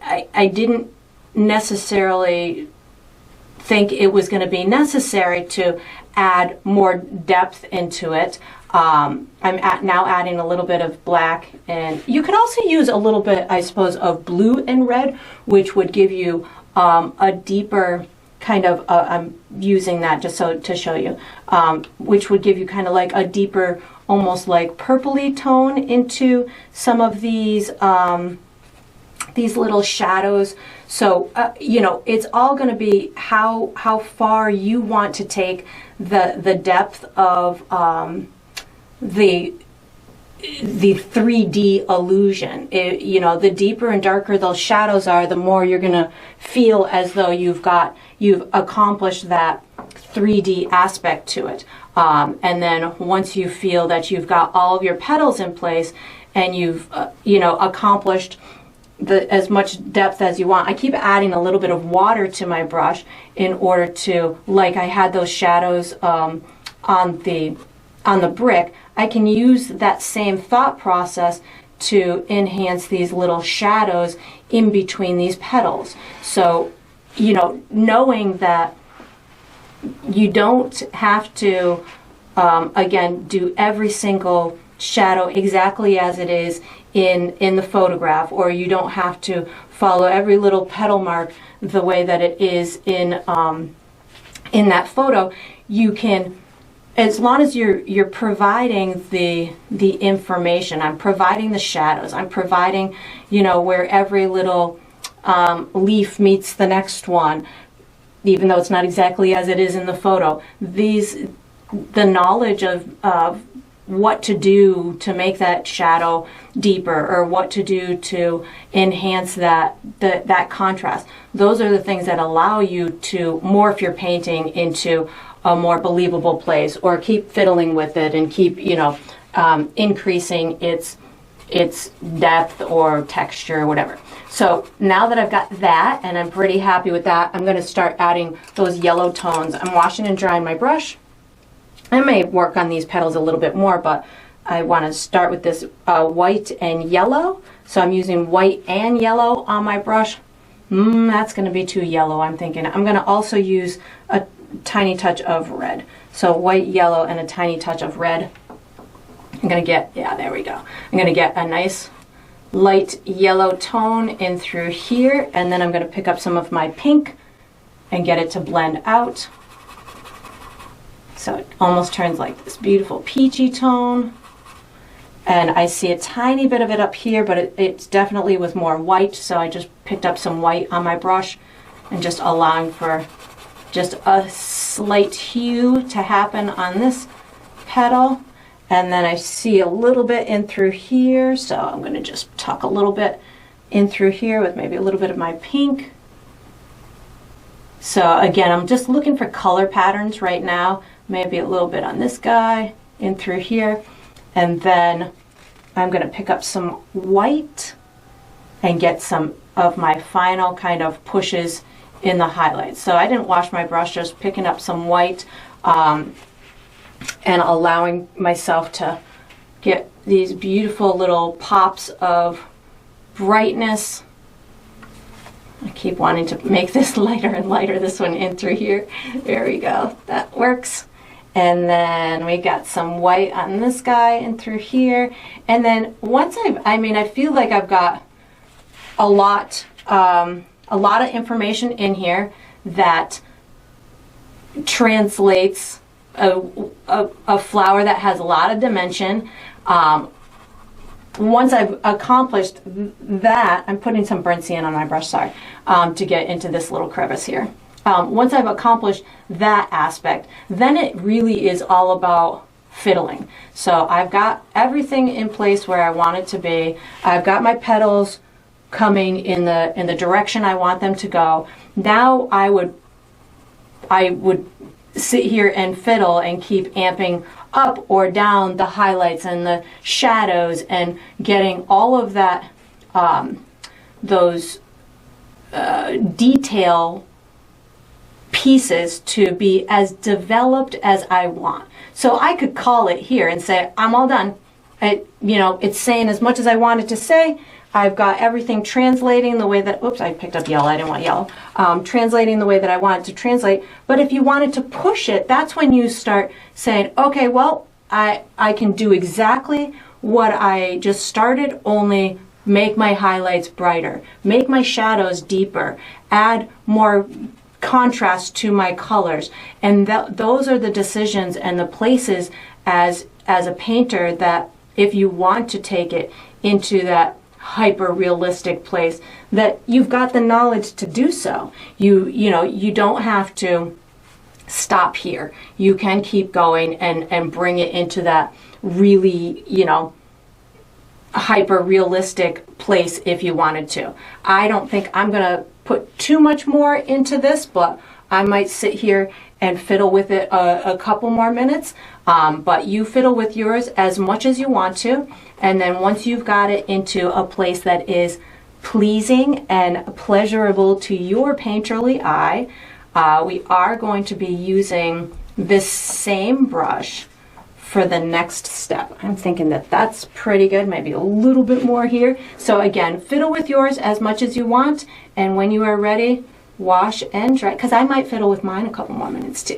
didn't necessarily think it was going to be necessary to add more depth into it. I'm now adding a little bit of black, and you could also use a little bit, I suppose, of blue and red, which would give you a deeper kind of, I'm using that just so to show you, which would give you kind of like a deeper, almost like purpley tone into some of these little shadows. So, you know, it's all going to be how far you want to take the depth of the 3D illusion. You know, the deeper and darker those shadows are, the more you're going to feel as though you've accomplished that 3D aspect to it. And then once you feel that you've got all of your petals in place and you've, you know, accomplished as much depth as you want. I keep adding a little bit of water to my brush in order to, like I had those shadows on the brick, I can use that same thought process to enhance these little shadows in between these petals. So, you know, knowing that you don't have to, again, do every single shadow exactly as it is in the photograph, or you don't have to follow every little petal mark the way that it is in that photo. You can, as long as you're providing the information. I'm providing the shadows. I'm providing, you know, where every little leaf meets the next one, even though it's not exactly as it is in the photo. The knowledge of what to do to make that shadow deeper, or what to do to enhance that contrast. Those are the things that allow you to morph your painting into a more believable place, or keep fiddling with it and keep, you know, increasing its depth or texture or whatever. So now that I've got that and I'm pretty happy with that, I'm going to start adding those yellow tones. I'm washing and drying my brush. I may work on these petals a little bit more, but I want to start with this white and yellow. So I'm using white and yellow on my brush. That's going to be too yellow, I'm thinking. I'm going to also use a tiny touch of red. So white, yellow, and a tiny touch of red. I'm going to get, yeah, there we go. I'm going to get a nice light yellow tone in through here, and then I'm going to pick up some of my pink and get it to blend out. So it almost turns like this beautiful peachy tone. And I see a tiny bit of it up here, but it's definitely with more white. So I just picked up some white on my brush and just allowing for just a slight hue to happen on this petal. And then I see a little bit in through here. So I'm going to just tuck a little bit in through here with maybe a little bit of my pink. So again, I'm just looking for color patterns right now. Maybe a little bit on this guy, in through here. And then I'm going to pick up some white and get some of my final kind of pushes in the highlights. So I didn't wash my brush, just picking up some white and allowing myself to get these beautiful little pops of brightness. I keep wanting to make this lighter and lighter, this one in through here. There we go, that works. And then we got some white on this guy and through here. And then once I feel like I've got a lot of information in here that translates a flower that has a lot of dimension, once I've accomplished that, I'm putting some burnt sienna on my brush, sorry, to get into this little crevice here. Once I've accomplished that aspect, then it really is all about fiddling. So I've got everything in place where I want it to be. I've got my petals coming in the direction I want them to go. Now I would sit here and fiddle and keep amping up or down the highlights and the shadows and getting all of that those detail pieces to be as developed as I want. So I could call it here and say, I'm all done. It's saying as much as I want it to say. I've got everything translating the way that, oops, I picked up yellow, I didn't want yellow. Translating the way that I want it to translate. But if you wanted to push it, that's when you start saying, okay, well, I can do exactly what I just started, only make my highlights brighter, make my shadows deeper, add more contrast to my colors. And those are the decisions and the places as a painter that if you want to take it into that hyper realistic place, that you've got the knowledge to do so. You don't have to stop here. You can keep going and bring it into that really, hyper realistic place if you wanted to. I don't think I'm gonna put too much more into this, but I might sit here and fiddle with it a couple more minutes. But you fiddle with yours as much as you want to, and then once you've got it into a place that is pleasing and pleasurable to your painterly eye, we are going to be using this same brush for the next step. I'm thinking that that's pretty good, maybe a little bit more here. So again, fiddle with yours as much as you want, and when you are ready, wash and dry, because I might fiddle with mine a couple more minutes too.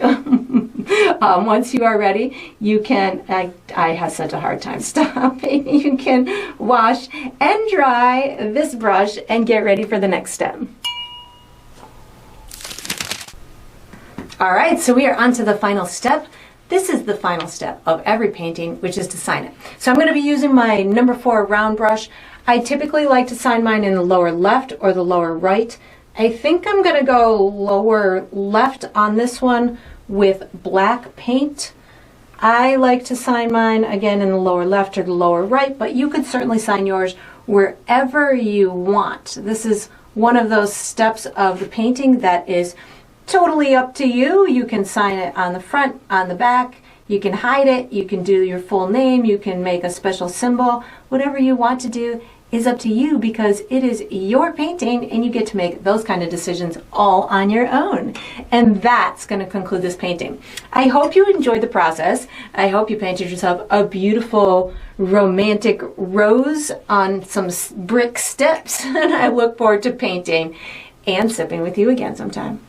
Once you are ready, you can, I have such a hard time stopping, you can wash and dry this brush and get ready for the next step. All right, so we are on to the final step. This is the final step of every painting, which is to sign it. So I'm going to be using my number 4 round brush. I typically like to sign mine in the lower left or the lower right. I think I'm going to go lower left on this one with black paint. I like to sign mine again in the lower left or the lower right, but you could certainly sign yours wherever you want. This is one of those steps of the painting that is totally up to you. You can sign it on the front, on the back, you can hide it, you can do your full name, you can make a special symbol. Whatever you want to do is up to you, because it is your painting and you get to make those kind of decisions all on your own. And that's going to conclude this painting. I hope you enjoyed the process. I hope you painted yourself a beautiful romantic rose on some brick steps, and I look forward to painting and sipping with you again sometime.